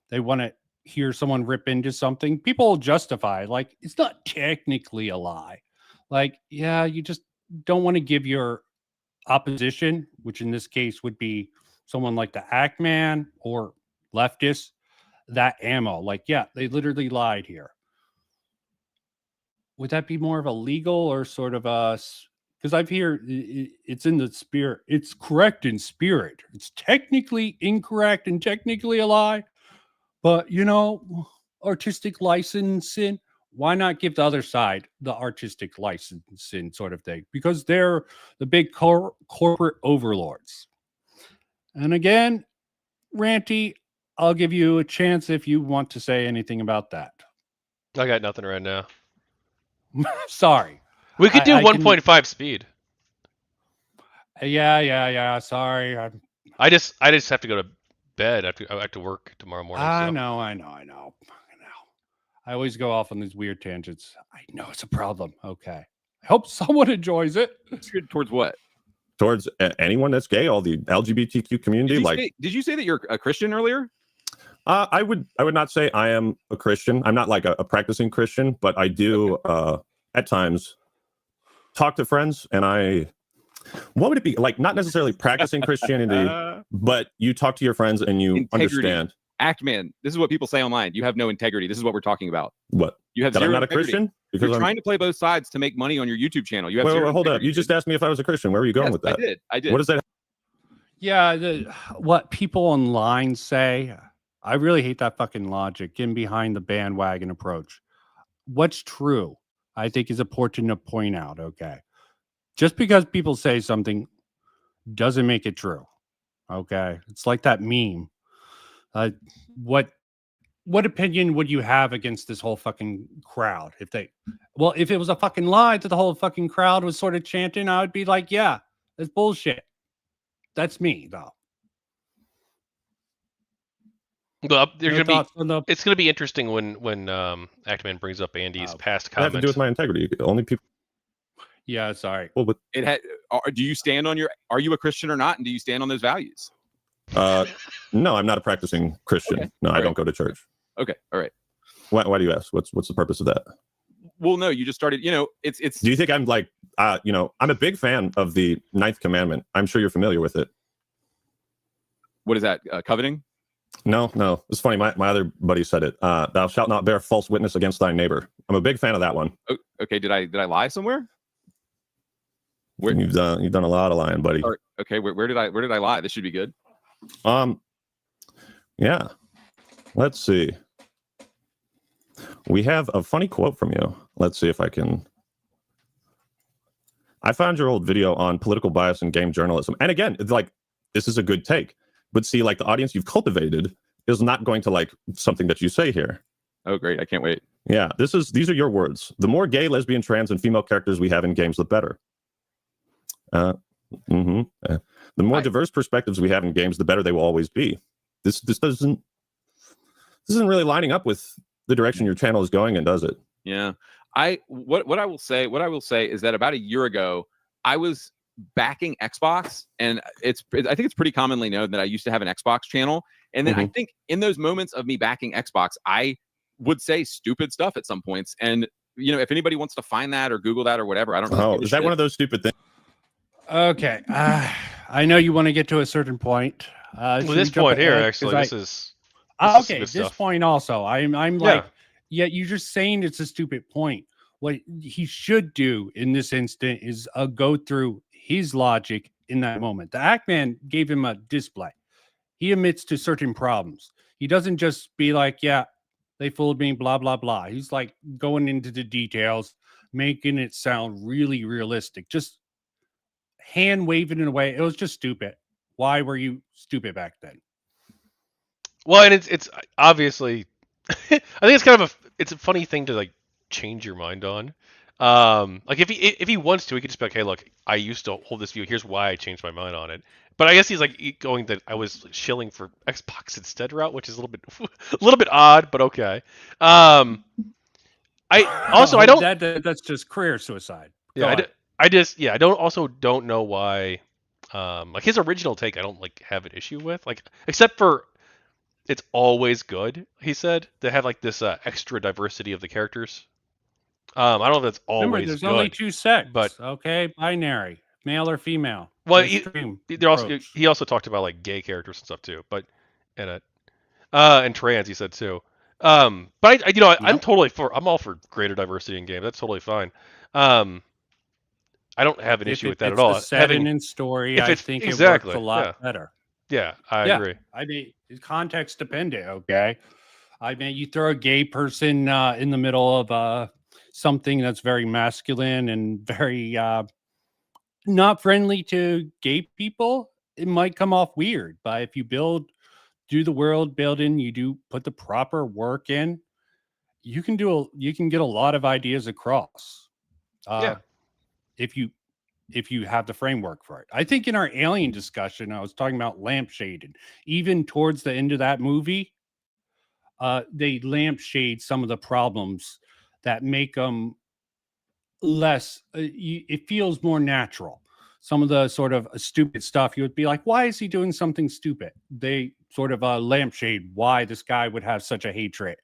they want to hear someone rip into something. People will justify, it's not technically a lie. Yeah, you just don't want to give your opposition, which in this case would be someone like the Act Man or leftists, that ammo. Yeah, they literally lied here. Would that be more of a legal or sort of a... Because I've heard it's in the spirit. It's correct in spirit. It's technically incorrect and technically a lie. But, artistic licensing, why not give the other side the artistic licensing sort of thing? Because they're the big corporate overlords. And again, Ranty, I'll give you a chance if you want to say anything about that. I got nothing right now. Sorry. We could do 1.5 speed. Yeah. Sorry. I just have to go to bed. I have to work tomorrow morning. I know. I always go off on these weird tangents. I know it's a problem. Okay. I hope someone enjoys it. It's good towards what? Towards anyone that's gay, all the LGBTQ community. Did you say that you're a Christian earlier? I would not say I am a Christian. I'm not like a practicing Christian, but I do at times talk to friends, and what would it be like? Not necessarily practicing Christianity, but you talk to your friends and you understand. Act-Man, this is what people say online. You have no integrity. This is what we're talking about. What? You have that zero I'm not integrity. a Christian? Because you're trying to play both sides to make money on your YouTube channel. You have wait, zero hold up. integrity. You just asked me if I was a Christian. Where were you going with that? I did. What does that? Yeah, what people online say, I really hate that fucking logic. Getting behind the bandwagon approach. What's true, I think, is important to point out. Okay. Just because people say something doesn't make it true. Okay. It's like that meme. What opinion would you have against this whole fucking crowd? If it was a fucking lie that the whole fucking crowd was sort of chanting, I would be like, yeah, that's bullshit. That's me, though. Well, it's gonna be interesting when Actman brings up Andy's past I have comments. to do with my integrity. Only people. Yeah, sorry. Well, but do you stand on are you a Christian or not? And do you stand on those values? No, I'm not a practicing Christian. Okay. No, I don't go to church. Okay. All right. Why do you ask? What's the purpose of that? Well, no, you just started, it's. Do you think I'm like, I'm a big fan of the 9th commandment. I'm sure you're familiar with it. What is that? Coveting? No. It's funny. My other buddy said it. Thou shalt not bear false witness against thy neighbor. I'm a big fan of that one. Oh, okay. Did I lie somewhere? You've done a lot of lying, buddy. Okay, where did I lie? This should be good. Yeah. Let's see. We have a funny quote from you. Let's see if I can. I found your old video on political bias in game journalism. And again, it's like, this is a good take. But see, like, the audience you've cultivated is not going to like something that you say here. Oh, great. I can't wait. Yeah, these are your words. The more gay, lesbian, trans, and female characters we have in games, the better. The more diverse perspectives we have in games, the better they will always be. This isn't really lining up with the direction your channel is going in, does it? Yeah. What I will say is that about a year ago, I was backing Xbox, and I think it's pretty commonly known that I used to have an Xbox channel. And then I think in those moments of me backing Xbox, I would say stupid stuff at some points. And if anybody wants to find that or Google that or whatever, I don't know. Is that one of those stupid things? Okay. I know you want to get to a certain point. This point here, actually, this is okay. This stuff. Point also, I'm like, yeah, you're just saying it's a stupid point. What he should do in this instant is go through his logic in that moment. The Act-Man gave him a display. He admits to certain problems. He doesn't just be like, yeah, they fooled me, blah, blah, blah. He's like going into the details, making it sound really realistic. Just hand waving it away. It was just stupid. Why were you stupid back then? Well, and it's obviously, I think it's kind of it's a funny thing to like change your mind on. Like if he wants to, he could just be like, hey, look, I used to hold this view. Here's why I changed my mind on it. But I guess he's like going that I was shilling for Xbox instead route, which is a little bit odd, but okay. I don't. That's just career suicide. Yeah, I don't know why. Like his original take, I don't like have an issue with, like except for it's always good. He said to have like this extra diversity of the characters. I don't know if that's always. Remember, there's good, only two sexes, but okay, binary, male or female. Well, he also talked about like gay characters and stuff too, but and trans he said too. But I'm totally I'm all for greater diversity in games. That's totally fine. I don't have an issue with that at all. The setting and story, I think it works a lot better. Yeah, I agree. I mean, context dependent. Okay, I mean, you throw a gay person in the middle of something that's very masculine and very not friendly to gay people, it might come off weird. But if you do the world building, you do put the proper work in, you can get a lot of ideas across. If you have the framework for it. I think in our Alien discussion, I was talking about lampshade, and even towards the end of that movie, they lampshade some of the problems that make them less. It feels more natural. Some of the sort of stupid stuff, you would be like, why is he doing something stupid? They sort of lampshade why this guy would have such a hatred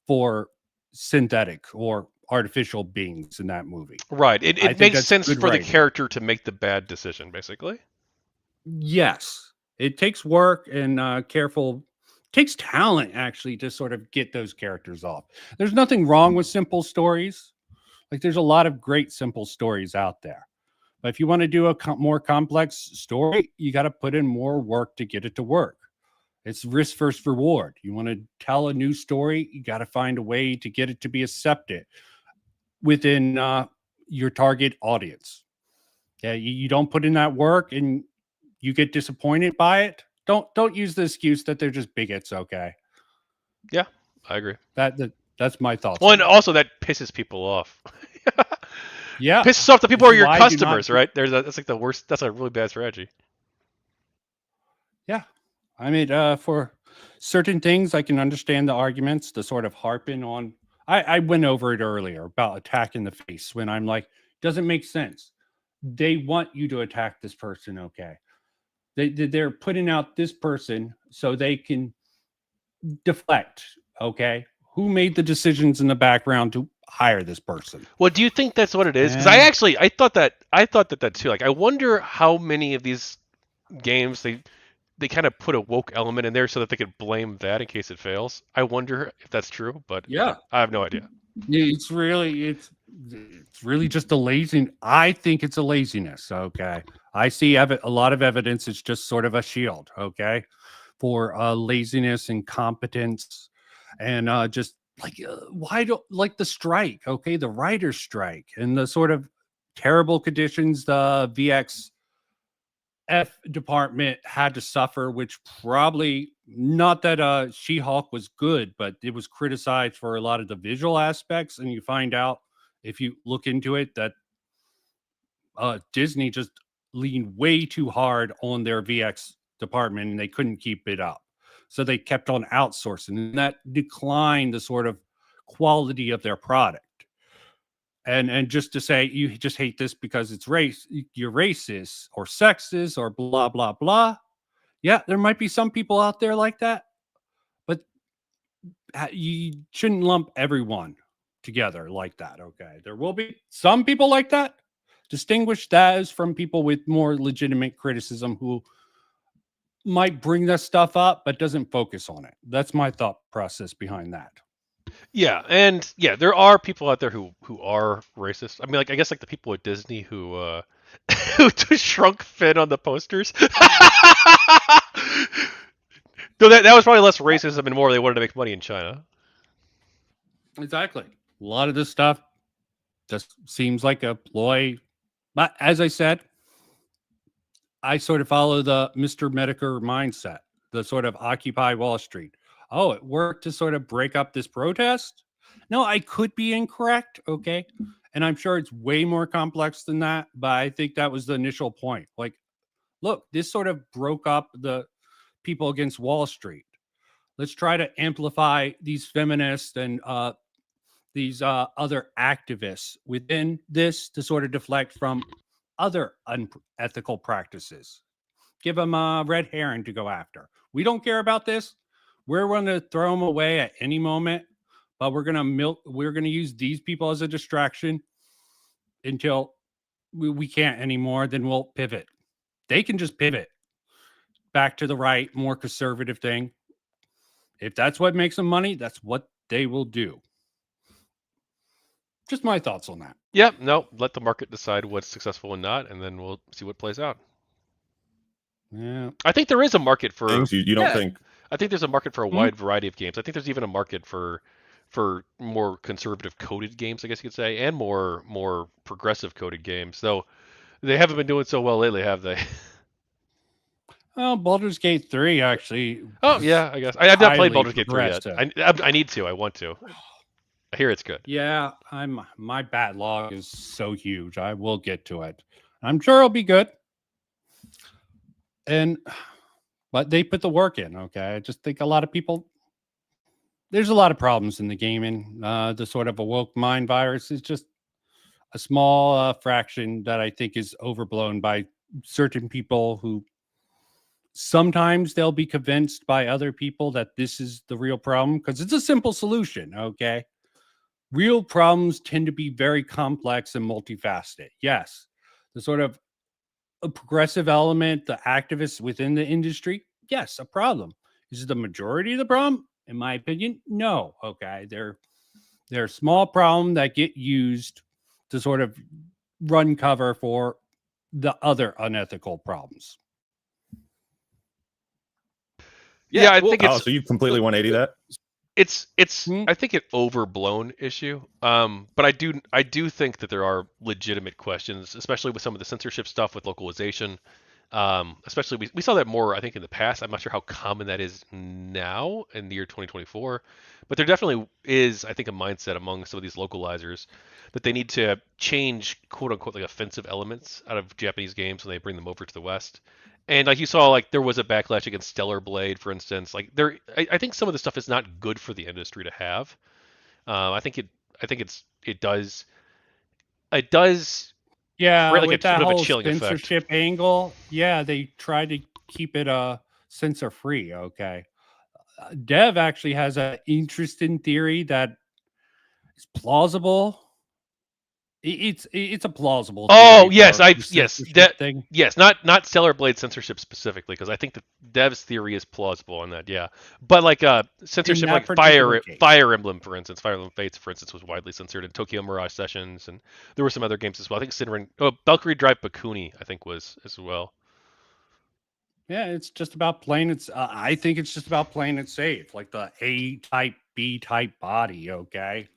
for synthetic or artificial beings in that movie. Right. It makes sense for the character to make the bad decision, basically. Yes. It takes work and takes talent actually to sort of get those characters off. There's nothing wrong with simple stories. Like there's a lot of great simple stories out there. But if you want to do a more complex story, you got to put in more work to get it to work. It's risk versus reward. You want to tell a new story, you got to find a way to get it to be accepted within your target audience. Yeah, you don't put in that work and you get disappointed by it. Don't use the excuse that they're just bigots. Okay. Yeah, I agree. That's my thoughts. Well, and also that pisses people off. Yeah, pisses off the people who are your customers, right? That's like the worst. That's a really bad strategy. Yeah, I mean, for certain things, I can understand the arguments. The sort of harping on. I went over it earlier about attack in the face when I'm like, doesn't make sense. They want you to attack this person, okay? They're putting out this person so they can deflect, okay? Who made the decisions in the background to hire this person? Well, do you think that's what it is? Because I thought that too. Like, I wonder how many of these games they kind of put a woke element in there so that they could blame that in case it fails. I wonder if that's true, but yeah, I have no idea. It's it's really just a lazy. I think it's a laziness. Okay, I see a lot of evidence. It's just sort of a shield. Okay, for laziness, incompetence, and just why don't like the strike? Okay, the writer's strike and the sort of terrible conditions the VX F department had to suffer, which probably not that She-Hulk was good, but it was criticized for a lot of the visual aspects. And you find out if you look into it that Disney just leaned way too hard on their VX department and they couldn't keep it up. So they kept on outsourcing, and that declined the sort of quality of their product. And just to say you just hate this because it's you're racist or sexist or blah blah blah. Yeah, there might be some people out there like that, but you shouldn't lump everyone together like that. Okay, there will be some people like that. Distinguish that from people with more legitimate criticism who might bring that stuff up but doesn't focus on it. That's my thought process behind that. Yeah, and yeah, there are people out there who are racist. I mean, like I guess like the people at Disney who who shrunk Finn on the posters. Though that was probably less racism and more they wanted to make money in China. Exactly. A lot of this stuff just seems like a ploy. But as I said, I sort of follow the Mr. Medicare mindset, the sort of Occupy Wall Street. Oh, it worked to sort of break up this protest? No, I could be incorrect. Okay. And I'm sure it's way more complex than that. But I think that was the initial point. Like, look, this sort of broke up the people against Wall Street. Let's try to amplify these feminists and these other activists within this to sort of deflect from other unethical practices. Give them a red herring to go after. We don't care about this. We're going to throw them away at any moment, but we're going to use these people as a distraction until we can't anymore. Then we'll pivot. They can just pivot back to the right, more conservative thing. If that's what makes them money, that's what they will do. Just my thoughts on that. Yeah, no, let the market decide what's successful and not, and then we'll see what plays out. Yeah, I think there is a market for. You don't think? I think there's a market for a wide variety of games. I think there's even a market for more conservative coded games, I guess you could say, and more progressive coded games. Though they haven't been doing so well lately, have they? Well, Baldur's Gate 3 actually. Oh yeah, I guess I've not played Baldur's Gate 3 yet. I need to. I want to. I hear it's good. Yeah, my backlog is so huge. I will get to it. I'm sure it'll be good. But they put the work in. Okay, I just think a lot of people. There's a lot of problems in the gaming. The sort of a woke mind virus is just a small fraction that I think is overblown by certain people who. Sometimes they'll be convinced by other people that this is the real problem because it's a simple solution. Okay. Real problems tend to be very complex and multifaceted. Yes, the sort of a progressive element, the activists within the industry, yes, a problem. Is it the majority of the problem? In my opinion, no. Okay, they're a small problem that get used to sort of run cover for the other unethical problems. Yeah, I think it's. So you completely 180 that? It's I think an overblown issue. But I do think that there are legitimate questions, especially with some of the censorship stuff with localization. Especially we saw that more, I think, in the past. I'm not sure how common that is now in the year 2024, but there definitely is, I think, a mindset among some of these localizers that they need to change quote unquote like offensive elements out of Japanese games when they bring them over to the West. And like you saw, like there was a backlash against Stellar Blade, for instance. Like I think some of the stuff is not good for the industry to have. I think it does. Yeah, create like with a that bit of a whole chilling effect. censorship angle, yeah, they try to keep it censor free. Okay, Dev actually has an interesting theory that is plausible. It's a plausible. Oh theory yes, for the censorship thing. yes, not Stellar Blade censorship specifically, because I think the dev's theory is plausible on that. Yeah, but like censorship, that like particular case. Fire Emblem, for instance, Fire Emblem Fates, for instance, was widely censored in Tokyo Mirage Sessions, and there were some other games as well. I think Valkyrie Drive Bakuni, I think, was as well. Yeah, it's just about playing it. I think it's just about playing it safe, like the A type, B type body. Okay,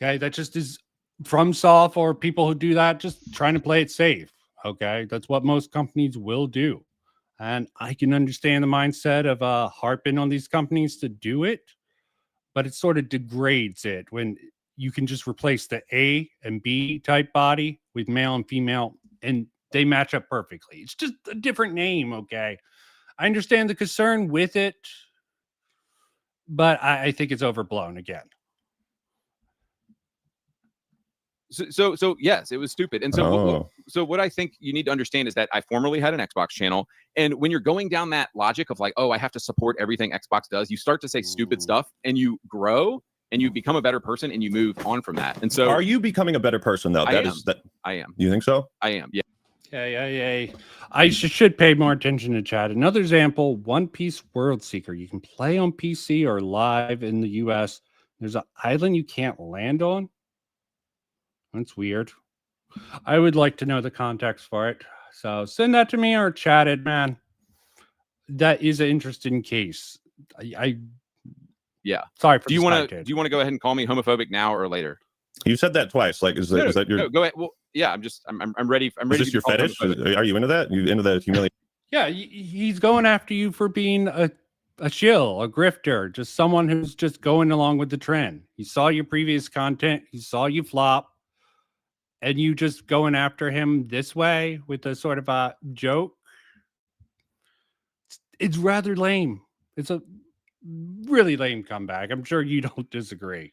that just is from soft or people who do that, just trying to play it safe. Okay, that's what most companies will do, and I can understand the mindset of harping on these companies to do it, but it sort of degrades it when you can just replace the A and B type body with male and female, and they match up perfectly. It's just a different name. Okay, I understand the concern with it, but I think it's overblown again. So yes, it was stupid. And so what I think you need to understand is that I formerly had an Xbox channel, and when you're going down that logic of like, oh, I have to support everything Xbox does, you start to say stupid stuff, and you grow and you become a better person, and you move on from that. And so, are you becoming a better person though? I am. You think so? I am. Yeah. Yeah. I should pay more attention to chat. Another example: One Piece World Seeker. You can play on PC or live in the US. There's an island you can't land on. That's weird. I would like to know the context for it. So send that to me or chat it, man. That is an interesting case. Yeah. Sorry for do you want to go ahead and call me homophobic now or later? You said that twice. Like, is that your? No, go ahead. Well, yeah. I'm ready. I'm ready. Is this your fetish? Are you into that? You into the humiliation? Yeah, he's going after you for being a shill, a grifter, just someone who's just going along with the trend. He saw your previous content. He saw you flop. And you just going after him this way with a sort of a joke. It's rather lame. It's a really lame comeback. I'm sure you don't disagree.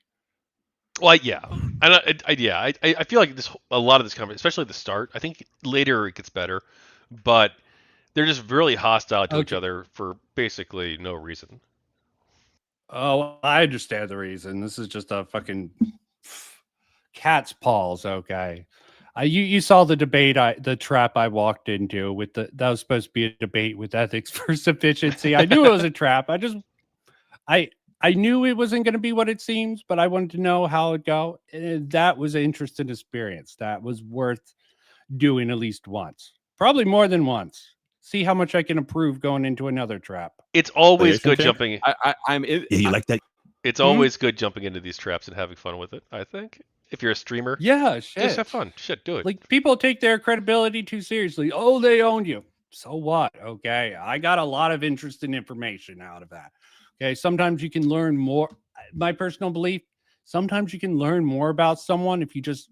Well, yeah, I feel like a lot of this conversation, especially at the start. I think later it gets better, but they're just really hostile to each other for basically no reason. Oh, I understand the reason. This is just a fucking cat's paws. Okay. You saw the debate, the trap I walked into with that was supposed to be a debate with ethics versus efficiency. I knew it was a trap. I knew it wasn't going to be what it seems, but I wanted to know how it'd go. And that was an interesting experience. That was worth doing at least once, probably more than once. See how much I can improve going into another trap. It's always good jumping. You like that? It's always good jumping into these traps and having fun with it, I think. If you're a streamer, yeah, just have fun. Do it. Like, people take their credibility too seriously. Oh, they own you. So what? Okay, I got a lot of interesting information out of that. Okay, sometimes you can learn more. My personal belief: sometimes you can learn more about someone if you just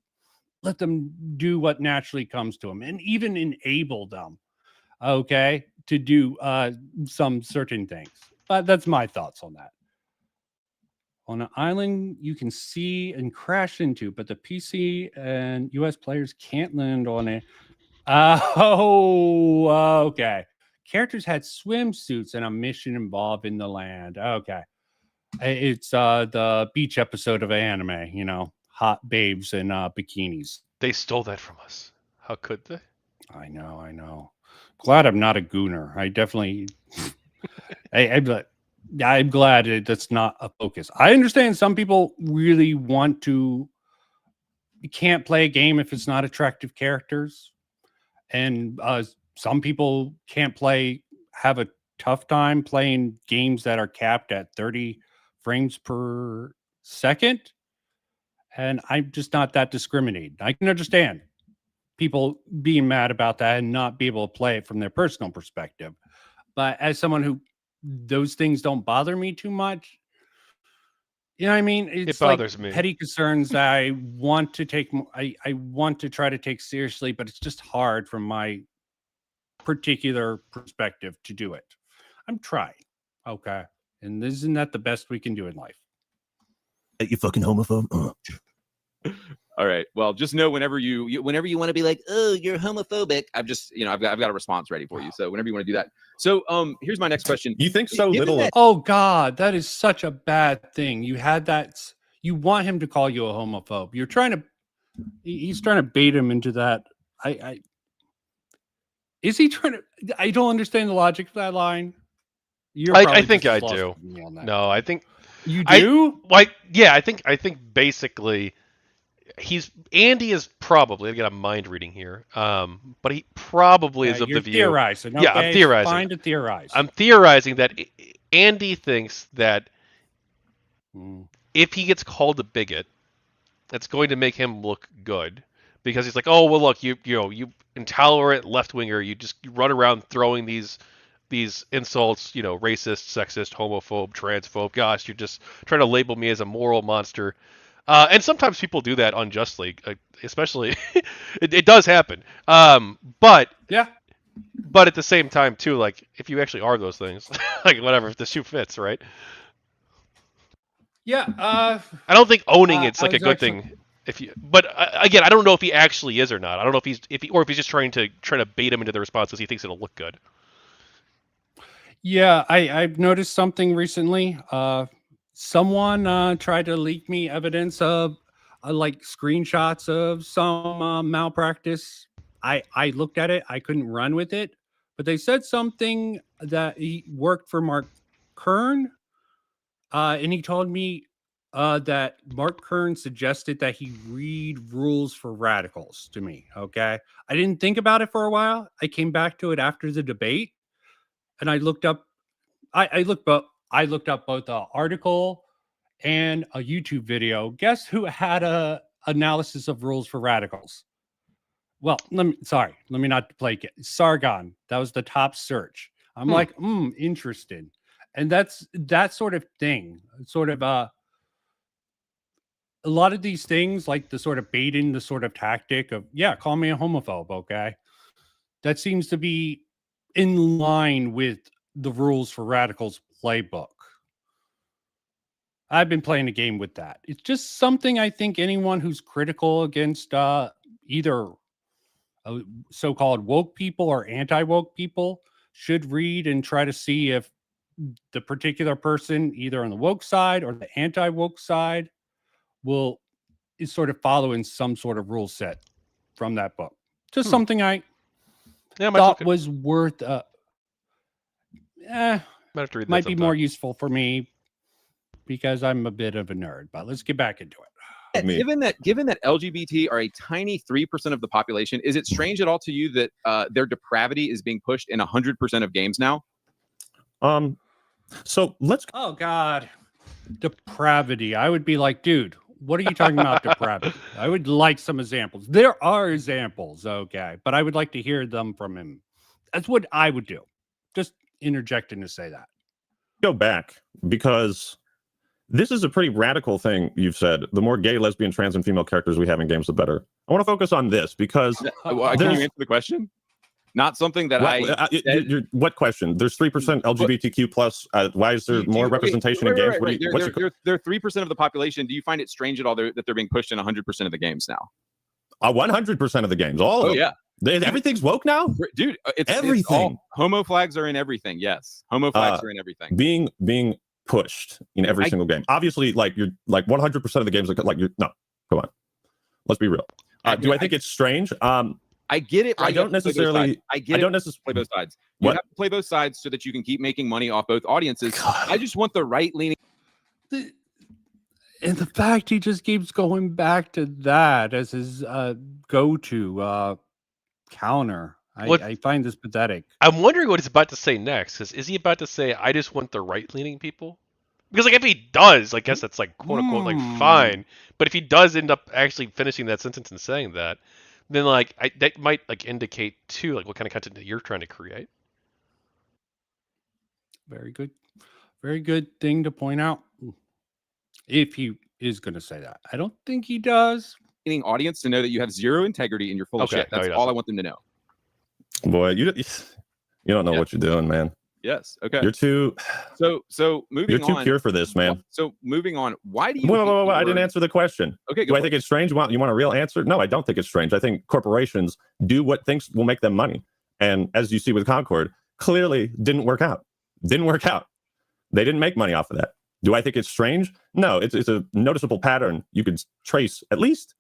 let them do what naturally comes to them, and even enable them. Okay, to do some certain things. But that's my thoughts on that. On an island you can see and crash into, but the PC and US players can't land on it. Okay. Characters had swimsuits and a mission involved in the land. Okay. It's the beach episode of an anime, hot babes in bikinis. They stole that from us. How could they? I know. Glad I'm not a gooner. I definitely... I'm glad that's not a focus. I understand some people really want to... You can't play a game if it's not attractive characters. And some people have a tough time playing games that are capped at 30 frames per second. And I'm just not that discriminating. I can understand people being mad about that and not be able to play it from their personal perspective. But as someone who those things don't bother me too much, you know what I mean? It bothers me. Petty concerns that I want to take. I want to try to take seriously, but it's just hard from my particular perspective to do it. I'm trying. Okay. And isn't that the best we can do in life? You fucking homophobe. All right. Well, just know whenever you want to be like, oh, you're homophobic, I've got a response ready for you. So whenever you want to do that. So here's my next question. You think so little? Oh God, that is such a bad thing. You had that. You want him to call you a homophobe. You're trying to He's trying to bait him into that. Is he trying to? I don't understand the logic of that line. You're I probably think just I as lost do. as me on that. No, I think You do? Yeah, I think basically Andy is probably, again, I'm mind reading here. But he probably is of You're the view. theorizing. Yeah, Okay, I'm it's theorizing. fine to theorize. I'm theorizing that Andy thinks that if he gets called a bigot, it's going to make him look good, because he's like, oh well, look, you intolerant left winger, you run around throwing these insults, racist, sexist, homophobe, transphobe. Gosh, you're just trying to label me as a moral monster. And sometimes people do that unjustly, especially it does happen. But yeah, but at the same time too, like if you actually are those things, like whatever, if the shoe fits, right? Yeah. I don't think owning it's I like a was good actually- thing. But again, I don't know if he actually is or not. I don't know if he's just trying to bait him into the response because he thinks it'll look good. Yeah, I've noticed something recently. Someone tried to leak me evidence of like screenshots of some malpractice. I looked at it. I couldn't run with it, but they said something that he worked for Mark Kern, and he told me that Mark Kern suggested that he read Rules for Radicals to me. Okay, I didn't think about it for a while. I came back to it after the debate, and I looked up. I looked up both an article and a YouTube video. Guess who had a analysis of Rules for Radicals? Well, let me not play it. Sargon. That was the top search. I'm like, interested. And that's that sort of thing. Sort of a lot of these things, like the sort of baiting, the sort of tactic of, yeah, call me a homophobe, okay? That seems to be in line with the Rules for Radicals playbook. I've been playing a game with that. It's just something I think anyone who's critical against either so-called woke people or anti-woke people should read and try to see if the particular person, either on the woke side or the anti-woke side, is sort of following some sort of rule set from that book. Just something I thought was worth might be more useful for me because I'm a bit of a nerd. But let's get back into it. Given that LGBT are a tiny 3% of the population, is it strange at all to you that their depravity is being pushed in 100% of games now? So let's. Oh God, depravity! I would be like, dude, what are you talking about depravity? I would like some examples. There are examples, okay, but I would like to hear them from him. That's what I would do. Just interjecting to say that. Go back, because this is a pretty radical thing you've said. The more gay, lesbian, trans, and female characters we have in games, the better. I want to focus on this because can you answer the question? Not something that what question? There's 3% LGBTQ plus. Why is there more representation in games? They're 3% of the population. Do you find it strange at all that they're being pushed in 100% of the games now? 100% of the games. All of them. Yeah. Everything's woke now, dude. It's everything. It's all, homo flags are in everything. Yes, homo flags are in everything. Being pushed in every single game. Obviously, like you're like 100% of the games. Like you're no. Come on, let's be real. Do I think it's strange? I get it. I don't necessarily. I get. I don't necessarily play both sides. You have to play both sides so that you can keep making money off both audiences. God. I just want the right leaning. And the fact he just keeps going back to that as his go-to counter, I find this pathetic. I'm wondering what he's about to say next. Is he about to say, "I just want the right-leaning people"? Because like if he does, I guess that's like quote unquote like fine. But if he does end up actually finishing that sentence and saying that, then like that might like indicate too like what kind of content that you're trying to create. Very good thing to point out. If he is going to say that, I don't think he does. Audience to know that you have zero integrity and you're full of shit. That's all I want them to know. Boy, you don't know what you're doing, man. Yes. Okay. You're too. So moving on. You're too pure for this, man. So moving on. Why do you? Whoa, I didn't answer the question. Okay. Do I think it's strange? You want a real answer? No, I don't think it's strange. I think corporations do what thinks will make them money, and as you see with Concord, clearly didn't work out. They didn't make money off of that. Do I think it's strange? No, it's a noticeable pattern you could trace at least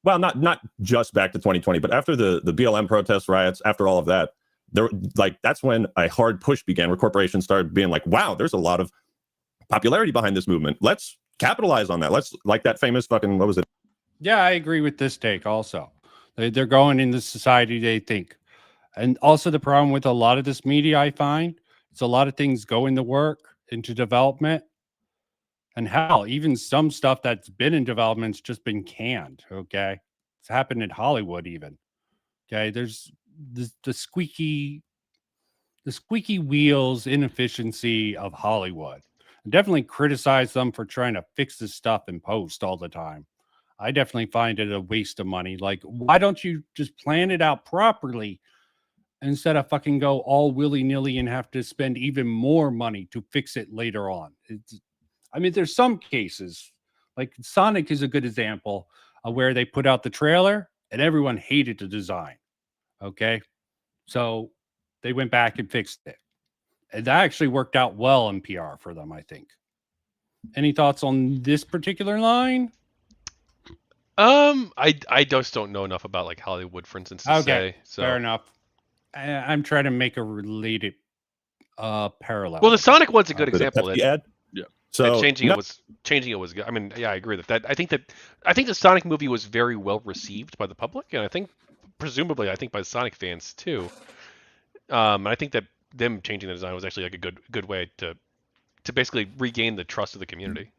well, not just back to 2020, but after the BLM protests, riots, after all of that, that's when a hard push began, where corporations started being like, wow, there's a lot of popularity behind this movement. Let's capitalize on that. Let's, like that famous fucking, what was it? Yeah, I agree with this take also. They're going in the society they think. And also the problem with a lot of this media, I find, it's a lot of things go into work, into development. And hell, even some stuff that's been in development's just been canned, okay? It's happened in Hollywood even. Okay, there's the squeaky wheels inefficiency of Hollywood. I definitely criticize them for trying to fix this stuff in post all the time. I definitely find it a waste of money. Like, why don't you just plan it out properly instead of fucking go all willy-nilly and have to spend even more money to fix it later on? I mean, there's some cases, like Sonic is a good example of where they put out the trailer and everyone hated the design. Okay. So they went back and fixed it. And that actually worked out well in PR for them, I think. Any thoughts on this particular line? I just don't know enough about like Hollywood, for instance, to say. So fair enough. I'm trying to make a related parallel. Well, the Sonic one's a good example. Yeah. So changing it was good. I mean, yeah, I agree that I think the Sonic movie was very well received by the public, and I think presumably by the Sonic fans too. And I think that them changing the design was actually like a good way to basically regain the trust of the community.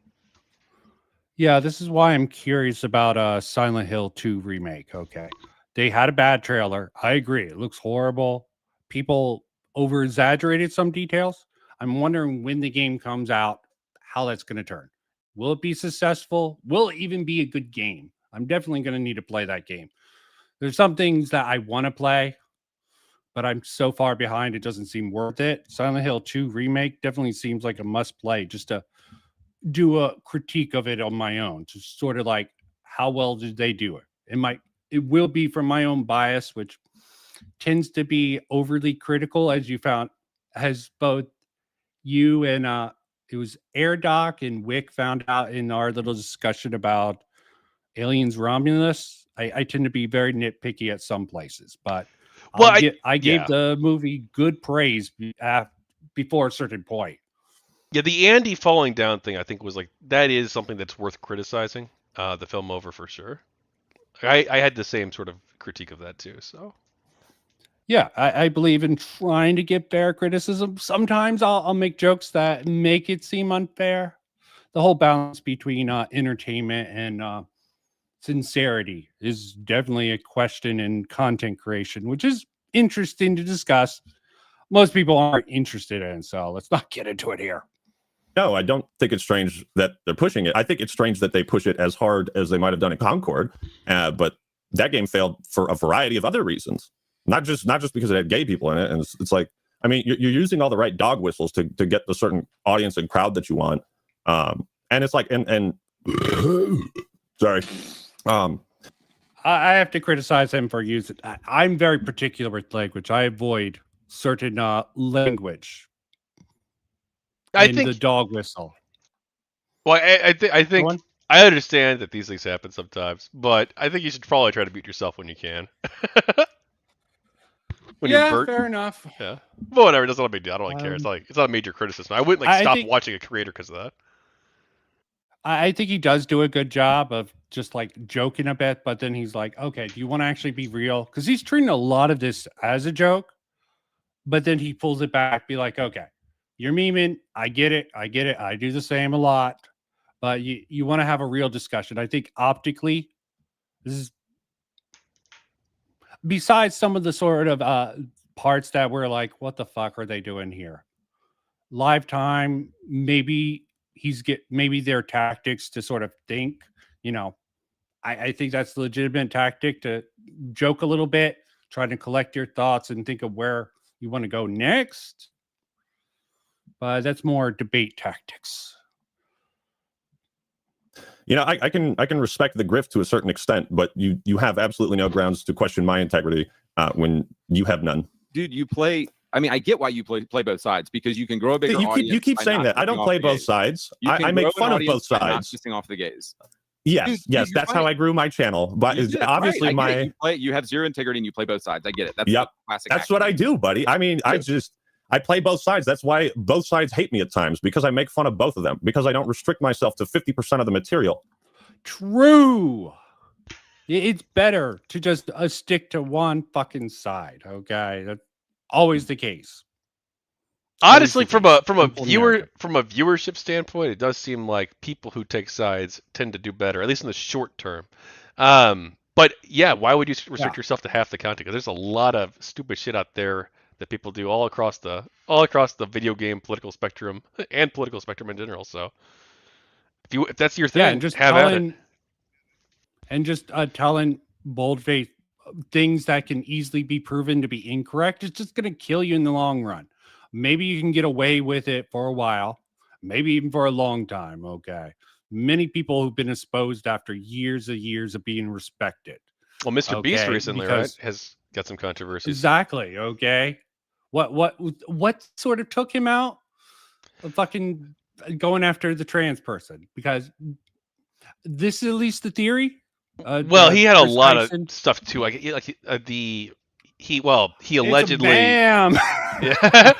Yeah, this is why I'm curious about Silent Hill 2 remake. Okay, they had a bad trailer. I agree, it looks horrible. People over exaggerated some details. I'm wondering when the game comes out, how that's going to turn. Will it be successful? Will it even be a good game? I'm definitely going to need to play that game. There's some things that I want to play, but I'm so far behind, it doesn't seem worth it. Silent Hill 2 remake definitely seems like a must play, just to do a critique of it on my own, just sort of like, how well did they do it? It will be from my own bias, which tends to be overly critical, as you found, as both you and it was AirDoc and Wick found out in our little discussion about Aliens Romulus. I tend to be very nitpicky at some places, but I gave the movie good praise before a certain point. Yeah, the Andy falling down thing, I think, was like, that is something that's worth criticizing the film over for sure. I had the same sort of critique of that too. So yeah, I believe in trying to give fair criticism. Sometimes I'll make jokes that make it seem unfair. The whole balance between entertainment and sincerity is definitely a question in content creation, which is interesting to discuss. Most people aren't interested in, so let's not get into it here. No, I don't think it's strange that they're pushing it. I think it's strange that they push it as hard as they might have done in Concord, but that game failed for a variety of other reasons. Not just because it had gay people in it, and it's like, I mean, you're using all the right dog whistles to get the certain audience and crowd that you want, and it's like, and sorry, I have to criticize him for using. I'm very particular with language. I avoid certain language. I think the dog whistle. Well, I think I understand that these things happen sometimes, but I think you should probably try to mute yourself when you can. Yeah, fair enough. Yeah, but whatever. That's not a big deal. I don't really care. It's not a major criticism. I wouldn't stop watching a creator because of that. I think he does do a good job of just like joking a bit, but then he's like, okay, do you want to actually be real? Because he's treating a lot of this as a joke, but then he pulls it back, be like, okay, you're memeing. I get it. I do the same a lot, but you want to have a real discussion. I think optically, this is besides some of the sort of parts that were like, what the fuck are they doing here? Lifetime, maybe their tactics to sort of think, I think that's a legitimate tactic to joke a little bit, try to collect your thoughts and think of where you want to go next. But that's more debate tactics. I can respect the grift to a certain extent, but you have absolutely no grounds to question my integrity when you have none. Dude, you play. I mean, I get why you play both sides, because you can grow a bigger audience. You keep saying that. I don't play both sides. I make fun of both sides. Not off the gays. Yes, that's how I grew my channel. But obviously, you have zero integrity and you play both sides. I get it. That's classic. That's what I do, buddy. I mean, I play both sides. That's why both sides hate me at times, because I make fun of both of them, because I don't restrict myself to 50% of the material. True. It's better to just stick to one fucking side. Okay, that's always the case. Honestly, from a viewership standpoint, it does seem like people who take sides tend to do better, at least in the short term. But yeah, why would you restrict yourself to half the content? Because there's a lot of stupid shit out there that people do all across the video game political spectrum and political spectrum in general. So if that's your thing, and just have at it. And just telling boldface things that can easily be proven to be incorrect is just going to kill you in the long run. Maybe you can get away with it for a while, maybe even for a long time. Okay. Many people who've been exposed after years of being respected. Well, Mr. Beast recently, right, has got some controversies. Exactly. Okay. What sort of took him out? Fucking going after the trans person, because this is at least the theory. Well, he had a lot of stuff too. He allegedly. Bam. Yeah,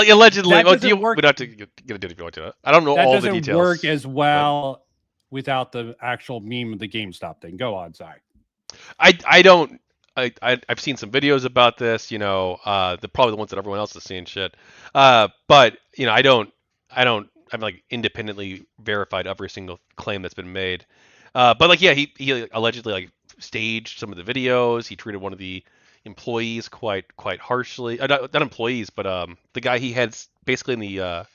he allegedly. We don't have to get into it if you want to. I don't know all the details. That doesn't work as well without the actual meme of the GameStop thing. Go on, sorry. I've seen some videos about this. You know, probably the ones that everyone else is seeing. Shit. But you know, I've like independently verified every single claim that's been made. But like, yeah, he allegedly like staged some of the videos. He treated one of the employees quite harshly. Not employees, but the guy he had basically in the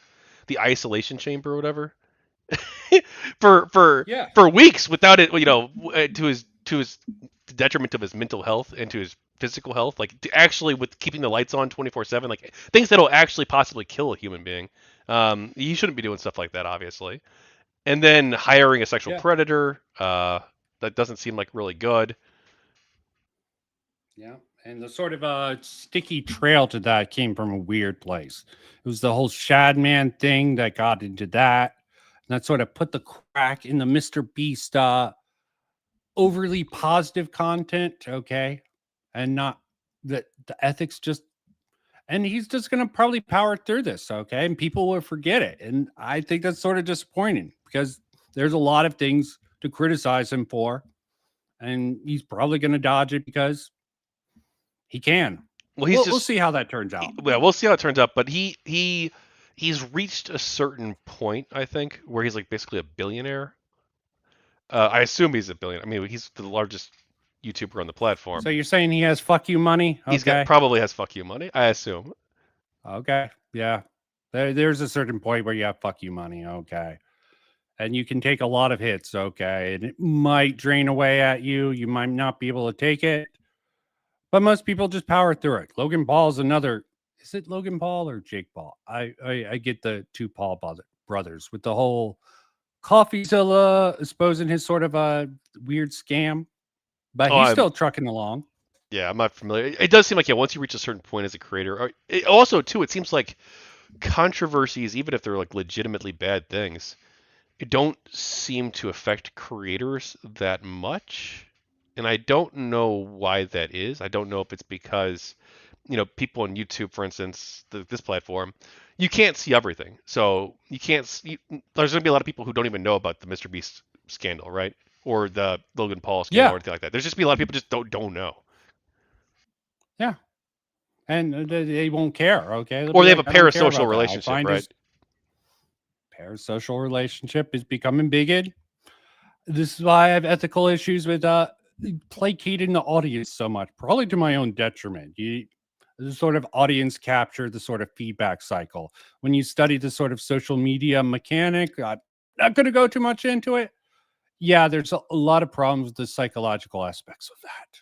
isolation chamber or whatever for weeks without it. You know, to his detriment of his mental health and to his physical health. Like actually with keeping the lights on 24/7, like things that'll actually possibly kill a human being. You shouldn't be doing stuff like that, obviously. And then hiring a sexual predator, that doesn't seem like really good. Yeah, and the sort of sticky trail to that came from a weird place. It was the whole Shadman thing that got into that. And that sort of put the crack in the Mr. Beast overly positive content, okay? And not the ethics just... And he's just going to probably power through this, okay? And people will forget it. And I think that's sort of disappointing because there's a lot of things to criticize him for. And he's probably going to dodge it because he can. Well, we'll see how that turns out. Yeah, we'll see how it turns out. But he's reached a certain point, I think, where he's like basically a billionaire. I assume he's a billionaire. I mean, he's the largest YouTuber on the platform. So you're saying he has fuck you money? Okay. Probably has fuck you money, I assume. Okay. Yeah. There's a certain point where you have fuck you money. Okay. And you can take a lot of hits. Okay. And it might drain away at you. You might not be able to take it. But most people just power through it. Logan Paul's another. Is it Logan Paul or Jake Paul? I get the two Paul brothers with the whole CoffeeZilla exposing his sort of a weird scam. But he's still trucking along. Yeah, I'm not familiar. It does seem like, once you reach a certain point as a creator, it seems like controversies, even if they're like legitimately bad things, it don't seem to affect creators that much. And I don't know why that is. I don't know if it's because, people on YouTube, for instance, this platform, you can't see everything. So you can't see, there's going to be a lot of people who don't even know about the Mr. Beast scandal, right? Or the Logan Paul scandal or anything like that. There's just be a lot of people just don't know. Yeah. And they won't care, okay? Or they have a parasocial relationship, right? Parasocial relationship is becoming big. This is why I have ethical issues with placating the audience so much, probably to my own detriment. The sort of audience capture, the sort of feedback cycle. When you study the sort of social media mechanic, I'm not going to go too much into it. Yeah, there's a lot of problems with the psychological aspects of that.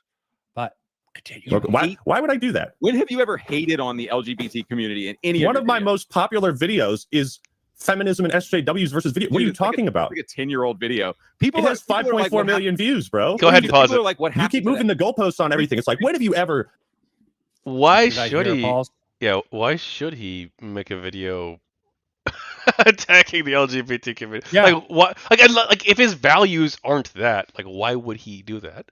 But continue. Why would I do that? When have you ever hated on the LGBT community in any one of my most popular videos is feminism and SJWs versus video. What are you talking about? It's like a 10-year-old video. It has 5.4 million views, bro. Go ahead and pause it. Like, what you keep moving the goalposts on everything. It's like, when have you ever... Why should he? Yeah, why should he make a video attacking the LGBT community. Yeah. Like what? Like if his values aren't that, like why would he do that?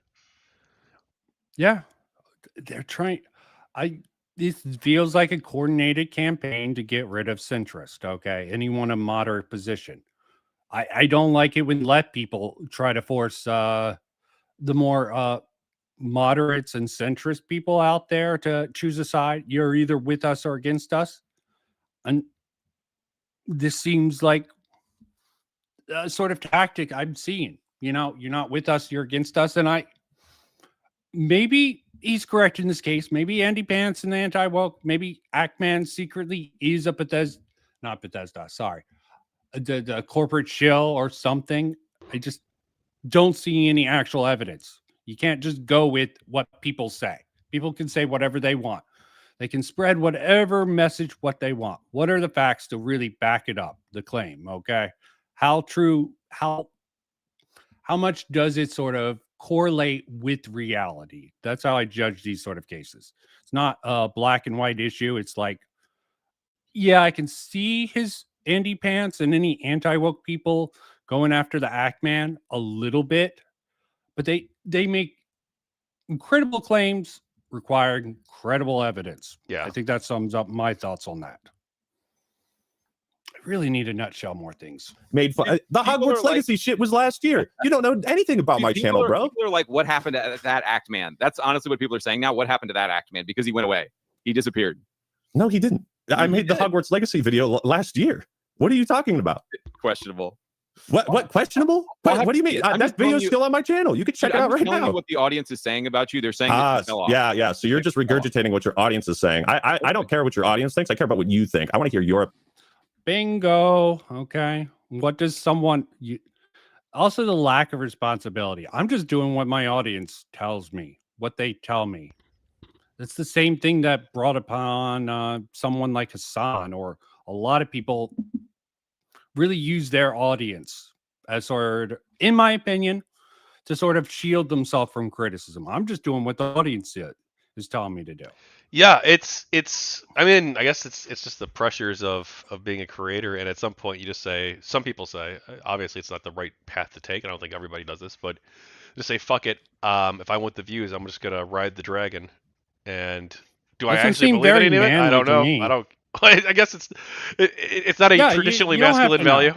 Yeah, they're trying. I This feels like a coordinated campaign to get rid of centrist. Okay, anyone in moderate position. I don't like it when left people try to force the more moderates and centrist people out there to choose a side. You're either with us or against us, and this seems like a sort of tactic I'm seeing. You know, you're not with us, you're against us, and maybe he's correct in this case. Maybe AndyPants and the anti-woke, maybe Ackman secretly is a not Bethesda, sorry. The corporate shill or something. I just don't see any actual evidence. You can't just go with what people say. People can say whatever they want. They can spread whatever message what they want. What are the facts to really back it up, the claim, okay? How true, how much does it sort of correlate with reality? That's how I judge these sort of cases. It's not a black and white issue. It's like, yeah, I can see his AndyPants and any anti-woke people going after the Ackman a little bit, but they make incredible claims, require incredible evidence. Yeah. I think that sums up my thoughts on that. I really need to nutshell more things. Made fun. The Hogwarts Legacy shit was last year. You don't know anything about my channel, bro. People are like, what happened to that Act Man? That's honestly what people are saying now. What happened to that Act Man? Because he went away. He disappeared. No, he didn't. I made the Hogwarts Legacy video last year. What are you talking about? Questionable. What questionable? What do you mean? That video's still on my channel. You can check it out right now. What the audience is saying about you. They're saying that you fell off. Yeah. So you're just regurgitating what your audience is saying. I don't care what your audience thinks. I care about what you think. I want to hear your. Bingo. Okay. What does someone also the lack of responsibility. I'm just doing what my audience tells me, what they tell me. It's the same thing that brought upon someone like Hassan, or a lot of people really use their audience as sort of, in my opinion, to sort of shield themselves from criticism. I'm just doing what the audience is telling me to do. Yeah, it's. I mean, I guess it's just the pressures of being a creator, and at some point you just say. Some people say, obviously, it's not the right path to take. I don't think everybody does this, but just say, "Fuck it." If I want the views, I'm just gonna ride the dragon. And do I actually believe any of it? I don't know. I don't. I guess it's not a traditionally masculine value.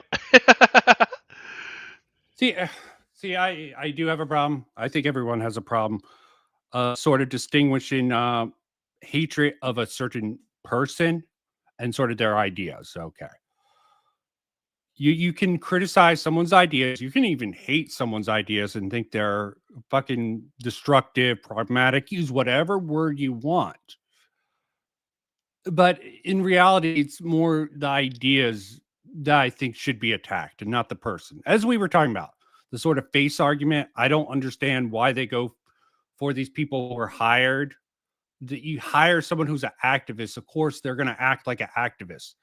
See, I do have a problem. I think everyone has a problem. Sort of distinguishing hatred of a certain person and sort of their ideas. Okay. You can criticize someone's ideas. You can even hate someone's ideas and think they're fucking destructive, problematic. Use whatever word you want. But in reality, it's more the ideas that I think should be attacked and not the person. As we were talking about, the sort of face argument, I don't understand why they go for these people who are hired. That you hire someone who's an activist, of course they're going to act like an activist.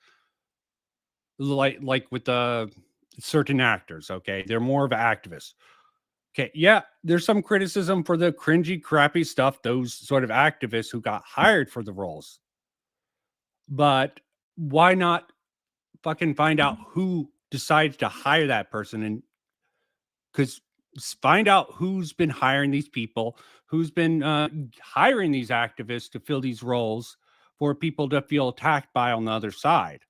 Like with the certain actors, okay? They're more of an activist. Okay, yeah, there's some criticism for the cringy, crappy stuff, those sort of activists who got hired for the roles. But why not fucking find out who decides to hire that person? And because find out who's been hiring these people, who's been hiring these activists to fill these roles for people to feel attacked by on the other side.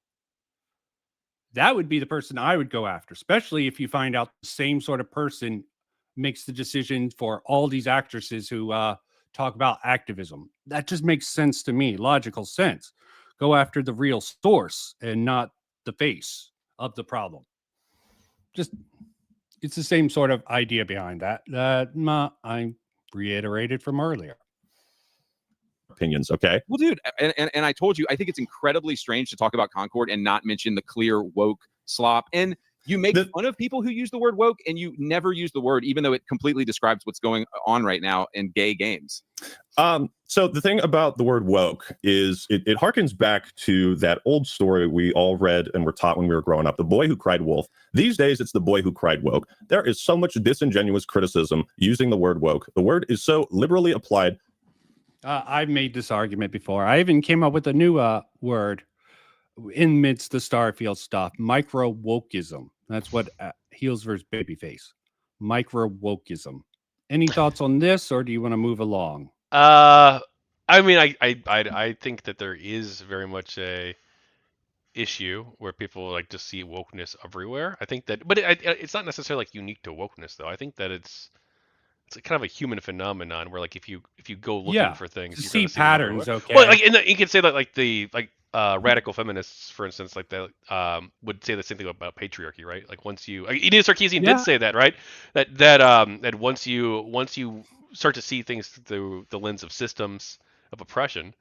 That would be the person I would go after, especially if you find out the same sort of person makes the decision for all these actresses who talk about activism. That just makes sense to me, logical sense. Go after the real source and not the face of the problem. Just, it's the same sort of idea behind that I reiterated from earlier. Opinions, okay? Well, dude, and I told you, I think it's incredibly strange to talk about Concord and not mention the clear woke slop. And you make fun of people who use the word woke, and you never use the word, even though it completely describes what's going on right now in gay games. So the thing about the word woke is it harkens back to that old story we all read and were taught when we were growing up, the boy who cried wolf. These days, it's the boy who cried woke. There is so much disingenuous criticism using the word woke. The word is so liberally applied. I've made this argument before. I even came up with a new word. in midst the Starfield stuff, micro wokeism. That's what heels versus babyface. Micro wokeism. Any thoughts on this, or do you want to move along? I mean, I think that there is very much a issue where people like to see wokeness everywhere. I think that, but it's not necessarily like unique to wokeness though. I think that it's kind of a human phenomenon where like if you go looking Yeah, for things, to you're see gonna see them everywhere. patterns. Okay. Well, like you could say that like the radical feminists, for instance, like that would say the same thing about patriarchy, right? Like once you, Edith Sarkeesian Yeah. did say that, right? That once you start to see things through the lens of systems of oppression,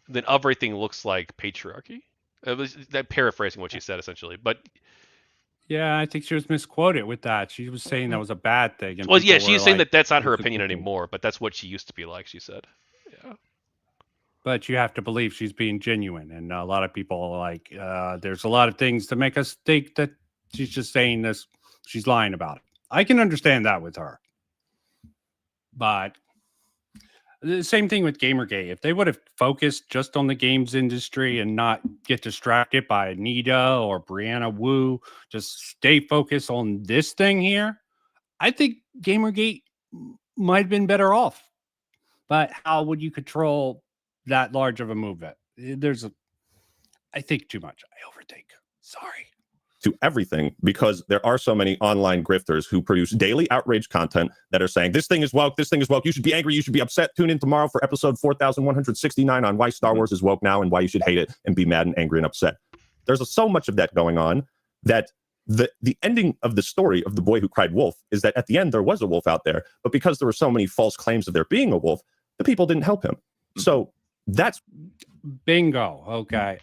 then everything looks like patriarchy. It was that paraphrasing what she said essentially, but Yeah, I think she was misquoted with that. She was saying that was a bad thing. And well, yeah, people were she's saying like, that that's not her "It's a opinion good thing." anymore, but that's what she used to be like. She said, yeah. But you have to believe she's being genuine. And a lot of people are like, there's a lot of things to make us think that she's just saying this. She's lying about it. I can understand that with her. But the same thing with Gamergate. If they would have focused just on the games industry and not get distracted by Anita or Brianna Wu, just stay focused on this thing here, I think Gamergate might have been better off. But how would you control that large of a movement? I think too much. I overthink. Sorry. To everything, because there are so many online grifters who produce daily outrage content that are saying this thing is woke, you should be angry, you should be upset. Tune in tomorrow for episode 4169 on why Star Wars is woke now and why you should hate it and be mad and angry and upset. There's so much of that going on that the ending of the story of The Boy Who Cried Wolf is that at the end there was a wolf out there, but because there were so many false claims of there being a wolf, the people didn't help him. So that's bingo. Okay.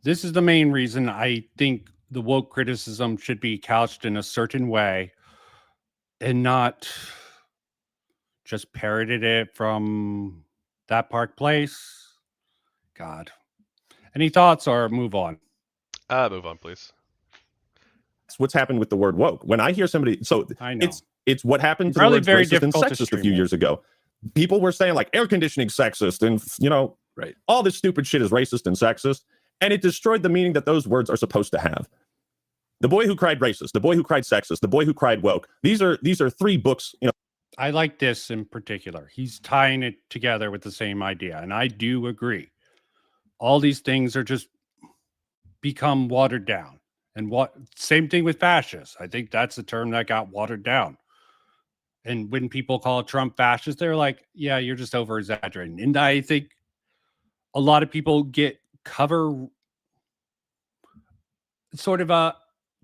This is the main reason I think the woke criticism should be couched in a certain way and not just parroted it from that Park Place. God. Any thoughts or move on? Move on, please. That's what's happened with the word woke. When I hear somebody, so I know. it's what happened to Probably the words very racist and difficult to sexist a stream few it. years ago. People were saying like air conditioning sexist and right, all this stupid shit is racist and sexist, and it destroyed the meaning that those words are supposed to have. The Boy Who Cried Racist, The Boy Who Cried Sexist, The Boy Who Cried Woke. These are three books, I like this in particular. He's tying it together with the same idea, and I do agree. All these things are just become watered down. And same thing with fascists. I think that's the term that got watered down. And when people call Trump fascist, they're like, yeah, you're just over exaggerating. And I think a lot of people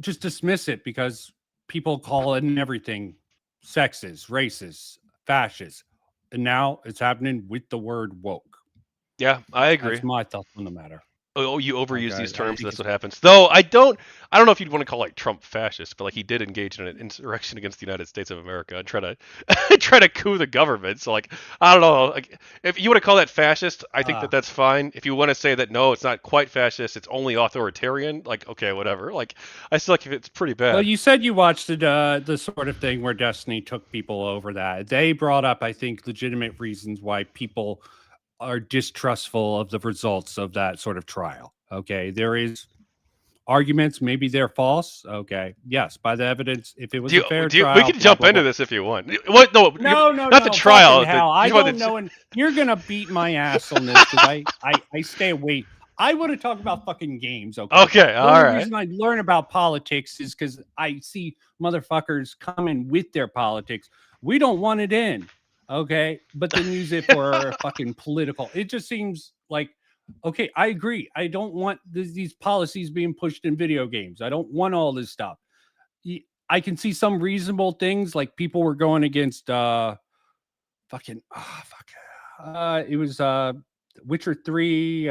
just dismiss it because people call it and everything sexist, racist, fascist. And now it's happening with the word woke. Yeah, I agree. That's my thoughts on the matter. Oh, you overuse Okay, these I terms, think that's what happens. Though I don't know if you'd want to call like Trump fascist, but like he did engage in an insurrection against the United States of America and try to coup the government. So like I don't know, like if you want to call that fascist, I think that's fine. If you want to say that no, it's not quite fascist, it's only authoritarian, like okay, whatever. Like I still like it's pretty bad. Well, you said you watched the sort of thing where Destiny took people over that. They brought up, I think, legitimate reasons why people are distrustful of the results of that sort of trial. Okay, there is arguments, maybe they're false. Okay, yes, by the evidence, if it was a fair trial, we can jump into this if you want. What? No, not the trial. Hell, I don't know, and you're gonna beat my ass on this because I stay away. I want to talk about fucking games. Okay. Okay. All right. The reason I learn about politics is because I see motherfuckers coming with their politics. We don't want it in. Okay, but then use it for fucking political. It just seems like, okay, I agree. I don't want these policies being pushed in video games. I don't want all this stuff. I can see some reasonable things, like people were going against it was Witcher 3.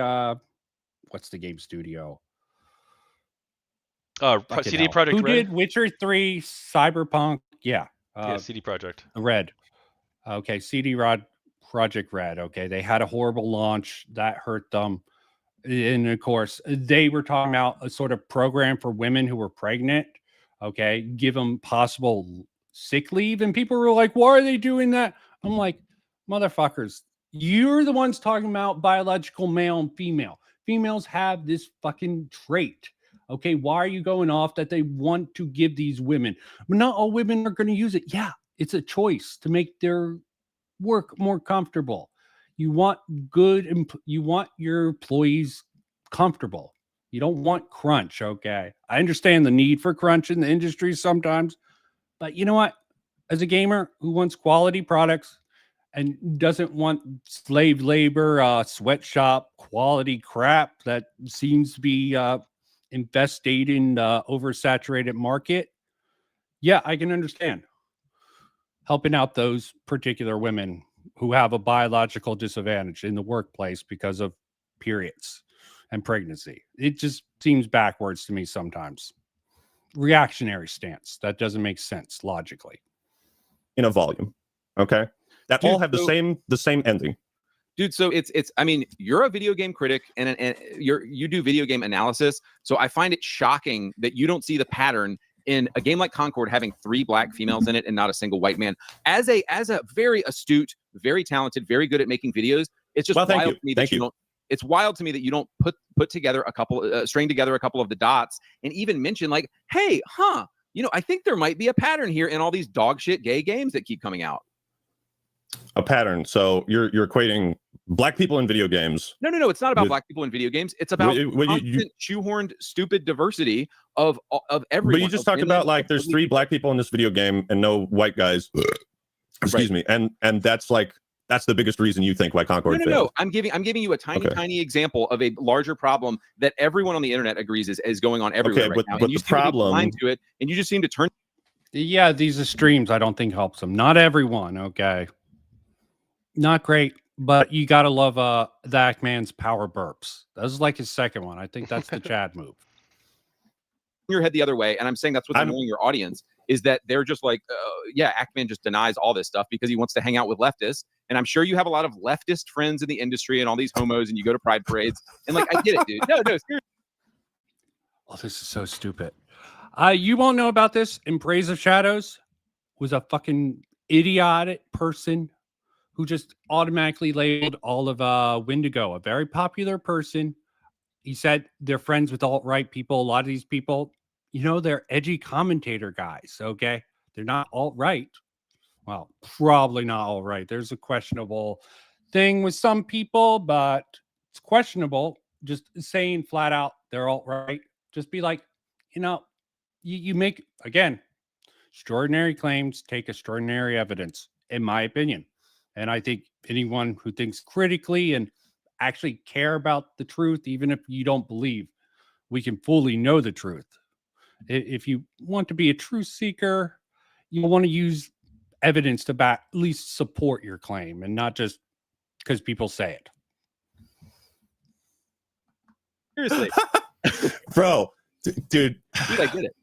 What's the game studio? CD Projekt Red. Who did Witcher 3, Cyberpunk? Yeah. CD Projekt Red. Okay, Projekt Red. Okay, they had a horrible launch that hurt them, and of course, they were talking about a sort of program for women who were pregnant. Okay, give them possible sick leave, and people were like, "Why are they doing that?" I'm like, "Motherfuckers, you're the ones talking about biological male and female. females have this fucking trait. Okay, why are you going off that they want to give these women? But not all women are going to use it. Yeah, it's a choice to make their work more comfortable. You want you want your employees comfortable. You don't want crunch, okay? I understand the need for crunch in the industry sometimes, but you know what? As a gamer who wants quality products and doesn't want slave labor, sweatshop quality crap that seems to be infested in the oversaturated market, yeah, I can understand helping out those particular women who have a biological disadvantage in the workplace because of periods and pregnancy. It just seems backwards to me sometimes. Reactionary stance that doesn't make sense logically. In a volume, okay, that all have the same ending. Dude, so it's I mean, you're a video game critic and you do video game analysis, so I find it shocking that you don't see the pattern in a game like Concord having 3 black females in it and not a single white man. As a very astute, very talented, very good at making videos, it's just wild to me that you don't. It's wild to me that you don't put together a couple, string together a couple of the dots, and even mention like, hey, you know, I think there might be a pattern here in all these dog shit gay games that keep coming out. A pattern. So you're equating black people in video games. No. It's not about black people in video games. It's about constant shoehorned, stupid diversity of everyone. But you just talked about like there's 3 black people in this video game and no white guys. Excuse me. And that's the biggest reason you think why Concord failed. No. I'm giving you a tiny example of a larger problem that everyone on the internet agrees is going on everywhere right now. But the problem to it, and you just seem to turn. Yeah, these streams I don't think helps them. Not everyone, okay. Not great, but you gotta love the Ackman's power burps. That was like his second one. I think that's the Chad move. Your head the other way, and I'm saying that's what's annoying your audience is that they're just like, yeah, Ackman just denies all this stuff because he wants to hang out with leftists. And I'm sure you have a lot of leftist friends in the industry and all these homos, and you go to pride parades. And like, I get it, dude. No, seriously. Oh, this is so stupid. You won't know about this. In Praise of Shadows was a fucking idiotic person who just automatically labeled all of Wendigo, a very popular person. He said they're friends with alt-right people. A lot of these people, you know, they're edgy commentator guys, okay? They're not alt-right. Well, probably not alt-right. There's a questionable thing with some people, but it's questionable. Just saying flat out they're alt-right. Just be like, you know, you make, again, extraordinary claims, take extraordinary evidence, in my opinion. And I think anyone who thinks critically and actually care about the truth, even if you don't believe we can fully know the truth. If you want to be a truth seeker, you want to use evidence to at least support your claim and not just because people say it. Seriously. Bro, dude, I get it.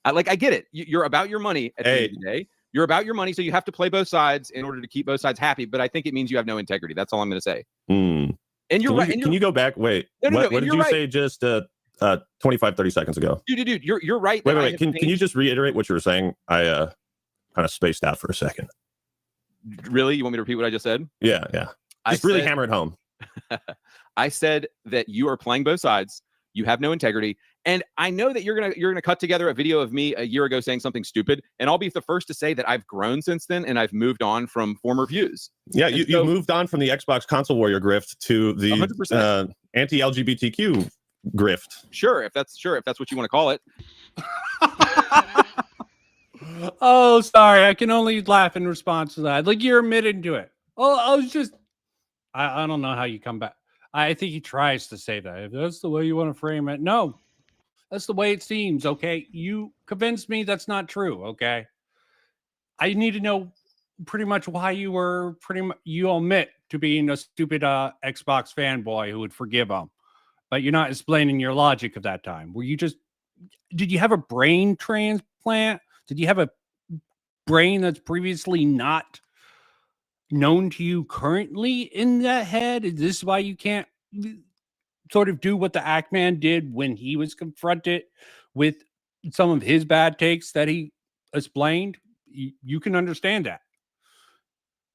I get it. You're about your money at the end of the day. You're about your money, so you have to play both sides in order to keep both sides happy. But I think it means you have no integrity. That's all I'm going to say. And you're right. Can you go back? Wait. No, what did you say just 25, 30 seconds ago? Dude, you're right. Wait. Can you just reiterate what you were saying? I kind of spaced out for a second. Really? You want me to repeat what I just said? Yeah. Just really hammer it home. I said that you are playing both sides. You have no integrity. And I know that you're gonna cut together a video of me a year ago saying something stupid, and I'll be the first to say that I've grown since then and I've moved on from former views. Yeah, you moved on from the Xbox console warrior grift to the anti-LGBTQ grift. Sure, if that's what you want to call it. Oh, sorry. I can only laugh in response to that. Like, you're admitting to it. Oh, I was just I don't know how you come back. I think he tries to say that. If that's the way you want to frame it. No. That's the way it seems, okay? You convinced me that's not true, okay? I need to know pretty much why you admit to being a stupid Xbox fanboy who would forgive him. But you're not explaining your logic of that time. Did you have a brain transplant? Did you have a brain that's previously not known to you currently in that head? Is this why you can't sort of do what the Ackman did when he was confronted with some of his bad takes that he explained? You can understand that.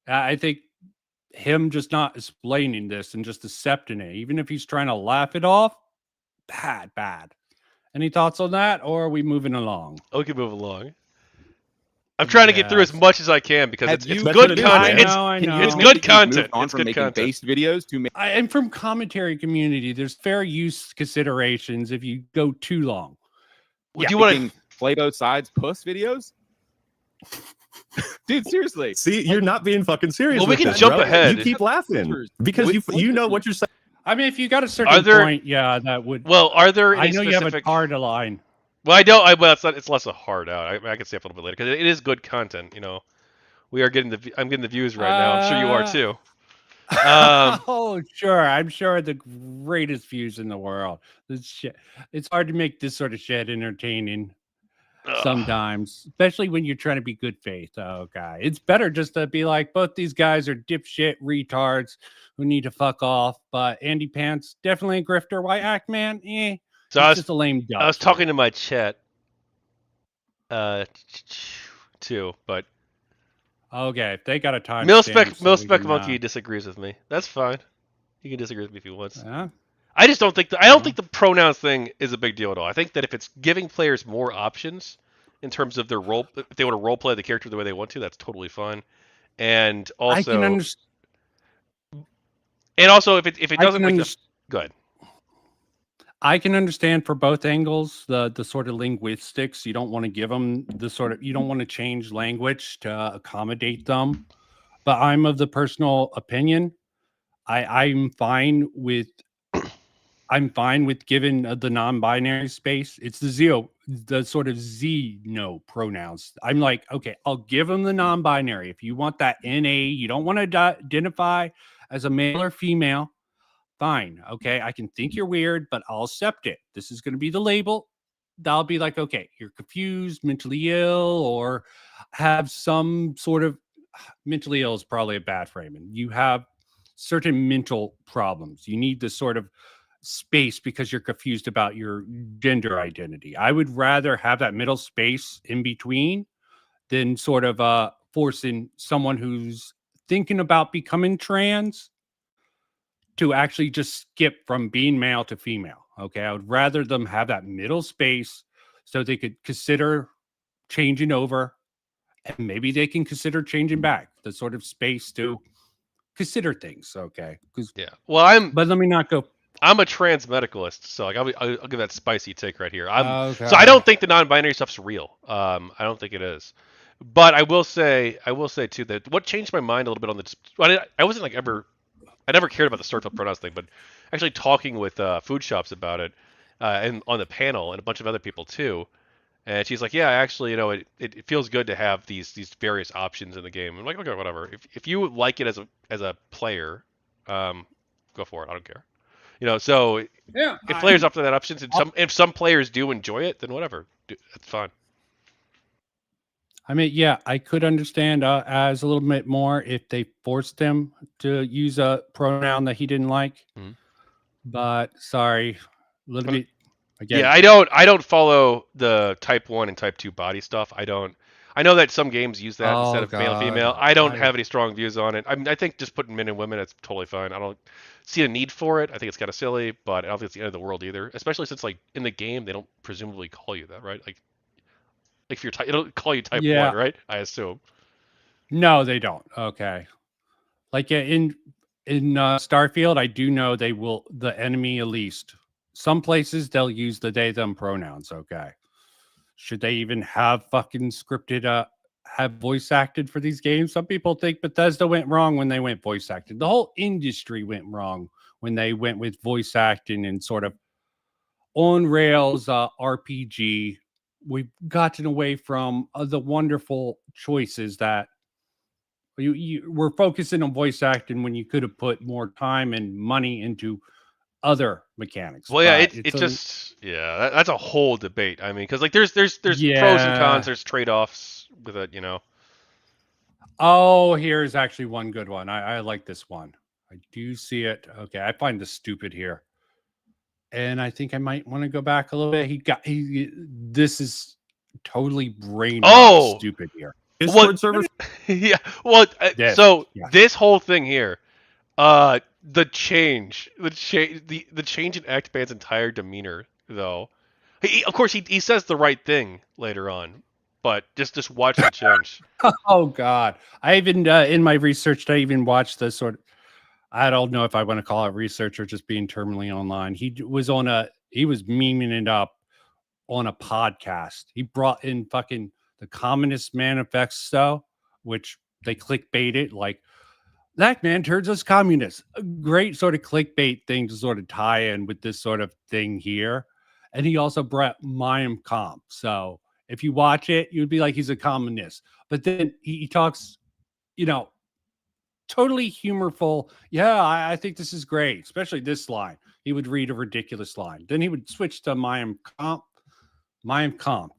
I think him just not explaining this and just accepting it, even if he's trying to laugh it off, bad. Any thoughts on that, or are we moving along? We can move along. I'm trying to get through as much as I can because it's you- good Dude, content. I know. It's Moved good content. on It's from good making content. based videos to And from commentary community, there's fair use considerations if you go too long. Do you want to play both sides puss videos? Dude, seriously. See, you're not being fucking serious. Well, we with can this, jump bro. ahead. You keep laughing because you know what you're saying. I mean, if you got a certain point, yeah, that would. Well, are there I any know you have a specific? hard line. Well, I don't. Well, it's less a hard out. I can say it a little bit later because it is good content. You know, we are getting I'm getting the views right now. I'm sure you are too. Oh, sure. I'm sure the greatest views in the world. This shit. It's hard to make this sort of shit entertaining sometimes, especially when you're trying to be good faith. Okay. It's better just to be like, both these guys are dipshit retards who need to fuck off. But AndyPants, definitely a grifter. Why act man? So he's just a lame duck. I was talking to my chat, too, but okay, if they got a time. Milspec Monkey disagrees with me. That's fine. He can disagree with me if he wants. I just don't think I don't think the pronouns thing is a big deal at all. I think that if it's giving players more options in terms of their role, if they want to role play the character the way they want to, that's totally fine. And also, I can understand. And also, if it doesn't like go ahead. I can understand for both angles the sort of linguistics. You don't want to give them the sort of, you don't want to change language to accommodate them. But I'm of the personal opinion, I'm fine with giving the non-binary space. It's the sort of no pronouns. I'm like, okay, I'll give them the non-binary. If you want that NA, you don't want to identify as a male or female, fine. Okay, I can think you're weird, but I'll accept it. This is going to be the label. That'll be like, okay, you're confused, mentally ill, or have some sort of mentally ill is probably a bad framing. You have certain mental problems. You need this sort of space because you're confused about your gender identity. I would rather have that middle space in between than sort of forcing someone who's thinking about becoming trans to actually just skip from being male to female. Okay, I would rather them have that middle space so they could consider changing over, and maybe they can consider changing back, the sort of space to consider things. Okay, yeah. Well, but let me not go. I'm a trans medicalist, so like I'll give that spicy take right here. Okay. So I don't think the non-binary stuff's real. I don't think it is. But I will say too that what changed my mind a little bit on the. I wasn't like I never cared about the Starfield pronouns thing, but actually talking with food shops about it, and on the panel and a bunch of other people too, and she's like, yeah, actually, you know, it feels good to have these various options in the game. I'm like, okay, whatever. If you like it as a player, go for it. I don't care. You know, so yeah, if players offer that options, and if some players do enjoy it, then whatever, that's fine. I mean, yeah, I could understand as a little bit more if they forced him to use a pronoun that he didn't like. Mm-hmm. But sorry, a little bit. Again. Yeah, I don't follow the type 1 and type 2 body stuff. I know that some games use that instead of male female. I don't have any strong views on it. I mean, I think just putting men and women, it's totally fine. I don't see a need for it. I think it's kind of silly, but I don't think it's the end of the world either. Especially since like in the game they don't presumably call you that, right? Like if you're they don't call you type 1, right? I assume. No, they don't. Okay. Like in Starfield, I do know they will, the enemy at least. Some places they'll use the they them pronouns. Okay. Should they even have fucking scripted have voice acted for these games? Some people think Bethesda went wrong when they went voice acted. The whole industry went wrong when they went with voice acting and sort of on rails RPG. We've gotten away from the wonderful choices that you were focusing on voice acting when you could have put more time and money into other mechanics. Well, yeah, that's a whole debate. I mean, because like there's pros and cons, there's trade-offs with it, you know. Oh, here's actually one good one. I like this one. I do see it. Okay, I find this stupid here, and I think I might want to go back a little bit. This is totally brain stupid here. Discord server. Yeah. Well, this whole thing here The change, the change in Actman's entire demeanor, though. Of course, he says the right thing later on, but just watch the change. Oh God, I even in my research, I even watched the sort of. I don't know if I want to call it research or just being terminally online. He was memeing it up on a podcast. He brought in fucking the Communist Manifesto, which they clickbaited like that man turns us communists. A great sort of clickbait thing to sort of tie in with this sort of thing here. And he also brought Mein Kampf. So if you watch it, you'd be like he's a communist. But then he talks, you know, totally humorful. Yeah, I think this is great, especially this line. He would read a ridiculous line. Then he would switch to Mein Kampf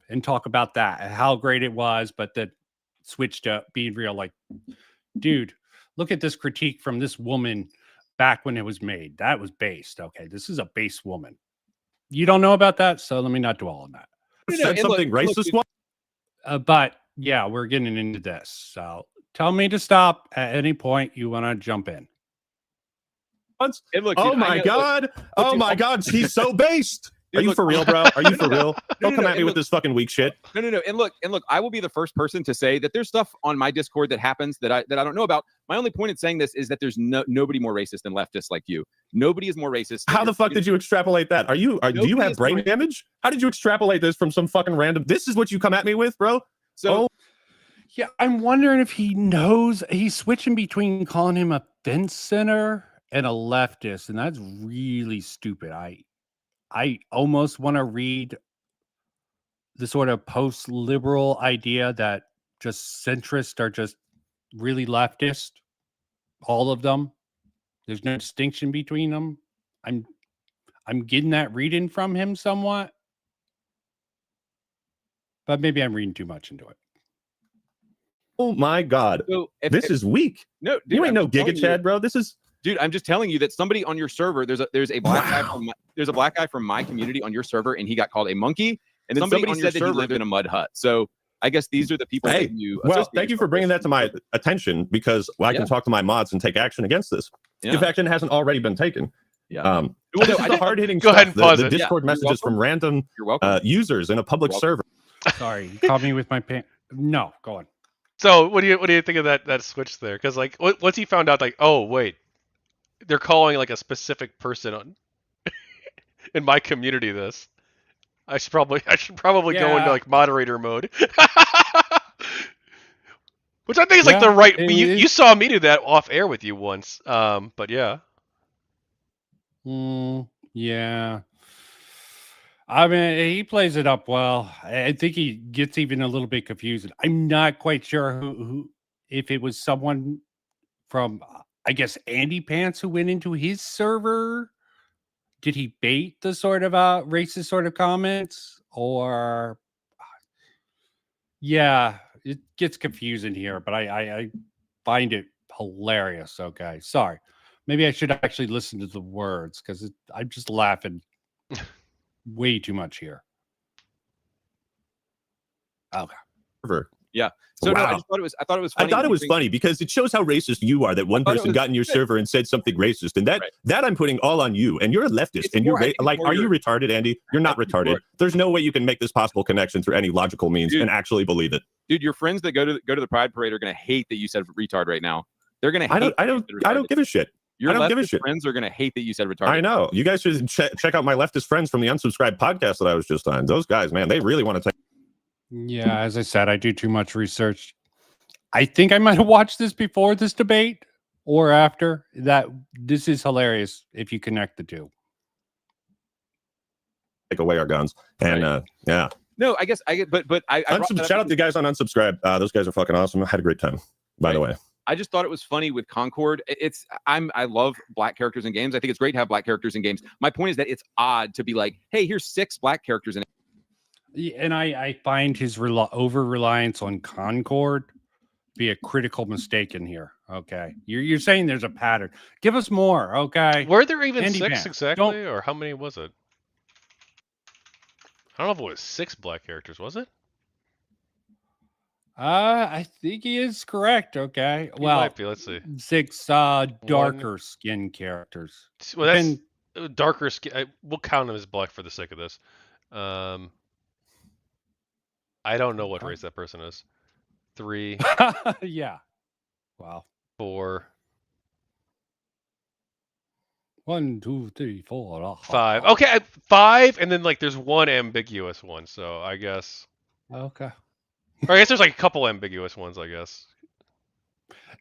and talk about that, how great it was, but then switch to being real like, dude, look at this critique from this woman back when it was made. That was based. Okay, this is a base woman. You don't know about that, so let me not dwell on that. Said something racist. But yeah, we're getting into this. So tell me to stop at any point you want to jump in. Oh my God! Oh my God! He's so based. Are you for real, bro? Are you for real? Don't come at me with this fucking weak shit. No. And look, I will be the first person to say that there's stuff on my Discord that happens that I don't know about. My only point in saying this is that there's nobody more racist than leftists like you. Nobody is more racist. How the fuck did you extrapolate that? Do you have brain damage? How did you extrapolate this from some fucking random? This is what you come at me with, bro? So yeah, I'm wondering if he knows he's switching between calling him a fence center and a leftist, and that's really stupid. I almost want to read the sort of post-liberal idea that just centrists are just really leftist, all of them. There's no distinction between them. I'm getting that reading from him somewhat, but maybe I'm reading too much into it. Oh my God, this is weak. No, dude, you ain't no telling Giga Chad, bro. This is. Dude, I'm just telling you that somebody on your server, there's a black guy from my community on your server, and he got called a monkey. And then somebody said that he lived in a mud hut. So I guess these are the people that you. Well, thank you for bringing that to my attention because I can talk to my mods and take action against this if action hasn't already been taken. Yeah. This is the hard hitting. Go ahead and pause the it. Discord messages from random users in a public server. Sorry, you caught me with my pants. No, go on. So what do you think of that switch there? Because like once he found out, like, oh wait, they're calling like a specific person on in my community this. I should probably go into like moderator mode. Which I think is like the right. You saw me do that off air with you once. But yeah. Yeah. I mean, he plays it up well. I think he gets even a little bit confused. I'm not quite sure who if it was someone from, I guess, AndyPants who went into his server. Did he bait the sort of racist sort of comments? Or yeah, it gets confusing here, but I find it hilarious. Okay, sorry. Maybe I should actually listen to the words because I'm just laughing way too much here. Okay. Yeah. So no, I thought it was funny. I thought it was funny because it shows how racist you are that one person got in your server and said something racist, and that I'm putting all on you. And you're a leftist, and you're like, are you retarded, Andy? You're not retarded. There's no way you can make this possible connection through any logical means and actually believe it. Dude, your friends that go to the Pride Parade are gonna hate that you said retard right now. They're gonna hate. I don't give a shit. Your I don't give a leftist shit. friends are gonna hate that you said retarded. I know. You guys should check out my leftist friends from the Unsubscribed podcast that I was just on. Those guys, man, they really want to take. Yeah, as I said, I do too much research. I think I might have watched this before this debate or after. That this is hilarious if you connect the two. Take away our guns. And yeah. No, I guess I get, but I shout out to the guys on Unsubscribe. Those guys are fucking awesome. I had a great time, by the way. I just thought it was funny with Concord. I love black characters in games. I think it's great to have black characters in games. My point is that it's odd to be like, hey, here's 6 black characters in it. And I find his over reliance on Concord be a critical mistake in here. Okay, you're saying there's a pattern. Give us more. Okay, were there even AndyPants, 6 exactly, or how many was it? I don't know if it was 6 black characters. Was it? I think he is correct. Okay. He Well, might be. Let's see. 6 darker skin characters. Well, that's Depend- darker skin. We'll count him as black for the sake of this. I don't know what race that person is. 3, yeah. Wow. 4, 1, 2, 3, 4. 5. Okay, 5, and then like there's one ambiguous one. So I guess. Okay. Or I guess there's like a couple ambiguous ones. I guess.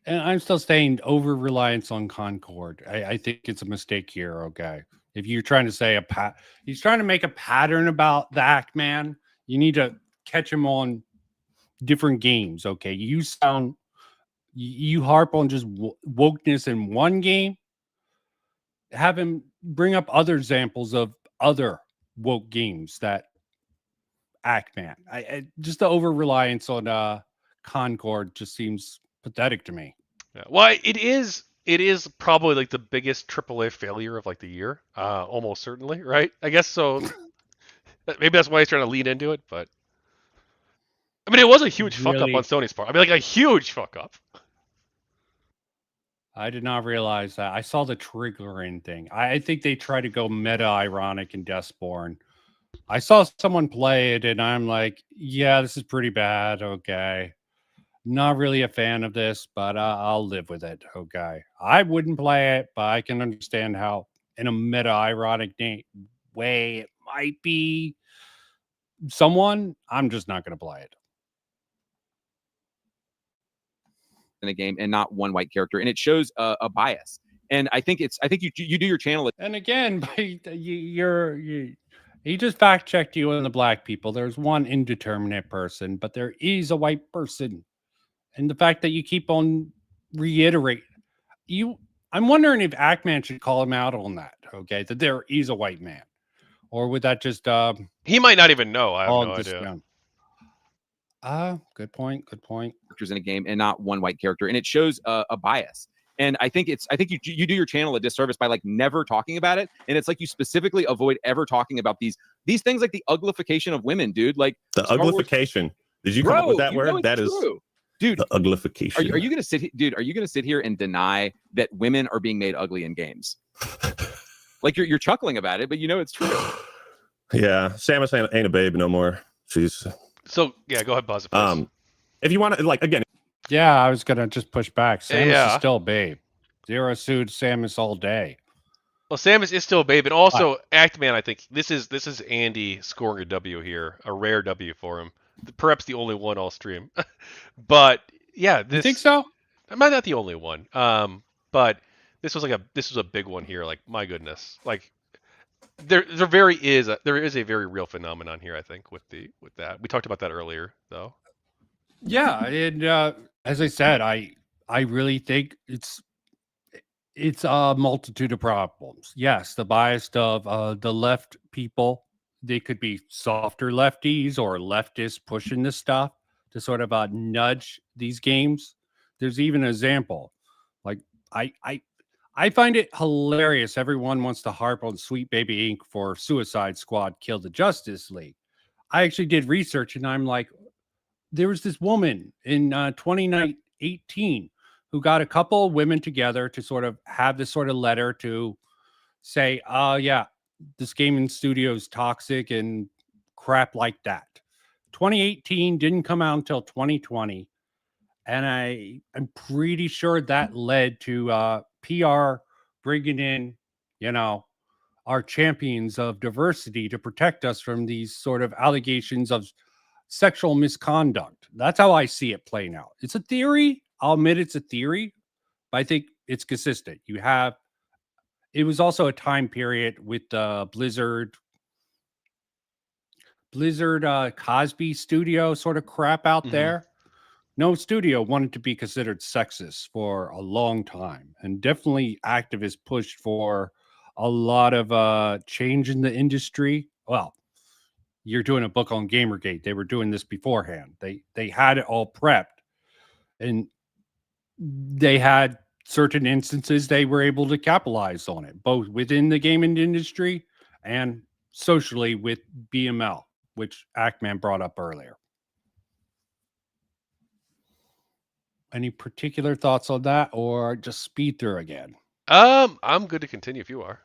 And I'm still saying over reliance on Concord. I think it's a mistake here. Okay. If you're trying to say he's trying to make a pattern about the Act Man, you need to catch him on different games. Okay. You harp on just wokeness in one game. Have him bring up other examples of other woke games that Act Man. Just the over reliance on Concord just seems pathetic to me. Yeah. Well, it is probably like the biggest AAA failure of like the year, almost certainly, right? I guess so. Maybe that's why he's trying to lean into it, but I mean, it was a huge fuck up on Sony's part. I mean, like a huge fuck up. I did not realize that. I saw the triggering thing. I think they try to go meta ironic in Dustborn. I saw someone play it, and I'm like, yeah, this is pretty bad. Okay. Not really a fan of this, but I'll live with it. Okay. I wouldn't play it, but I can understand how, in a meta ironic way, it might be someone. I'm just not going to play it. In a game and not one white character. And it shows a bias. And I think you do your channel. And again, he just fact checked you and the black people. There's one indeterminate person, but there is a white person. And the fact that you keep on reiterate I'm wondering if Ackman should call him out on that. Okay, that there is a white man, or would that just he might not even know. I have no idea. Good point. Characters in a game and not one white character, and it shows a bias. And I think you do your channel a disservice by like never talking about it, and it's like you specifically avoid ever talking about these things like the uglification of women, dude. Like the uglification. Did you come up with that word? That is true. Dude, the uglification. Are you gonna sit, dude? Are you gonna sit here and deny that women are being made ugly in games? Like you're chuckling about it, but you know it's true. Yeah, Samus ain't a babe no more. She's so yeah. Go ahead, Buzz. If you want to, like again. Yeah, I was gonna just push back. Samus is still a babe. Zero suit Samus all day. Well, Samus is still a babe, and also Act Man. I think this is Andy scoring a W here, a rare W for him. Perhaps the only one all stream. But yeah, you think so? I'm not the only one. But this was a big one here. Like my goodness, like there is a very real phenomenon here. I think with that we talked about that earlier though. Yeah, and as I said, I really think it's a multitude of problems. Yes, the bias of the left people. They could be softer lefties or leftists pushing this stuff to sort of nudge these games. There's even an example. Like I find it hilarious. Everyone wants to harp on Sweet Baby Inc. for Suicide Squad Kill the Justice League. I actually did research, and I'm like, there was this woman in 2018 who got a couple of women together to sort of have this sort of letter to say, oh, yeah, this gaming studio is toxic and crap like that. 2018 didn't come out until 2020. And I'm pretty sure that led to PR bringing in, our champions of diversity to protect us from these sort of allegations of sexual misconduct. That's how I see it playing out. It's a theory. I'll admit it's a theory, but I think it's consistent. It was also a time period with Blizzard Cosby studio sort of crap out there. No studio wanted to be considered sexist for a long time, and definitely activists pushed for a lot of change in the industry. Well, you're doing a book on Gamergate. They were doing this beforehand. They had it all prepped, and they had certain instances they were able to capitalize on it, both within the gaming industry and socially with BML, which Ackman brought up earlier. Any particular thoughts on that, or just speed through again? I'm good to continue if you are.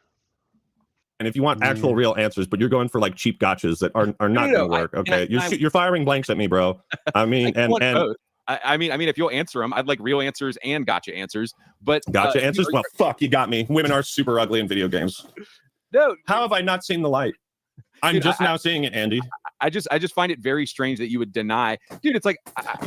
And if you want actual real answers, but you're going for like cheap gotchas that are not going to work, okay? You're firing blanks at me, bro. I mean, I want both. I mean, if you'll answer them, I'd like real answers and gotcha answers. But gotcha answers? Well, fuck, you got me. Women are super ugly in video games. No, how have I not seen the light? I'm just now seeing it, Andy. I just find it very strange that you would deny, dude. It's like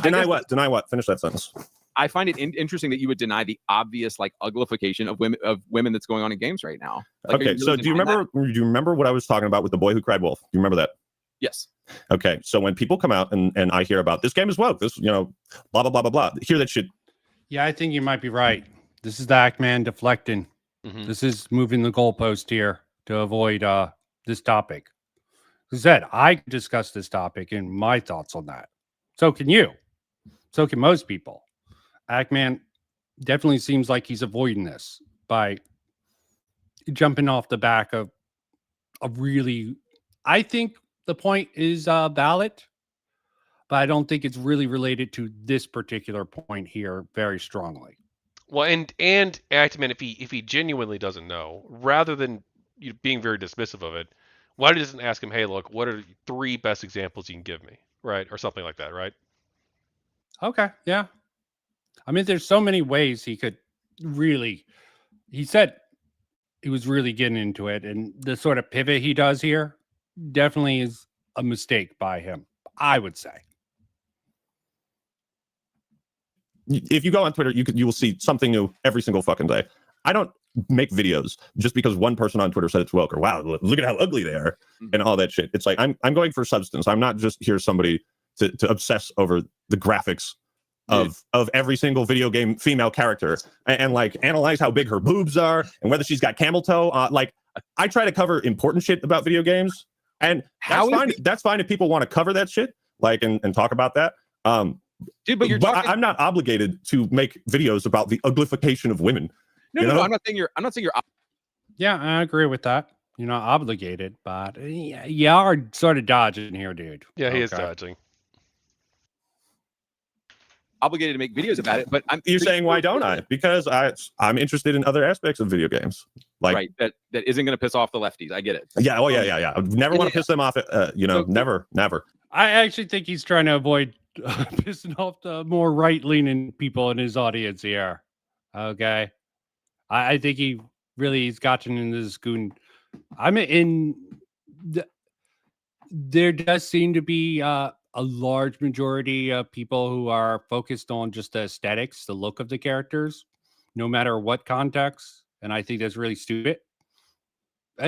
deny what? Deny what? Finish that sentence. I find it interesting that you would deny the obvious like uglification of women that's going on in games right now. Like, okay, so do you remember what I was talking about with the boy who cried wolf? Do you remember that? Yes. Okay, so when people come out and I hear about this game is woke, this blah blah blah blah blah, hear that shit. Yeah, I think you might be right. This is the Act-Man deflecting. Mm-hmm. This is moving the goalpost here to avoid this topic. As I said, I can discuss this topic and my thoughts on that. So can you. So can most people. Act-Man definitely seems like he's avoiding this by jumping off the back of a really... I think the point is valid, but I don't think it's really related to this particular point here very strongly. Well, and Act-Man, if he genuinely doesn't know, rather than being very dismissive of it, why doesn't ask him, hey, look, what are the 3 best examples you can give me, right? Or something like that, right? Okay, yeah. I mean, there's so many ways he could really... He said he was really getting into it, and the sort of pivot he does here definitely is a mistake by him, I would say. If you go on Twitter, you will see something new every single fucking day. I don't make videos just because one person on Twitter said it's woke or wow, look at how ugly they are and all that shit. It's like I'm going for substance. I'm not just here somebody to obsess over the graphics of every single video game female character and like analyze how big her boobs are and whether she's got camel toe. Like I try to cover important shit about video games, and that's fine if people want to cover that shit, like and talk about that. Dude, but I'm not obligated to make videos about the uglification of women. No, I'm not saying you're. Yeah, I agree with that. You're not obligated, but you are sort of dodging here, dude. Yeah, he is dodging. Obligated to make videos about it, but you're saying why don't I? Because I'm interested in other aspects of video games, like right that isn't going to piss off the lefties. I get it. Yeah. Oh yeah. I never want to piss them off. Never. I actually think he's trying to avoid pissing off the more right-leaning people in his audience here. Okay, I think he's gotten into this goon. There does seem to be a large majority of people who are focused on just the aesthetics, the look of the characters, no matter what context, and I think that's really stupid.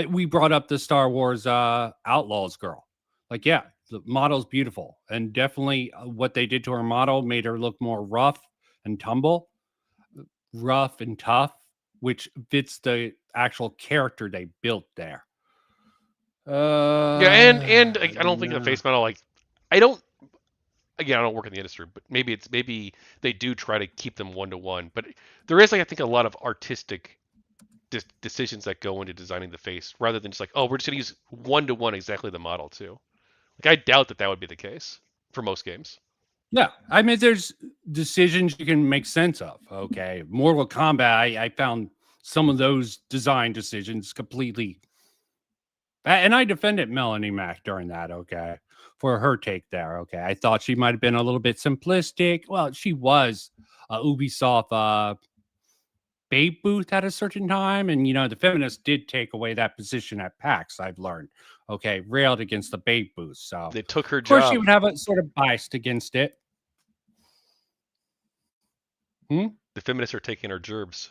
We brought up the Star Wars Outlaws girl. Like, yeah, the model's beautiful, and definitely what they did to her model made her look more rough and tough, which fits the actual character they built there. Yeah, and I don't think the face model, like, I don't work in the industry, but maybe they do try to keep them 1-to-1, but there is, like, I think a lot of artistic decisions that go into designing the face rather than just like, oh, we're just gonna use 1-to-1 exactly the model too. Like, I doubt that would be the case for most games. Yeah, I mean, there's decisions you can make sense of. Okay, Mortal Kombat, I found some of those design decisions completely, and I defended Melanie Mack during that. Okay, for her take there. Okay, I thought she might have been a little bit simplistic. Well, she was Ubisoft Babe booth at a certain time, and the feminists did take away that position at PAX. I've learned. Okay, railed against the Babe booth, so they took her job. Of course, she would have a sort of bias against it. The feminists are taking our gerbs.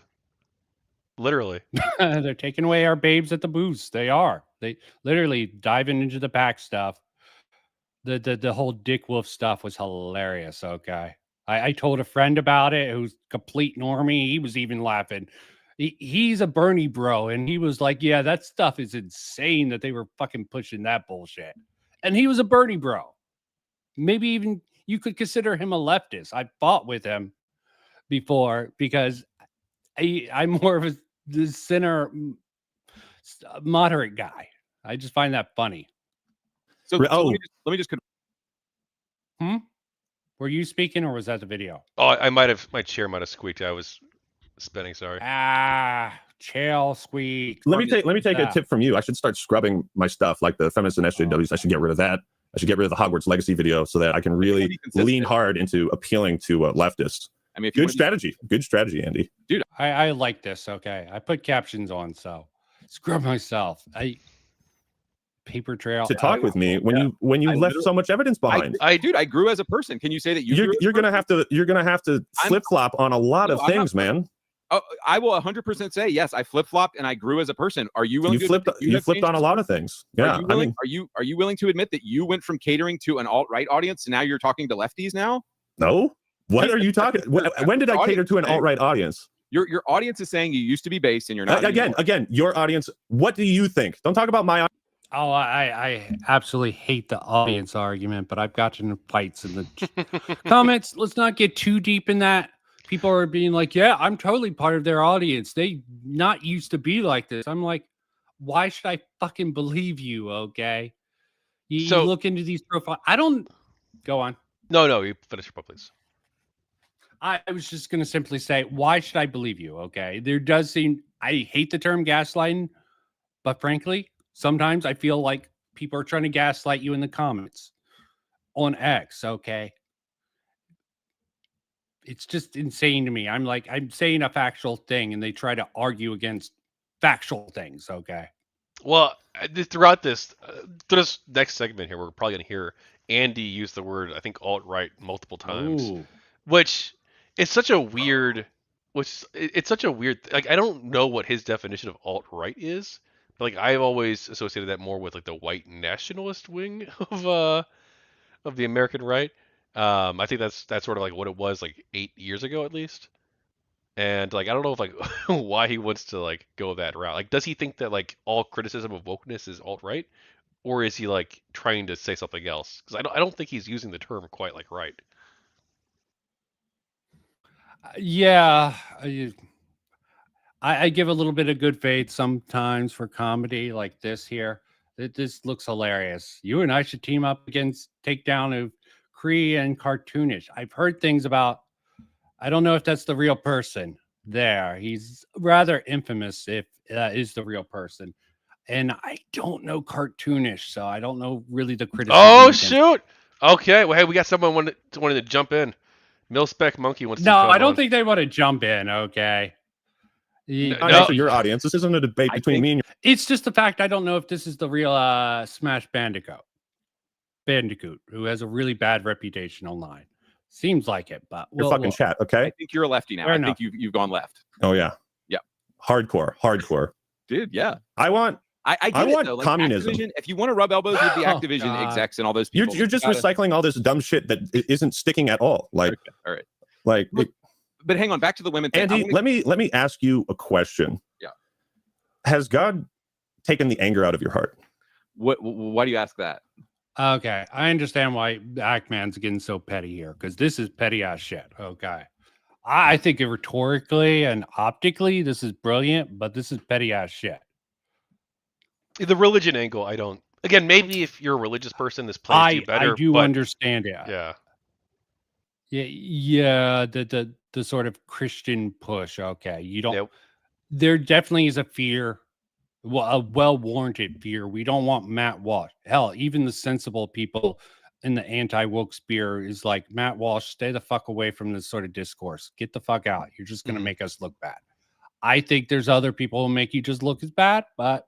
Literally. They're taking away our babes at the booths. They are. They literally diving into the PAX stuff. The whole Dick Wolf stuff was hilarious. Okay. I told a friend about it who's complete normie. He was even laughing. He's a Bernie bro, and he was like, yeah, that stuff is insane that they were fucking pushing that bullshit. And he was a Bernie bro. Maybe even you could consider him a leftist. I fought with him before because I'm more of the center moderate guy. I just find that funny. So let me just Were you speaking or was that the video? Oh, I might have. My chair might have squeaked. I was spinning. Sorry. Chair squeak. Let me take a tip from you. I should start scrubbing my stuff, like the feminist and SJWs. I should get rid of that. I should get rid of the Hogwarts Legacy video so that I can really lean hard into appealing to leftists. I mean, if good strategy. Good strategy, Andy. Dude, I like this. Okay, I put captions on, so scrub myself. Paper trail to talk with me when you left so much evidence behind. Dude, I grew as a person. Can you say that you're gonna have to flip flop on a lot of things, man. Oh, I will 100% say yes. I flip flopped and I grew as a person. Are you willing? You flipped on a lot of things. Yeah, are you willing to admit that you went from catering to an alt-right audience to now you're talking to lefties now? No. What are you talking? When did I cater to an alt-right audience? Your audience is saying you used to be base and you're not again. Your audience. What do you think? Don't talk about my audience. Oh, I absolutely hate the audience argument, but I've gotten in fights in the comments. Let's not get too deep in that. People are being like, yeah, I'm totally part of their audience. They not used to be like this. I'm like, why should I fucking believe you? Okay. You look into these profiles. I don't go on. No, you finish your point, please. I was just going to simply say, why should I believe you? Okay. There does seem, I hate the term gaslighting, but frankly, sometimes I feel like people are trying to gaslight you in the comments on X. Okay. It's just insane to me. I'm like, I'm saying a factual thing and they try to argue against factual things. Okay. Well, throughout this next segment here, we're probably going to hear Andy use the word, I think, alt-right multiple times, which is such a weird, like, I don't know what his definition of alt-right is, but like, I've always associated that more with like the white nationalist wing of the American right. I think that's sort of like what it was like 8 years ago at least. And like, I don't know if like why he wants to like go that route. Like, does he think that like all criticism of wokeness is alt-right, or is he like trying to say something else? Because I don't think he's using the term quite like right. Yeah, I give a little bit of good faith sometimes for comedy like this here. This looks hilarious. You and I should team up against takedown of Kree and cartoonish. I've heard things about, I don't know if that's the real person there. He's rather infamous if that is the real person. And I don't know cartoonish, so I don't know really the criticism. Oh, shoot! Okay, well, hey, we got someone wanted to jump in. Milspec Monkey wants to No, come I don't on. think they want to jump in, okay? No, for your audience. This isn't a debate between me and you. It's just the fact I don't know if this is the real Smash Bandicoot, who has a really bad reputation online. Seems like it, but You're fucking chat, okay? I think you're a lefty now. I think you've gone left. Oh yeah. Yeah. Hardcore. Dude, yeah. I want like, communism. Activision, if you want to rub elbows with the Activision execs and all those people, You're just recycling all this dumb shit that isn't sticking at all. Like, okay. All right. Like, but hang on, back to the women thing. Andy, let me ask you a question. Yeah. Has God taken the anger out of your heart? Why do you ask that? Okay, I understand why Ackman's getting so petty here, because this is petty ass shit. Okay. I think rhetorically and optically, this is brilliant, but this is petty ass shit. The religion angle, I don't. Again, maybe if you're a religious person, this plays to you better. I do understand it. Yeah. Yeah. The sort of Christian push. Okay, you don't. Nope. There definitely is a fear, a well-warranted fear. We don't want Matt Walsh. Hell, even the sensible people in the anti-woke sphere is like, Matt Walsh, stay the fuck away from this sort of discourse. Get the fuck out. You're just going to make us look bad. I think there's other people who make you just look as bad, but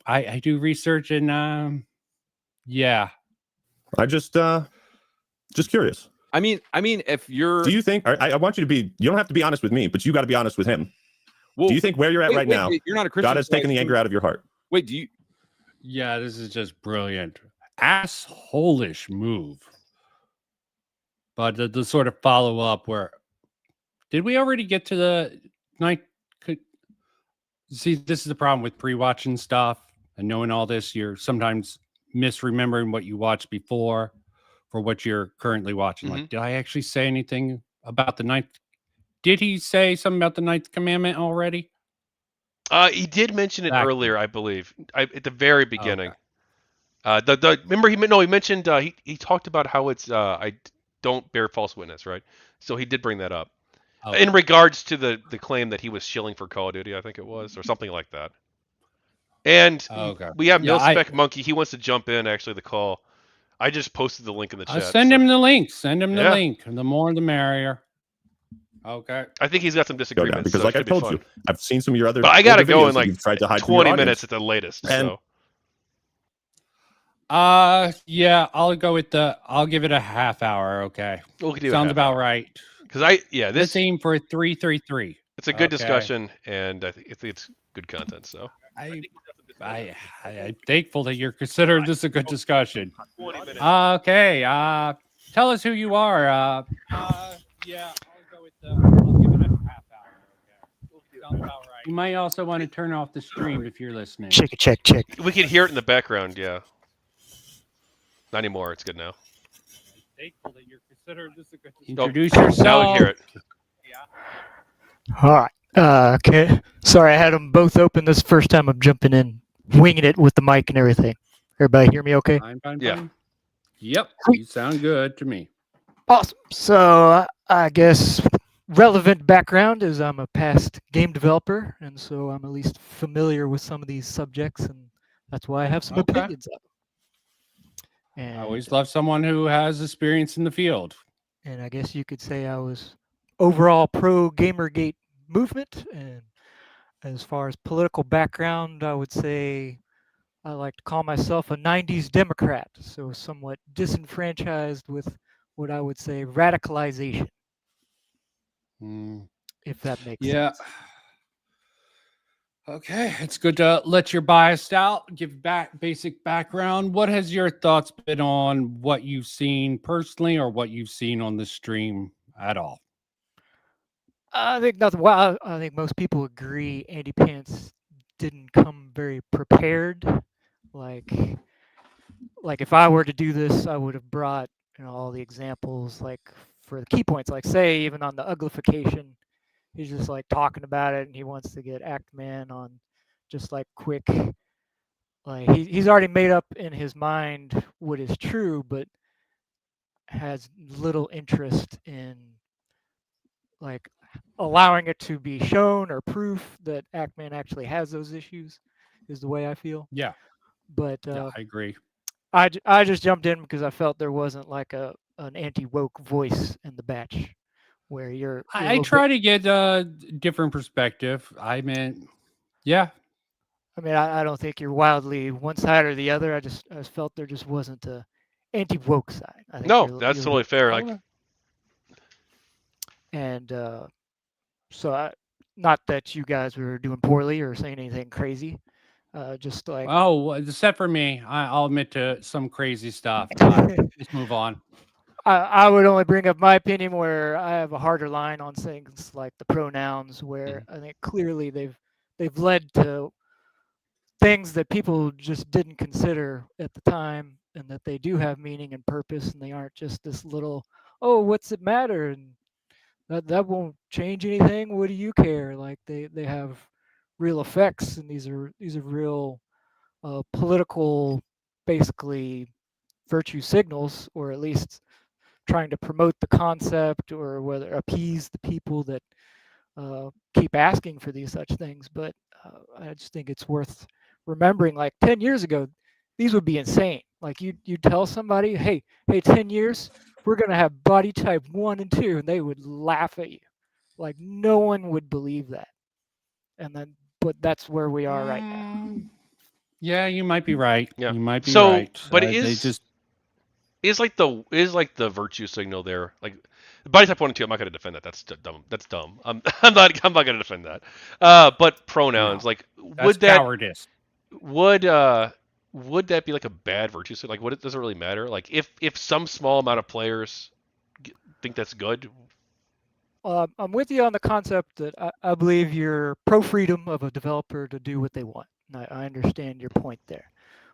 I do research and yeah. I just curious. I mean, if you're, do you think? I want you to be. You don't have to be honest with me, but you got to be honest with him. Well, do you think where you're at right now, you're not a Christian, God has taken the anger out of your heart? Wait, do you? Yeah, this is just brilliant. Asshole-ish move. But the sort of follow up where, did we already get to the night? See, this is the problem with pre-watching stuff and knowing all this. You're sometimes misremembering what you watched before for what you're currently watching. Like, did I actually say anything about the ninth? Did he say something about the ninth commandment already? He did mention it earlier, I believe, at the very beginning. Okay. Remember he mentioned he talked about how it's don't bear false witness, right? So he did bring that up Okay. in regards to the claim that he was shilling for Call of Duty, I think it was, or something like that. And Okay. we have Yeah, Milspec Monkey. He wants to jump in actually the call. I just posted the link in the I'll chat. send so- him the link. Send him the Yeah. link. The more the merrier. Okay. I think he's got some Go down, disagreements because so like it I should be told fun. you, I've seen some of your other. But I gotta older go videos in that like you've tried to hide from your 20 audience. minutes at the latest. And- So Yeah, I'll go with I'll give it a half hour. Okay. We'll do a Sounds half about hour. right. Because this Let's aim for 333. it's a good Okay. discussion, and I think it's good content. So I'm thankful that you're considering this a good discussion. Okay. Tell us who you are. Yeah, I'll go with I'll give it a half hour. Okay. Sounds about right. You might also want to turn off the stream if you're listening. Check. we can hear it in the background. Yeah. Not anymore. It's good now. Thankful that you're considering this a good Oh, Introduce Now we yourself. can hear it. All right. Okay. Sorry, I had them both open. This is the first time I'm jumping in, winging it with the mic and everything. Everybody hear me okay? Fine. Yeah. Yep. You sound good to me. Awesome. So I guess relevant background is I'm a past game developer, and so I'm at least familiar with some of these subjects, and that's why I have some Okay. opinions of them. And I always love someone who has experience in the field. And I guess you could say I was overall pro Gamergate movement. And as far as political background, I would say I like to call myself a 90s Democrat, so somewhat disenfranchised with what I would say radicalization, if that makes sense. Okay, it's good to let your bias out, give back basic background. What has your thoughts been on what you've seen personally or what you've seen on the stream at all? I think nothing. Well, I think most people agree AndyPants didn't come very prepared. Like if I were to do this, I would have brought all the examples like for the key points. Like say even on the uglification, he's just like talking about it, and he wants to get Actman on just like quick. Like he's already made up in his mind what is true, but has little interest in like allowing it to be shown or proof that Actman actually has those issues, is the way I feel. Yeah. But I agree. I just jumped in because I felt there wasn't like an anti-woke voice in the batch where you're I try to get a different perspective. I mean, yeah. I mean, I don't think you're wildly one side or the other. I just felt there just wasn't a anti-woke side. I think No, that's totally fair. Like, and so not that you guys were doing poorly or saying anything crazy, just like except for me, I'll admit to some crazy stuff. Let's move on. I would only bring up my opinion where I have a harder line on things like the pronouns, where I think clearly they've led to things that people just didn't consider at the time, and that they do have meaning and purpose, and they aren't just this little, oh, what's it matter, and that won't change anything. What do you care? Like they have real effects, and these are real political, basically virtue signals, or at least trying to promote the concept, or whether appease the people that keep asking for these such things. But I just think it's worth remembering, like 10 years ago, these would be insane. Like you tell somebody, hey, 10 years, we're going to have body type 1 and 2, and they would laugh at you. Like no one would believe that. But that's where we are right now. Yeah, you might be right. Yeah. You might be so, right. But is like the virtue signal there, like body type 1 and 2. I'm not going to defend that. That's dumb. That's dumb. I'm not going to defend that. But pronouns, like would that cowardice. Would that be like a bad virtue signal? Like, does it really matter? Like, if some small amount of players think that's good. I'm with you on the concept that I believe you're pro freedom of a developer to do what they want. And I understand your point there.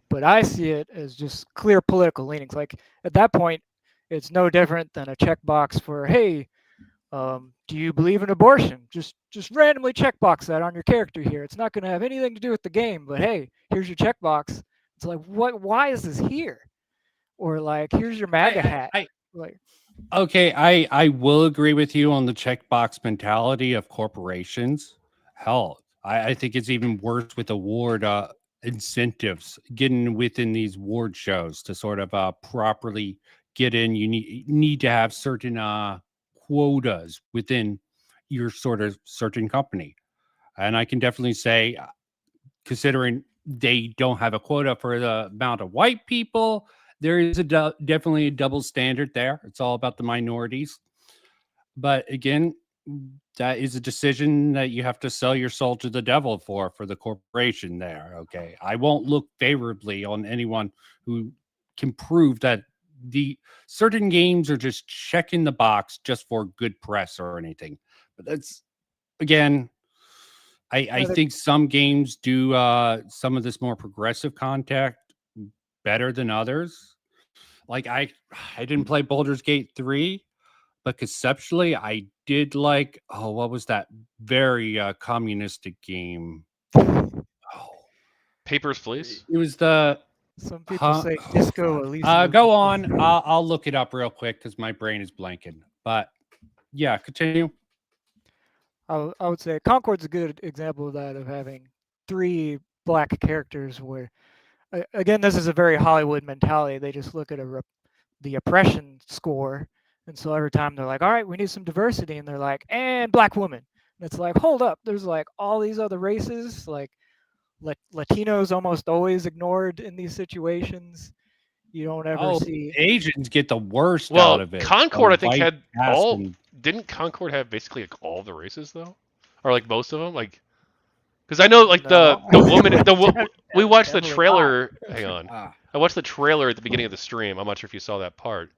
But I see it as just clear political leanings. Like at that point, it's no different than a checkbox for, hey, do you believe in abortion? Just randomly checkbox that on your character here. It's not going to have anything to do with the game, but hey, here's your checkbox. It's like, why is this here? Or like, here's your MAGA hat. I Okay, I will agree with you on the checkbox mentality of corporations. Hell, I think it's even worse with award incentives. Getting within these award shows to sort of properly get in, you need to have certain quotas within your sort of certain company. And I can definitely say, considering they don't have a quota for the amount of white people, there is definitely a double standard there. It's all about the minorities. But again, that is a decision that you have to sell your soul to the devil for the corporation there. Okay. I won't look favorably on anyone who can prove that the certain games are just checking the box just for good press or anything. But that's, again, I think some games do some of this more progressive content better than others. Like I didn't play Baldur's Gate 3, but conceptually I did like, oh, what was that very communistic game? Papers, Please. It was the Some people say Disco Elysium. go on. I'll look it up real quick because my brain is blanking. But yeah, continue. I would say Concord's a good example of that, of having 3 black characters where, again, this is a very Hollywood mentality. They just look at the oppression score, and so every time they're like, all right, we need some diversity, and they're like, and black woman. And it's like, hold up, there's like all these other races, like Latinos almost always ignored in these situations. You don't ever see Asians get the worst Well, out of it. Concord, I think, White had cast all. and- Didn't Concord have basically like all the races though, or like most of them? Like, because I know like the woman. We watched the trailer. Hang on, I watched the trailer at the beginning of the stream. I'm not sure if you saw that part.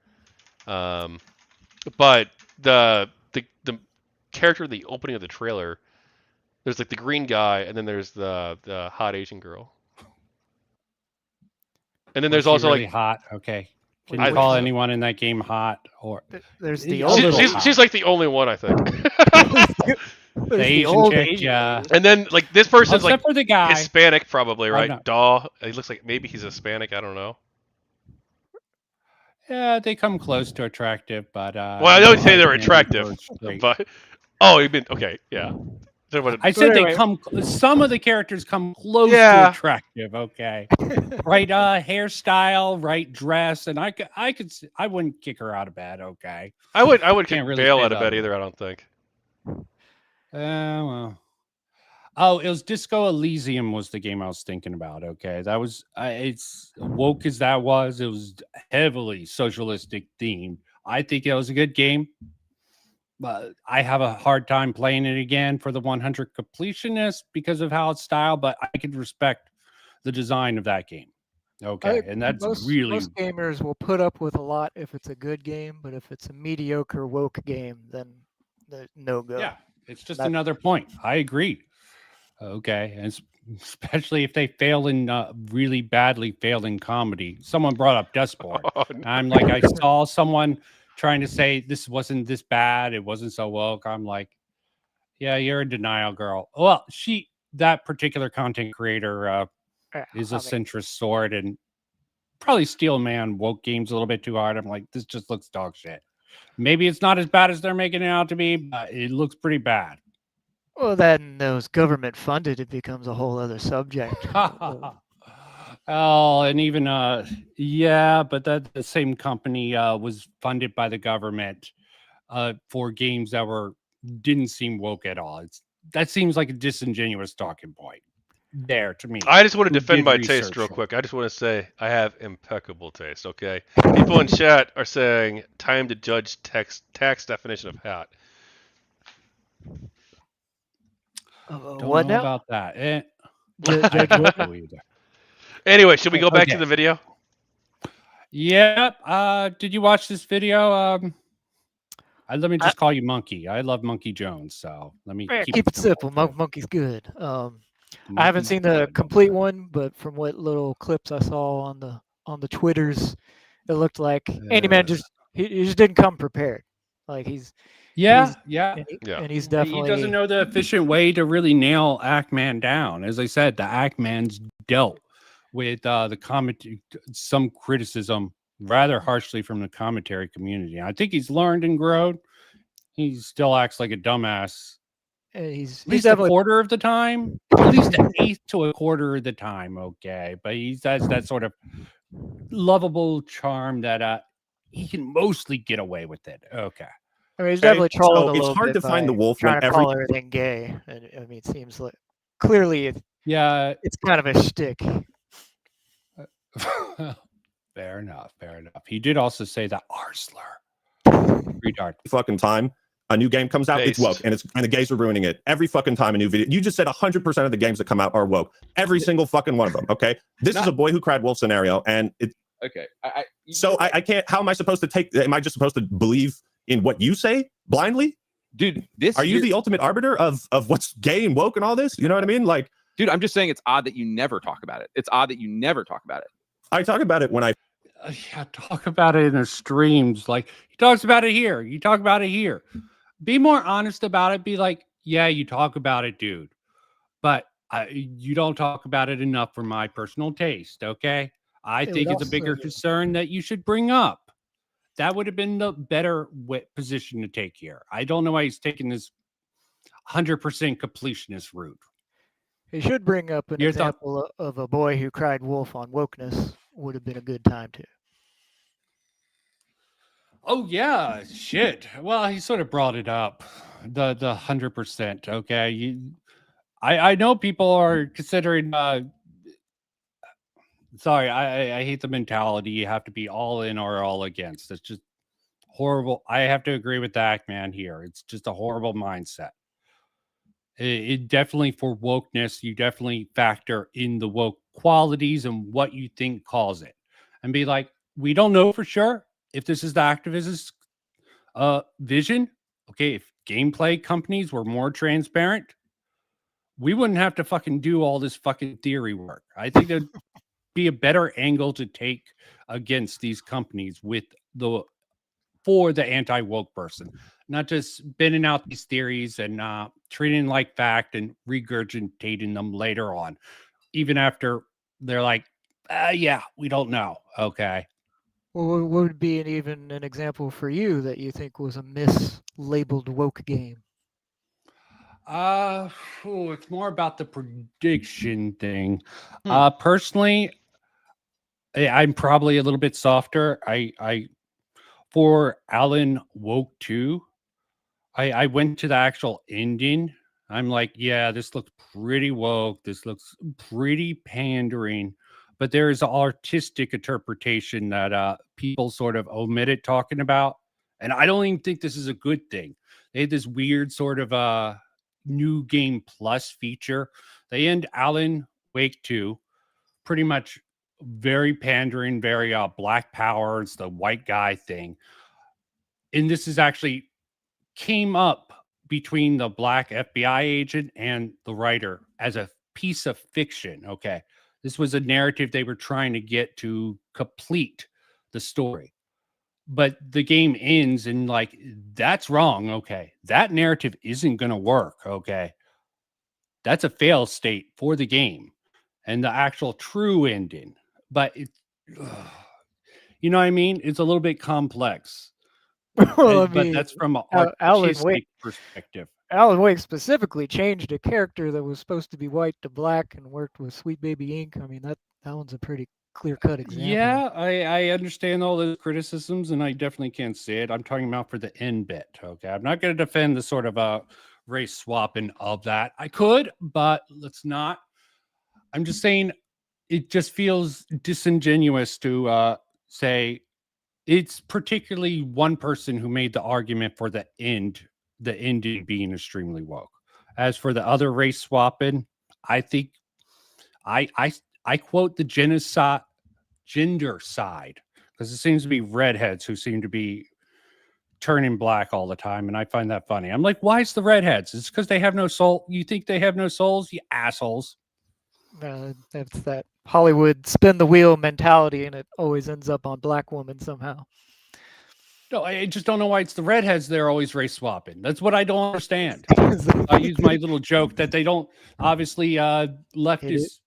But the character in the opening of the trailer, there's like the green guy, and then there's the hot Asian girl. And then there's Was also she really like hot. Okay, can you call anyone in that game hot? Or there's the she's like the only one, I think. The Asian chick, yeah. And then like this person's Except like for the guy. Hispanic, probably, I'm right? not- Daw. He looks like maybe he's Hispanic. I don't know. Yeah, they come close to attractive, but Well, I don't say they're like attractive, Andrew Bird, but oh, you mean okay, yeah. I said they come. Some of the characters come close Yeah. to attractive. Okay, right hairstyle, right dress, and I wouldn't kick her out of bed. Okay, I would Can't kick really Bale say out of that. bed either. I don't think. Well. Oh, it was Disco Elysium was the game I was thinking about. Okay, that was it's woke as that was. It was heavily socialistic themed. I think it was a good game, but I have a hard time playing it again for the 100 completionist because of how it's styled. But I could respect the design of that game. Okay, and that's most gamers will put up with a lot if it's a good game, but if it's a mediocre woke game, then no go. Yeah, it's just another point. I agree. Okay, and especially if they fail in really badly failed in comedy. Someone brought up Dustborn. Oh, no. I'm like, I saw someone trying to say this wasn't this bad. It wasn't so woke. I'm like, yeah, you're in denial, girl. Well, that particular content creator is a centrist sort and probably Steel Man woke games a little bit too hard. I'm like, this just looks dog shit. Maybe it's not as bad as they're making it out to be, but it looks pretty bad. Well, then those government funded, it becomes a whole other subject. Oh, and even yeah, but the same company was funded by the government for games that didn't seem woke at all. That seems like a disingenuous talking point there to me. I just want to Who defend did my taste research real on it. quick. I just want to say I have impeccable taste. Okay, people in chat are saying time to judge tax definition of hat. Don't what know now? about that. Judge I what don't know either. Anyway, should we go back to Okay. the video? Yeah. Did you watch this video? Let me just call you Monkey. I love Monkey Jones, so let me Yeah, keep keep it simple. simple. Monkey's good. I haven't seen the complete one, but from what little clips I saw on the Twitters, it looked like Andy Man he just didn't come prepared. Like Yeah. and he's He definitely doesn't know the efficient way to really nail Ackman down. As I said, the Ackman's dealt with the comment, some criticism rather harshly from the commentary community. I think he's learned and grown. He still acts like a dumbass. He's At least definitely a quarter of the time, at least an eighth to a quarter of the time. Okay, but he has that sort of lovable charm that he can mostly get away with it. Okay. I mean, he's definitely trolling So a it's little hard bit to find the by wolf trying when to every call everything gay. And I mean, it seems like clearly it's kind of a shtick. Fair enough. Fair enough. He did also say that R slur. Retard. fucking time a new game comes out, it's woke, and the gays are ruining it. Every fucking time a new video. You just said 100% of the games that come out are woke. Every single fucking one of them. Okay, this is a boy who cried wolf scenario, and it. Okay. I can't. How am I supposed to take? Am I just supposed to believe in what you say blindly? Dude, are you the ultimate arbiter of what's gay and woke and all this? You know what I mean? Like, dude, I'm just saying it's odd that you never talk about it. It's odd that you never talk about it. I talk about it when I talk about it in the streams. Like, he talks about it here. You talk about it here. Be more honest about it. Be like, yeah, you talk about it, dude. But you don't talk about it enough for my personal taste, okay? I think it's a bigger concern that you should bring up. That would have been the better position to take here. I don't know why he's taking this 100% completionist route. He should bring up an example of a boy who cried wolf on wokeness. Would have been a good time to. Oh yeah, shit. Well, he sort of brought it up, the 100%. Okay, I know people are considering. Sorry, I hate the mentality. You have to be all in or all against. It's just horrible. I have to agree with that man here. It's just a horrible mindset. It definitely, for wokeness, you definitely factor in the woke qualities and what you think cause it, and be like, we don't know for sure if this is the activist's vision. Okay, if gameplay companies were more transparent, we wouldn't have to fucking do all this fucking theory work. I think there'd be a better angle to take against these companies for the anti-woke person, not just spinning out these theories and treating like fact and regurgitating them later on, even after they're like, yeah, we don't know. Okay. Well, what would be even an example for you that you think was a mislabeled woke game? It's more about the prediction thing. Personally, I'm probably a little bit softer. For Alan Woke 2, I went to the actual ending. I'm like, yeah, this looks pretty woke. This looks pretty pandering. But there is an artistic interpretation that people sort of omitted talking about. And I don't even think this is a good thing. They had this weird sort of new game plus feature. They end Alan Wake 2 pretty much very pandering, very black power. It's the white guy thing. And this is actually came up between the black FBI agent and the writer as a piece of fiction. Okay. This was a narrative they were trying to get to complete the story. But the game ends and like, that's wrong. Okay. That narrative isn't going to work. Okay. That's a fail state for the game and the actual true ending. But you know what I mean? It's a little bit complex. Well, but that's from an artistic perspective. Alan Wake specifically changed a character that was supposed to be white to black and worked with Sweet Baby Inc. I mean, that one's a pretty clear-cut example. Yeah, I understand all the criticisms, and I definitely can't see it. I'm talking about for the end bit, okay? I'm not going to defend the sort of race swapping of that. I could, but let's not. I'm just saying it just feels disingenuous to say it's particularly one person who made the argument for the ending being extremely woke. As for the other race swapping, I think I quote the gender side because it seems to be redheads who seem to be turning black all the time, and I find that funny. I'm like, why is the redheads? It's because they have no soul. You think they have no souls, you assholes? That's that Hollywood spin the wheel mentality, and it always ends up on black women somehow. No, I just don't know why it's the redheads they're always race swapping. That's what I don't understand. I use my little joke that they don't obviously leftists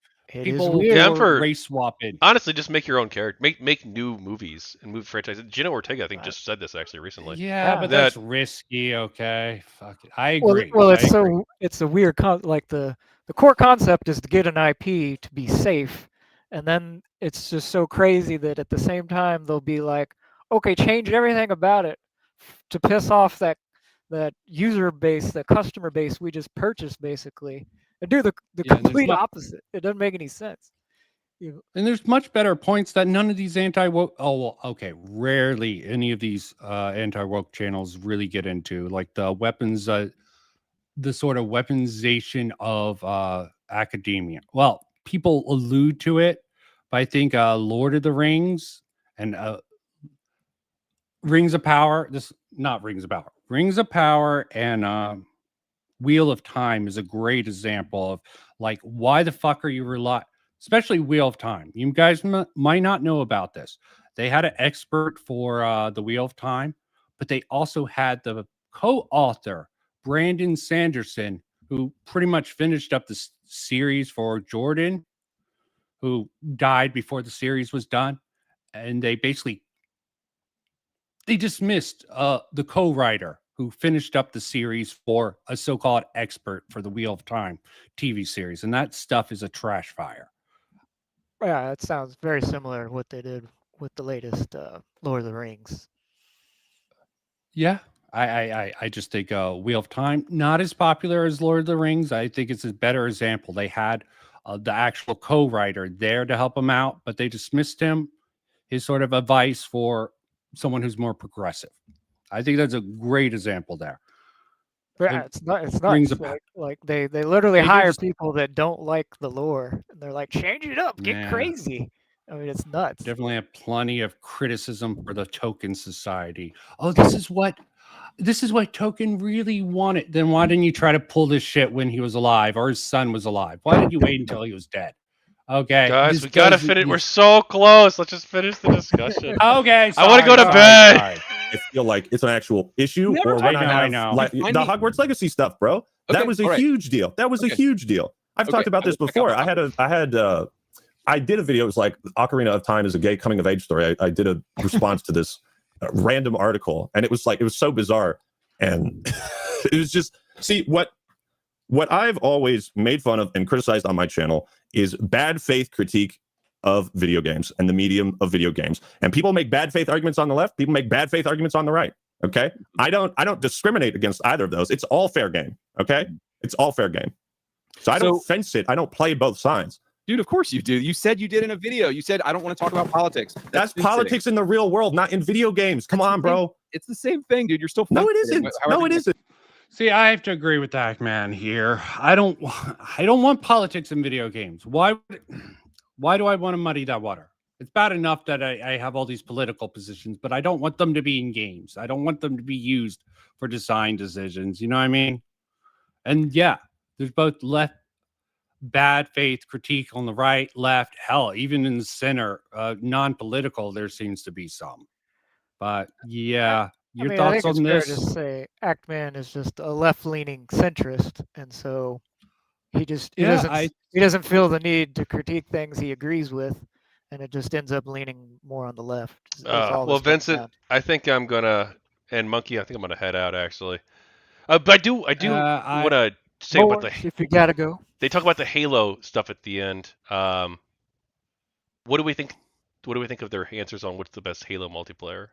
It is People weird. Yeah, I'm were for race swapping. honestly just make your own character. Make new movies and movie franchises. Gino Ortega, I think, just said this actually recently. Yeah, but that that's risky. Okay, fuck it. I Well, agree. well, I it's agree. so it's a weird like the core concept is to get an IP to be safe, and then it's just so crazy that at the same time they'll be like, okay, change everything about it to piss off that user base, that customer base we just purchased basically, and do the Yeah, and there's complete mu- opposite. It doesn't make any sense. And there's much better points that none of these anti-woke. Oh well, okay. Rarely any of these anti-woke channels really get into, like the weapons, the sort of weaponization of academia. Well, people allude to it, but I think Lord of the Rings and Rings of Power. This not Rings of Power. Rings of Power and Wheel of Time is a great example of like why the fuck are you especially Wheel of Time. You guys might not know about this. They had an expert for the Wheel of Time, but they also had the co-author Brandon Sanderson, who pretty much finished up the series for Jordan, who died before the series was done, and they dismissed the co-writer who finished up the series for a so-called expert for the Wheel of Time TV series, and that stuff is a trash fire. Yeah, it sounds very similar to what they did with the latest Lord of the Rings. Yeah, I just think Wheel of Time not as popular as Lord of the Rings. I think it's a better example. They had the actual co-writer there to help them out, but they dismissed him, his sort of advice for someone who's more progressive. I think that's a great example there. But yeah, it's not. It's Rings nuts. of Like they literally They hire just- people that don't like the lore, and they're like, change it up, get Yeah. crazy. I mean, it's nuts. Definitely have plenty of criticism for the token society. Oh, this is what Token really wanted. Then why didn't you try to pull this shit when he was alive or his son was alive? Why did you wait until he was dead? Okay, guys, we gotta finish. We're so close. Let's just finish the discussion. Okay, I want to go to bed. I feel like it's an actual issue. Never Or when talked I about have it. like, the Hogwarts Legacy stuff, bro. Okay, That was a all right. huge deal. That was a huge deal. I've talked about this I will check out before. I did a video. It was like Ocarina of Time is a gay coming of age story. I did a response to this random article, and it was so bizarre, and it was just what I've always made fun of and criticized on my channel is bad faith critique of video games and the medium of video games. And people make bad faith arguments on the left, people make bad faith arguments on the right. Okay? I don't discriminate against either of those. It's all fair game. Okay? It's all fair game. So I don't fence it. I don't play both sides. Dude, of course you do. You said you did in a video. You said I don't want to talk about politics. That's politics in the real world, not in video games. Come on, bro. It's the same thing, dude. You're still No, it isn't. No, it isn't. See, I have to agree with that man here. I don't want politics in video games. Why do I want to muddy that water? It's bad enough that I have all these political positions, but I don't want them to be in games. I don't want them to be used for design decisions. You know what I mean? And yeah, there's both bad faith critique on the right, left, hell, even in the center, non-political, there seems to be some. But yeah, your I thoughts think it's on fair this? to say Actman is just a left-leaning centrist, and so he doesn't feel the need to critique things he agrees with, and it just ends up leaning more on the left. Well, Vincent, I think I'm gonna, and Monkey, I think I'm gonna head out actually. But I do want to say about if you gotta go. They talk about the Halo stuff at the end. What do we think? What do we think of their answers on what's the best Halo multiplayer?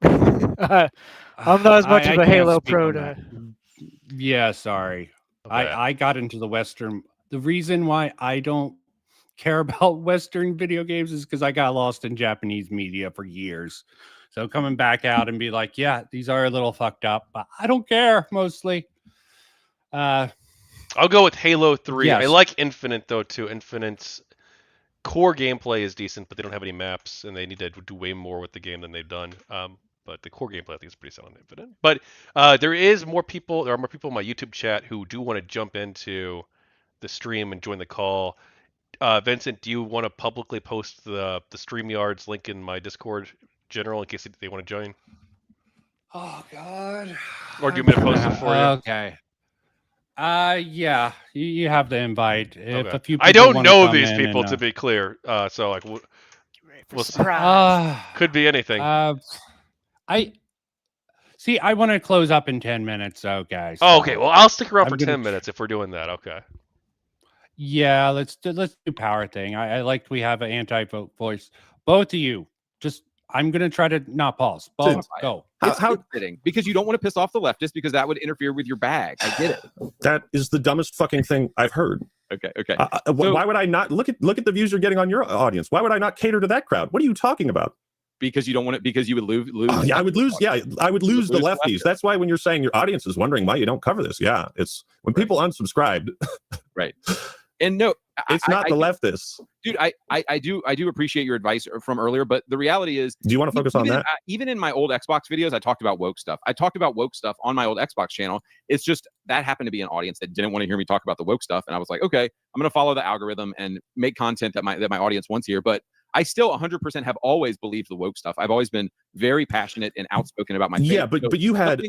I'm not as much of a Halo pro to. Yeah, sorry. Okay. I got into the Western. The reason why I don't care about Western video games is because I got lost in Japanese media for years. So coming back out and be like, yeah, these are a little fucked up, but I don't care mostly. I'll go with Halo 3. Yes. I like Infinite though too. Infinite's core gameplay is decent, but they don't have any maps, and they need to do way more with the game than they've done. But the core gameplay I think is pretty solid in Infinite. But there are more people in my YouTube chat who do want to jump into the stream and join the call. Vincent, do you want to publicly post the StreamYard's link in my Discord general in case they want to join? Oh God. Or do you want me to post it for you? Okay. Yeah, you have the invite. If Okay. a few people I don't wanna know come these in people, and, to be clear. So like, we'll see. Surprise. Could be anything. I see. I want to close up in 10 minutes, though, guys. Oh, okay. so Well, I'll stick around I'm for gonna 10 minutes if we're doing that. Okay. Yeah, let's do power thing. I liked we have an anti-vote voice. Both of you, just I'm gonna try to not pause. Both go. It's fitting because you don't want to piss off the leftists because that would interfere with your bag. I get it. That is the dumbest fucking thing I've heard. Okay. Why would I not look at the views you're getting on your audience? Why would I not cater to that crowd? What are you talking about? Because you don't want it. Because you would lose. Yeah, I would lose. Yeah, I would lose the lefties. That's why when you're saying your audience is wondering why you don't cover this. Yeah, it's when people unsubscribed. Right. And no, it's not the leftists, dude. I do appreciate your advice from earlier, but the reality is, do you want to focus on that? Even in my old Xbox videos, I talked about woke stuff. I talked about woke stuff on my old Xbox channel. It's just that happened to be an audience that didn't want to hear me talk about the woke stuff, and I was like, okay, I'm going to follow the algorithm and make content that my audience wants here. But I still 100% have always believed the woke stuff. I've always been very passionate and outspoken about my faith. Yeah, but you had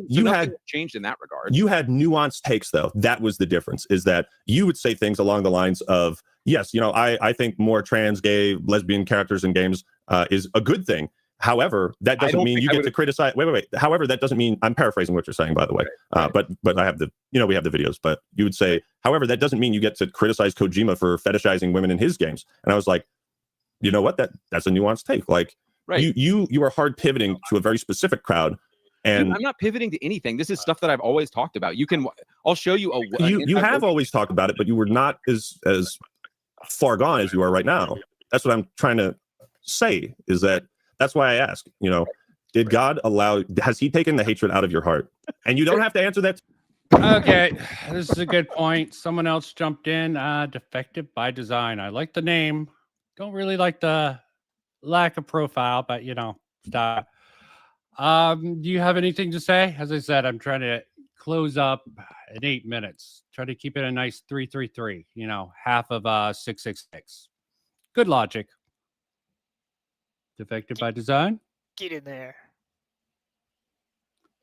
changed in that regard. You had nuanced takes, though. That was the difference. Is that you would say things along the lines of, yes, I think more trans, gay, lesbian characters in games is a good thing. However, that doesn't mean you get to criticize. Wait. However, that doesn't mean, I'm paraphrasing what you're saying, by the way. Right. But I have we have the videos. But you would say, however, that doesn't mean you get to criticize Kojima for fetishizing women in his games. And I was like, you know what? That's a nuanced take. Like, you are hard pivoting to a very specific crowd. And dude, I'm not pivoting to anything. This is stuff that I've always talked about. I'll show you you have always talked about it, but you were not as far gone as you are right now. That's what I'm trying to say. Is that's why I ask. Did God allow? Has He taken the hatred out of your heart? And you don't have to answer that. Okay, this is a good point. Someone else jumped in. Defective by design. I like the name. Don't really like the lack of profile, but stop. Do you have anything to say? As I said, I'm trying to close up in 8 minutes. Try to keep it a nice 3-3-3. Half of 6-6-6. Good logic. Defective by design. Get in there.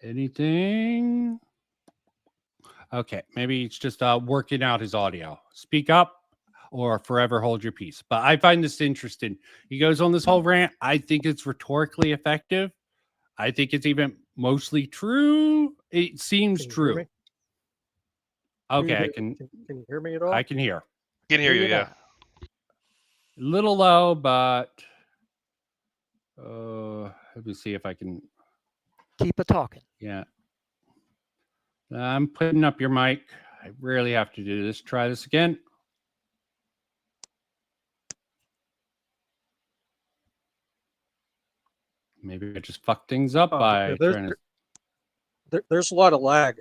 Anything? Okay, maybe it's just working out his audio. Speak up or forever hold your peace. But I find this interesting. He goes on this whole rant. I think it's rhetorically effective. I think it's even mostly true. It seems true. Okay, can you hear me at all? I can hear. Can hear you, yeah. A little low, but let me see if I can keep it talking. Yeah. I'm putting up your mic. I rarely have to do this. Try this again. Maybe I just fucked things up by trying to... There's a lot of lag.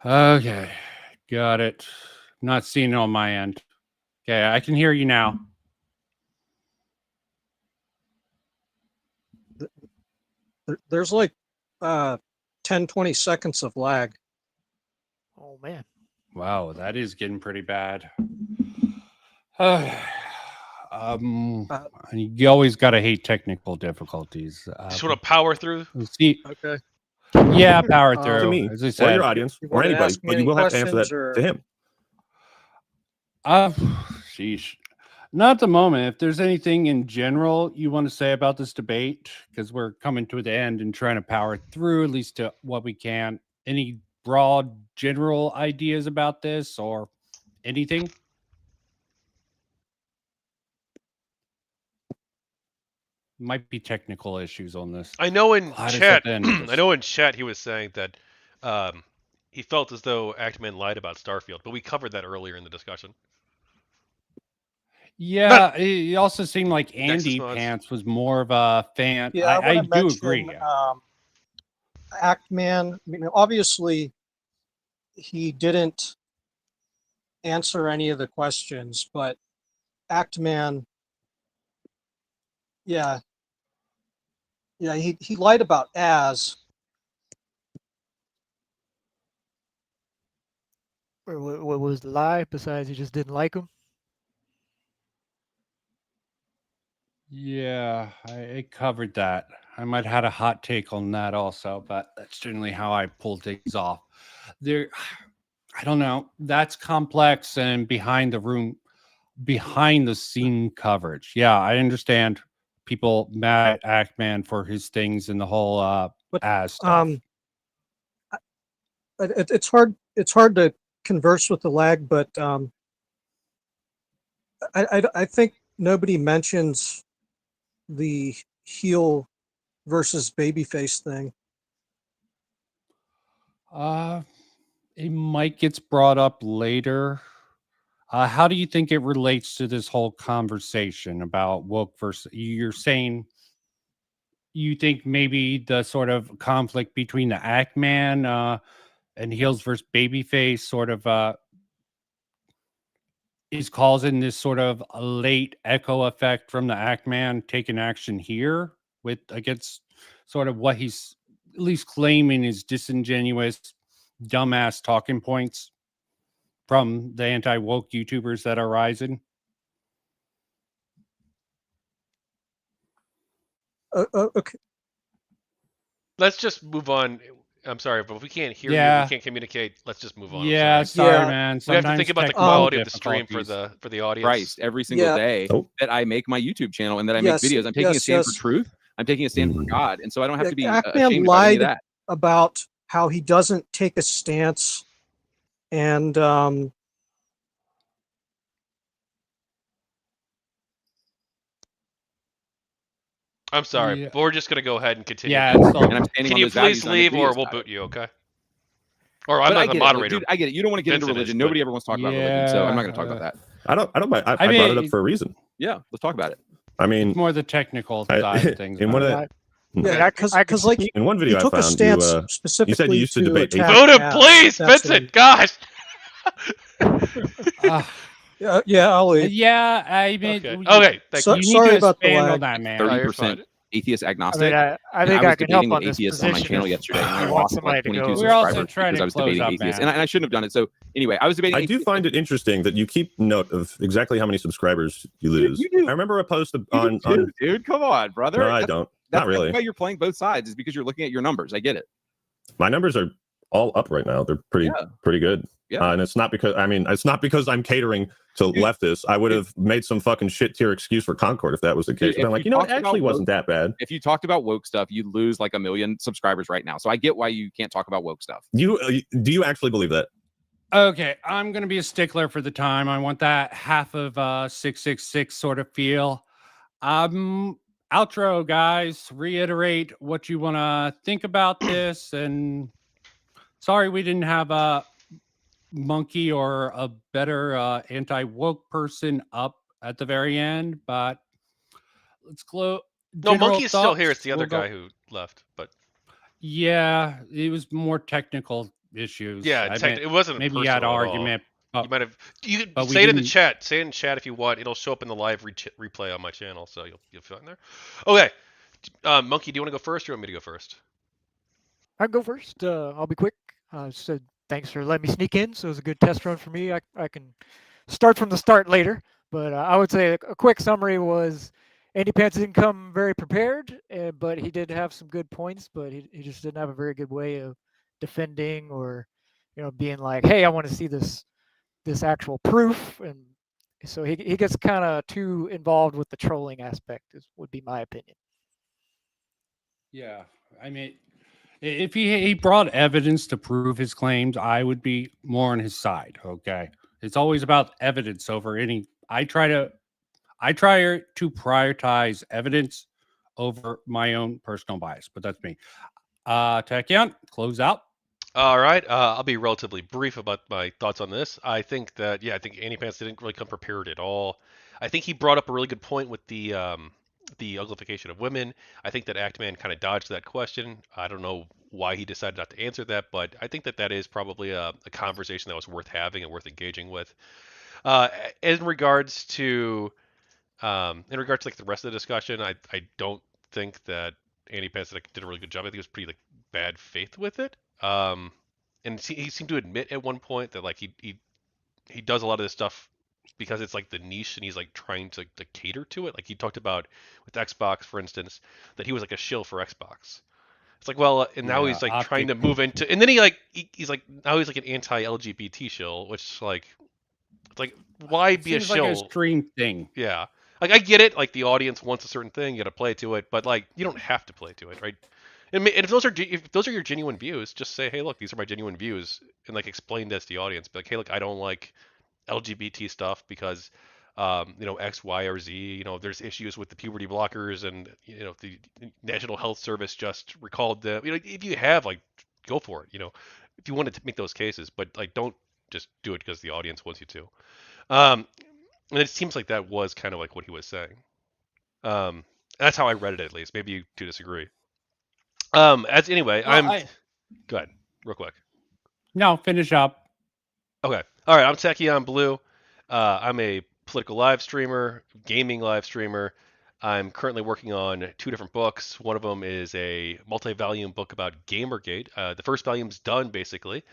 Okay, got it. Not seeing it on my end. Okay, I can hear you now. There's like 10-20 seconds of lag. Oh man. Wow, that is getting pretty bad. You always got to hate technical difficulties. Just want to power through? See, okay. Yeah, power through. To me, as I said, or your audience, or anybody, but you will have to answer that to him. Sheesh. Not at the moment. If there's anything in general you want to say about this debate, because we're coming to the end and trying to power through at least to what we can. Any broad general ideas about this or anything? Might be technical issues on this. I know in chat. I know in chat he was saying that he felt as though Actman lied about Starfield, but we covered that earlier in the discussion. Yeah, it also seemed like AndyPants was more of a fan. Yeah, I do agree. Actman, obviously, he didn't answer any of the questions, but Actman, yeah, he lied about Az. What was the lie besides he just didn't like him? Yeah, I covered that. I might have had a hot take on that also, but that's generally how I pull things off. There, I don't know. That's complex and behind the scene coverage. Yeah, I understand people mad at Ackman for his things and the whole as stuff. It's hard to converse with the lag, but I think nobody mentions the heel versus babyface thing. It might gets brought up later. How do you think it relates to this whole conversation about woke versus? You're saying you think maybe the sort of conflict between the Ackman and heels versus babyface sort of is causing this sort of a late echo effect from the Ackman taking action here with against sort of what he's at least claiming is disingenuous, dumbass talking points from the anti-woke YouTubers that are rising. Okay. Let's just move on. I'm sorry, but if we can't hear you, we can't communicate. Let's just move on. Yeah, I'm sorry. man. We have to think about the quality of the stream for the audience. Christ, every single day that I make my YouTube channel and that I make videos, I'm taking a stand for truth. I'm taking a stand for God, and so I don't have to be ashamed Ackman about any lied of that. about how he doesn't take a stance, and I'm sorry, but we're just gonna go ahead and continue. Yeah, can you please leave, or we'll boot you? Okay. Or I'm not the moderator. Dude, I get it. You don't want to get into religion. Nobody ever wants to talk about religion, so I'm not going to talk about that. I don't mind. I brought it up for a reason. Yeah, let's talk about it. I mean, more the technical side of things. In one of because like in one video you took I a found stance you specifically you said you used to debate. Vote him, please, Vincent. Gosh. Yeah, I'll leave. Yeah, I mean, okay. Sorry about the lag. on that, man. 30% atheist agnostic. I think I can help on this atheist on my channel yesterday. And I want lost like 22 We're also subscribers trying because to I was close debating up, atheists, man. and I shouldn't have done it. So anyway, I was debating. I do find it interesting that you keep note of exactly how many subscribers you lose. You do. I remember a post on dude, come on, brother. No, I don't. Not really. That's why you're playing both sides is because you're looking at your numbers. I get it. My numbers are all up right now. They're pretty good. Yeah. And it's not because I'm catering to leftists. I would have made some fucking shit tier excuse for Concord if that was the case. But I'm like, it actually wasn't that bad. If you talked about woke stuff, you'd lose like 1 million subscribers right now. So I get why you can't talk about woke stuff. Do you actually believe that? Okay, I'm gonna be a stickler for the time. I want that half of 666 sort of feel. Outro, guys. Reiterate what you want to think about this. And sorry we didn't have a monkey or a better anti-woke person up at the very end, but let's close. No, monkey's still here. It's the other guy who left, but yeah, it was more technical issues. Yeah, it wasn't maybe you had an personal at all. argument. You might have. You but say it in the chat. Say it in chat if you want. It'll show up in the live replay on my channel, so you'll find there. Okay, monkey, do you want to go first, or do you want me to go first? I'll go first. I'll be quick. So thanks for letting me sneak in. So it was a good test run for me. I can start from the start later, but I would say a quick summary was AndyPants didn't come very prepared, but he did have some good points, but he just didn't have a very good way of defending or being like, hey, I want to see this actual proof. And so he gets kind of too involved with the trolling aspect would be my opinion. Yeah, I mean, if he brought evidence to prove his claims, I would be more on his side. Okay, it's always about evidence over any. I try to prioritize evidence over my own personal bias, but that's me. Tachyon, close out. All right, I'll be relatively brief about my thoughts on this. I think AndyPants didn't really come prepared at all. I think he brought up a really good point with the uglification of women. I think that Ackman kind of dodged that question. I don't know why he decided not to answer that, but I think that is probably a conversation that was worth having and worth engaging with. In regards to like the rest of the discussion, I don't think that AndyPants did a really good job. I think it was pretty like bad faith with it. And he seemed to admit at one point that like he does a lot of this stuff because it's like the niche and he's like trying to cater to it. Like he talked about with Xbox, for instance, that he was like a shill for Xbox. It's like, well, and now Yeah, he's like trying optic. to move into, and then he's like now he's like an anti-LGBT shill, which like it's like why be a Seems like a shill? stream thing. Yeah, like I get it, like the audience wants a certain thing, you got to play to it, but like you don't have to play to it, right? And if those are your genuine views, just say, hey, look, these are my genuine views, and like explain this to the audience. Be like, hey, look, I don't like LGBT stuff because X, Y, or Z. There's issues with the puberty blockers, and the National Health Service just recalled them. If you have like, go for it. If you want to make those cases, but like, don't just do it because the audience wants you to. And it seems like that was kind of like what he was saying. That's how I read it, at least. Maybe you do disagree. As anyway, Well, Go ahead, real quick. No, finish up. Okay. All right. I'm Tachyon Blue. I'm a political live streamer, gaming live streamer. I'm currently working on 2 different books. One of them is a multi-volume book about Gamergate. The first volume's done, basically,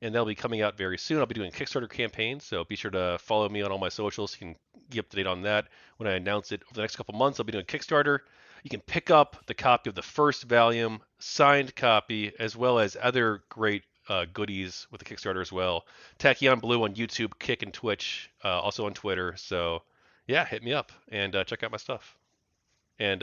and that'll be coming out very soon. I'll be doing a Kickstarter campaign, so be sure to follow me on all my socials. You can get up to date on that. When I announce it over the next couple months, I'll be doing a Kickstarter. You can pick up the copy of the first volume, signed copy, as well as other great goodies with the Kickstarter as well. Tachyon Blue on YouTube, Kick, and Twitch, also on Twitter. So, yeah, hit me up and check out my stuff. And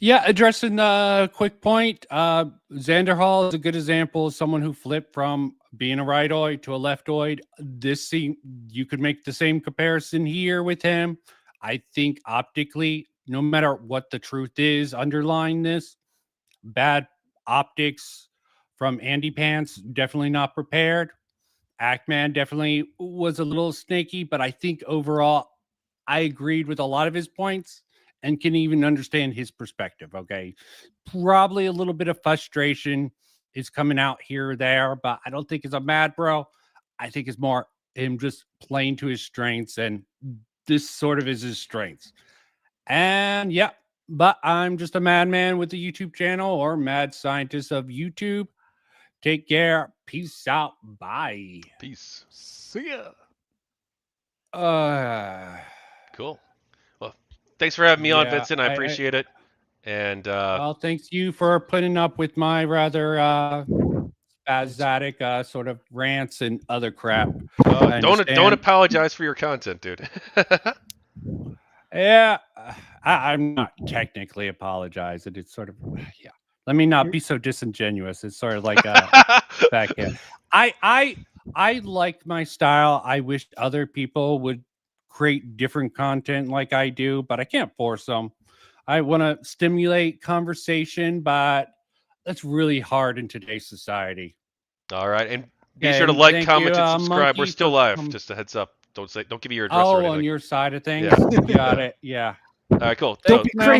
addressing the quick point, Xander Hall is a good example of someone who flipped from being a rightoid to a leftoid. You could make the same comparison here with him. I think optically, no matter what the truth is underlying this, bad optics from AndyPants, definitely not prepared. Actman definitely was a little snaky, but I think overall I agreed with a lot of his points and can even understand his perspective. Okay. Probably a little bit of frustration is coming out here or there, but I don't think it's a mad bro. I think it's more him just playing to his strengths, and this sort of is his strengths. And yeah, but I'm just a madman with the YouTube channel, or mad scientist of YouTube. Take care. Peace out. Bye. Peace. See ya. Cool. Well, thanks for having me on, Yeah, Vincent. I appreciate it. And well, thanks you for putting up with my rather spasmodic sort of rants and other crap. don't apologize for your content, dude. Yeah, I'm not technically apologizing. It's sort of, yeah. Let me not be so disingenuous. It's sort of like back here. I like my style. I wish other people would create different content like I do, but I can't force them. I want to stimulate conversation, but that's really hard in today's society. All right, and be sure to like, comment, and subscribe. We're still live. Just a heads up. Don't give me your address. Oh, or anything. on your side of things. Yeah. Got it. Yeah. All right, cool. Don't be crazy.